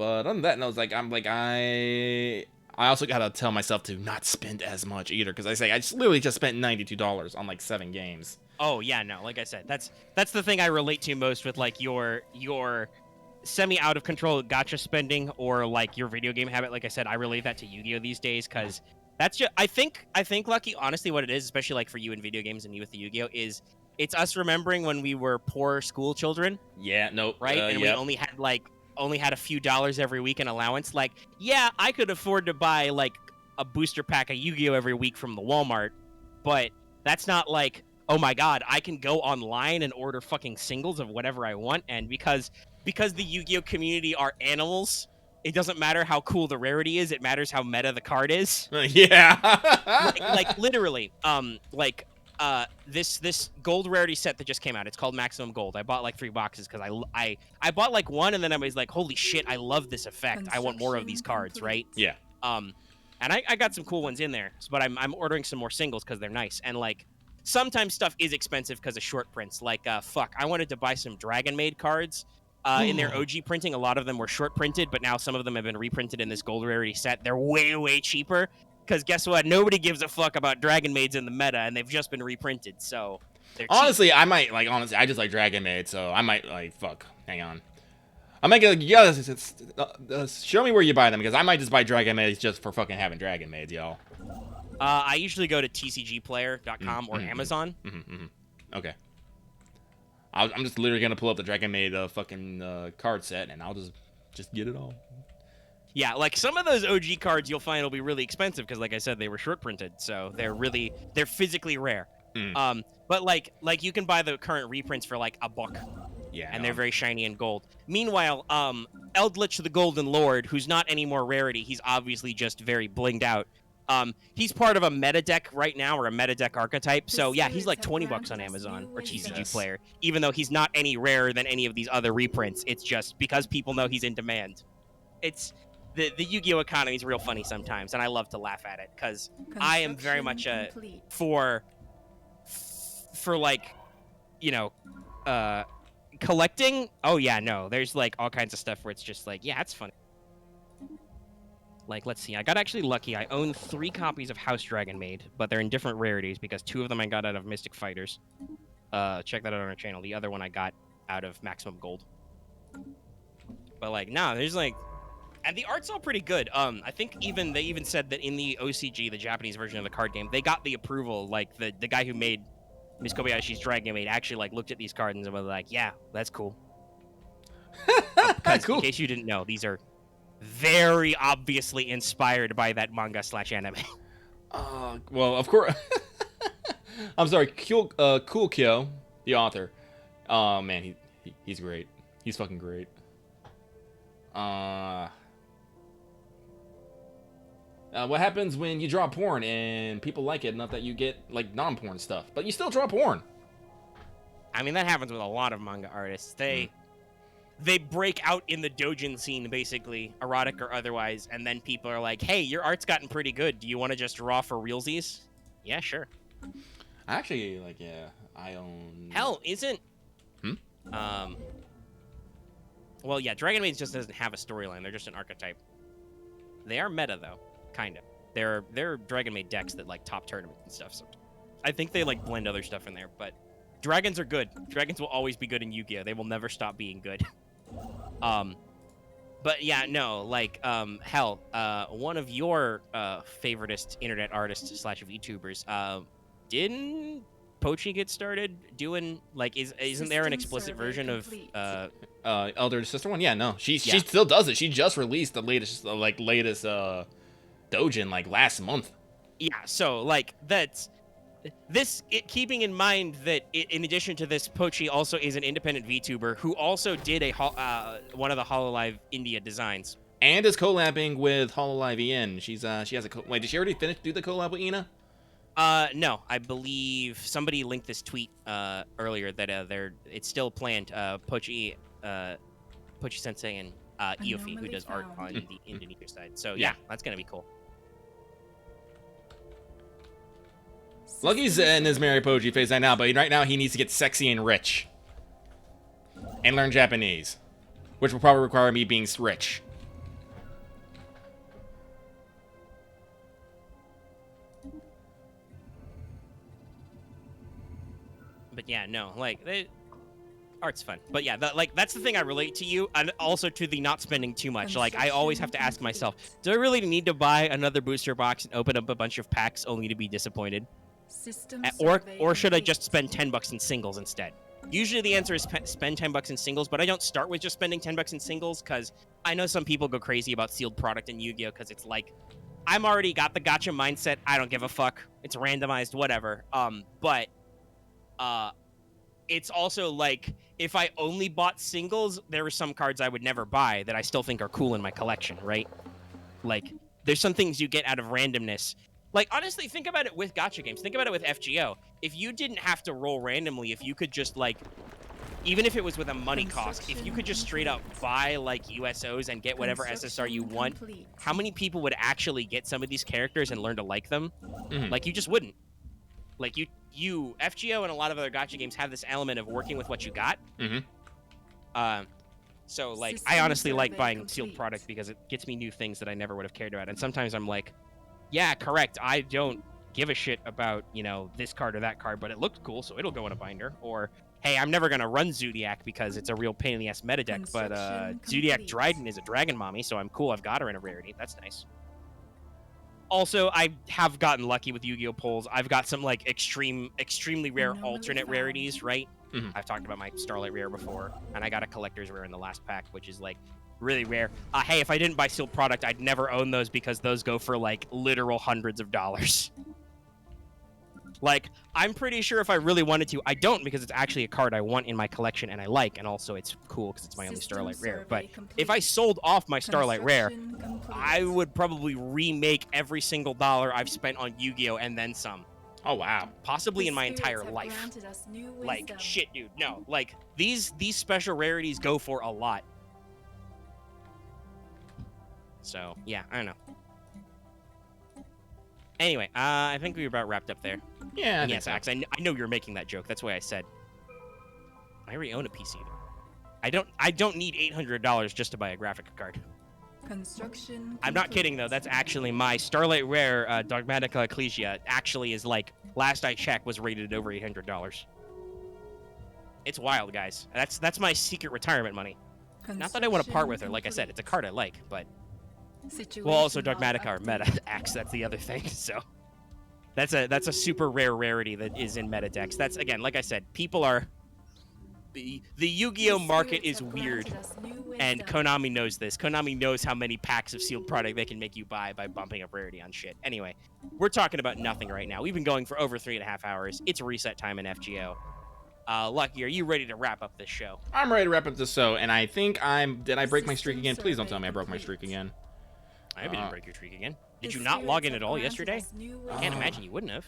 other than that, no, it's like I also gotta tell myself to not spend as much either, because I literally just spent $92 on like 7 games. Oh yeah, no, like I said, that's the thing I relate to most with like your semi out of control gacha spending or like your video game habit. Like I said, I relate that to Yu-Gi-Oh these days because that's just I think Lucky, honestly, what it is, especially like for you in video games and you with the Yu-Gi-Oh, is it's us remembering when we were poor school children. Yeah, nope. Right, and we only had a few dollars every week in allowance. Like, yeah, I could afford to buy like a booster pack of Yu-Gi-Oh every week from the Walmart, but that's not like, oh my god, I can go online and order fucking singles of whatever I want. And because the Yu-Gi-Oh this are animals, it doesn't matter how cool the rarity is, it matters how meta the card is. Yeah. like literally, this gold rarity set that just came out, it's called Maximum Gold. I bought like 3 boxes because I bought like 1 and then I was like, holy shit, I love this effect. I want more of these cards, right? Yeah. And I got some cool ones in there, but I'm ordering some more singles because they're nice. And like sometimes stuff is expensive because of short prints. Like I wanted to buy some Dragon Maid cards. In their OG printing, a lot of them were short printed, but now some of them have been reprinted in this gold rarity set. They're way cheaper. Because guess what? nobody gives a fuck about Dragon Maids in the meta, and they've just been reprinted, so they're honestly, cheap. I just like Dragon Maid, so I might, hang on. I might get, show me where you buy them, because I might just buy Dragon Maids just for fucking having Dragon Maids, y'all. I usually go to tcgplayer.com or Amazon. Okay. I'm just literally going to pull up the Dragon Maid fucking card set, and I'll just get it all. Yeah, like some of those OG cards you'll find will be really expensive because, like I said, they were short printed, so they're physically rare. But like you can buy the current reprints for like $1. Yeah, and they're very shiny and gold. Meanwhile, Eldritch the Golden Lord, who's not any more rarity, he's obviously just very blinged out. He's part of a meta deck right now, or a meta deck archetype. So yeah, he's like $20 on Amazon or TCG Player, even though he's not any rarer than any of these other reprints. It's just because people know he's in demand. It's the Yu-Gi-Oh economy is real funny sometimes, and I love to laugh at it because I am very much for like, you know, collecting. Oh yeah, no, there's like all kinds of stuff where it's just like, yeah, it's funny. Like, let's see, I got actually lucky. I own 3 copies of House Dragon Maid, but they're in different rarities because 2 of them I got out of Mystic Fighters. Check that out on our channel. The other one I got out of Maximum Gold. But like, nah, there's like, and the art's all pretty good. I think they even said that in the OCG, the Japanese version of the card game, they got the approval. Like the guy who made Miss Kobayashi's Dragon Maid actually like looked at these cards and was like, "Yeah, that's cool." Because Cool. in case you didn't know, these are very obviously inspired by that manga/anime. Well, of course. I'm sorry, Cool Kyo, the author. Oh man, he's great. He's fucking great. What happens when you draw porn and people like it enough that you get like non-porn stuff, but you still draw porn? I mean, that happens with a lot of manga artists. They break out in the doujin scene, basically, erotic or otherwise, and then people are like, "Hey, your art's gotten pretty good. Do you want to just draw for realsies?" Yeah, sure. Actually, like, yeah, I own. Hell, isn't. Well, yeah, Dragon Maid just doesn't have a storyline. They're just an archetype. They are meta, though, kind of. They're Dragon Maid decks that like top tournaments and stuff. So I think they like blend other stuff in there, but dragons are good. Dragons will always be good in Yu-Gi-Oh. They will never stop being good. But yeah, no, like, hell, one of your favoritist internet artists / VTubers, didn't Pochi get started doing like isn't there an explicit version of Elder Sister one? Yeah, no, she still does it. She just released the latest doujin like last month. Yeah, so like that's keeping in mind that in addition to this, Pochi also is an independent VTuber who also did one of the Hololive India designs. And is collabing with Hololive EN. She has a wait. Did she already do the collab with Ina? No, I believe somebody linked this tweet earlier that it's still planned. Pochi Sensei and Iofi, who does art on the Indonesia side. So yeah, that's gonna be cool. Lucky's in his Mary Poji phase right now, but right now he needs to get sexy and rich. And learn Japanese. Which will probably require me being rich. But yeah, no, like, art's fun. But yeah, that's the thing I relate to you, and also to the not spending too much. Like, I always have to ask myself, do I really need to buy another booster box and open up a bunch of packs only to be disappointed? Or should I just spend $10 in singles instead? Usually the answer is spend $10 in singles, but I don't start with just spending $10 in singles, because I know some people go crazy about sealed product in Yu-Gi-Oh! Because it's like, I'm already got the gacha mindset, I don't give a fuck, it's randomized, whatever. But it's also like, if I only bought singles, there are some cards I would never buy that I still think are cool in my collection, right? Like, there's some things you get out of randomness. Like, honestly, think about it with gacha games. Think about it with FGO. If you didn't have to roll randomly, if you could just, like, even if it was with a money cost, if you could just straight up buy, like, USOs and get whatever SSR you want, how many people would actually get some of these characters and learn to like them? Like, you just wouldn't. Like, FGO and a lot of other gacha games have this element of working with what you got. So, like, I honestly like buying sealed product because it gets me new things that I never would have cared about. And sometimes I'm like, yeah, correct, I don't give a shit about, you know, this card or that card, but it looked cool, so it'll go in a binder. Or, hey, I'm never going to run Zodiac because it's a real pain in the ass meta deck, but Zodiac Dryden is a dragon mommy, so I'm cool, I've got her in a rarity. That's nice. Also, I have gotten lucky with Yu-Gi-Oh! Polls. I've got some, like, extremely rare alternate rarities, right? I've talked about my Starlight Rare before, and I got a Collector's Rare in the last pack, which is, like, really rare. Hey, if I didn't buy sealed product, I'd never own those because those go for, like, literal hundreds of dollars. Like, I'm pretty sure if I really wanted to, I don't, because it's actually a card I want in my collection and I like, and also it's cool because it's my only Starlight Rare. But if I sold off my Starlight Rare, I would probably remake every single dollar I've spent on Yu-Gi-Oh! And then some. Oh, wow. Possibly in my entire life. Like, shit, dude, no. Like, these special rarities go for a lot. So, yeah, I don't know. Anyway, I think we were about wrapped up there. Yeah. And yes, Axe, I know you're making that joke. That's why I said I already own a PC. I don't need $800 just to buy a graphic card. I'm not kidding though. That's actually my Starlight Rare Dogmatica Ecclesia. Actually, is like last I checked was rated at over $800. It's wild, guys. That's my secret retirement money. Not that I want to part with her. Like I said, it's a card I like, but well, also Dogmatica are meta Axe. That's the other thing. So That's a super rare rarity that is in meta decks. That's, again, like I said, people are... The Yu-Gi-Oh market is weird, and Konami knows this. Konami knows how many packs of sealed product they can make you buy by bumping up rarity on shit. Anyway, we're talking about nothing right now. We've been going for over 3.5 hours. It's reset time in FGO. Lucky, are you ready to wrap up this show? I'm ready to wrap up this show, and I think did I break my streak again? Please don't tell me I broke my streak again. I hope you didn't break your streak again. Did you not log in at all yesterday? I can't imagine you wouldn't have.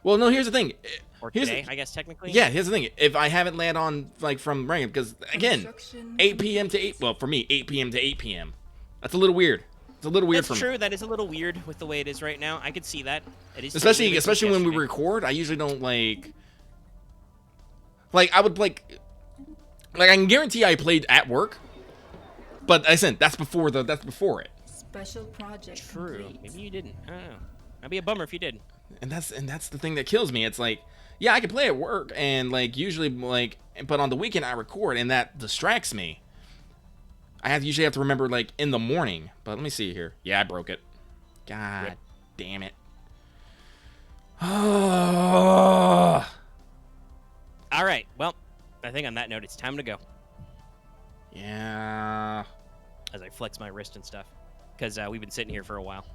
Well, no, here's the thing. Or today, I guess, technically. Yeah, here's the thing. If I haven't landed on, like, from ranking, because, again, 8 p.m. to 8, well, for me, 8 p.m. to 8 p.m. That's a little weird. It's a little weird for me. That's true. That is a little weird with the way it is right now. I could see that. It is especially when we record, I usually don't, like, I would, like, I can guarantee I played at work, but, I said, that's before it. Special project. True. Complete. Maybe you didn't. I don't know. That'd be a bummer if you did. And that's the thing that kills me. It's like, yeah, I can play at work, and like usually like, but on the weekend I record, and that distracts me. I usually have to remember like in the morning. But let me see here. Yeah, I broke it. God Rip. damn it. Oh. All right. Well, I think on that note, it's time to go. Yeah. As I flex my wrist and stuff, because we've been sitting here for a while.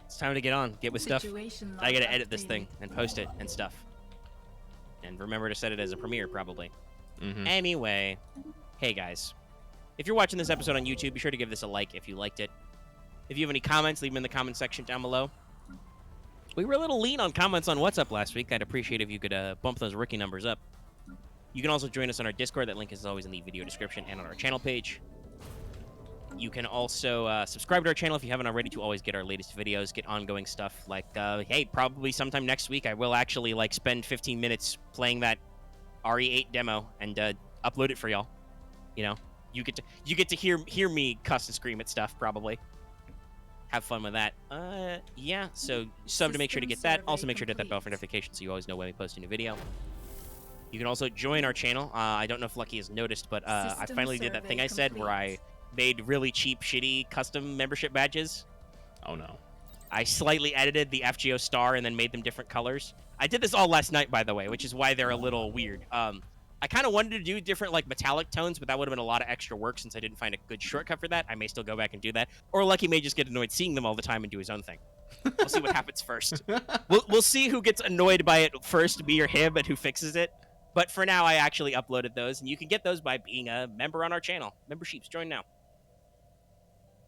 It's time to get on, get with stuff. I gotta edit this thing and post it and stuff. And remember to set it as a premiere, probably. Anyway, hey guys. If you're watching this episode on YouTube, be sure to give this a like if you liked it. If you have any comments, leave them in the comment section down below. We were a little lean on comments on What's Up last week. I'd appreciate if you could bump those rookie numbers up. You can also join us on our Discord. That link is always in the video description and on our channel page. You can also subscribe to our channel if you haven't already to always get our latest videos, get ongoing stuff. Like, hey, probably sometime next week I will actually like spend 15 minutes playing that RE8 demo and upload it for y'all. You know, you get to hear me cuss and scream at stuff probably. Have fun with that. Yeah. So sub to make sure to get that. Also make sure to hit that bell for notifications so you always know when we post a new video. You can also join our channel. I don't know if Lucky has noticed, but I finally did that thing I said where I made really cheap, shitty custom membership badges. Oh no. I slightly edited the FGO star and then made them different colors. I did this all last night, by the way, which is why they're a little weird. I kind of wanted to do different, like, metallic tones, but that would have been a lot of extra work since I didn't find a good shortcut for that. I may still go back and do that. Or Lucky may just get annoyed seeing them all the time and do his own thing. We'll see what happens first. We'll see who gets annoyed by it first, me or him, and who fixes it. But for now, I actually uploaded those, and you can get those by being a member on our channel. Memberships, join now.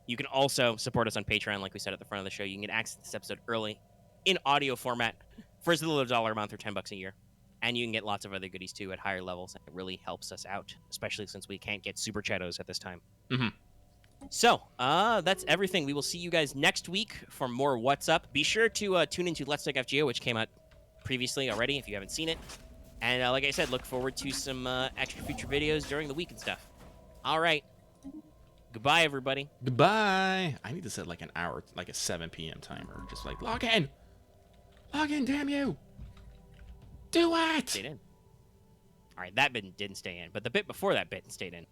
You can also support us on Patreon, like we said at the front of the show. You can get access to this episode early in audio format for as little as $1 a month or $10 a year. And you can get lots of other goodies, too, at higher levels. It really helps us out, especially since we can't get Super Chattos at this time. So, that's everything. We will see you guys next week for more What's Up. Be sure to tune into Let's Take FGO, which came out previously already, if you haven't seen it. And like I said, look forward to some extra future videos during the week and stuff. All right. Goodbye, everybody. Goodbye. I need to set like an hour, like a 7 p.m. timer. Just like, log in. Log in, damn you. Do it. Stayed in. All right, that bit didn't stay in, but the bit before that bit stayed in.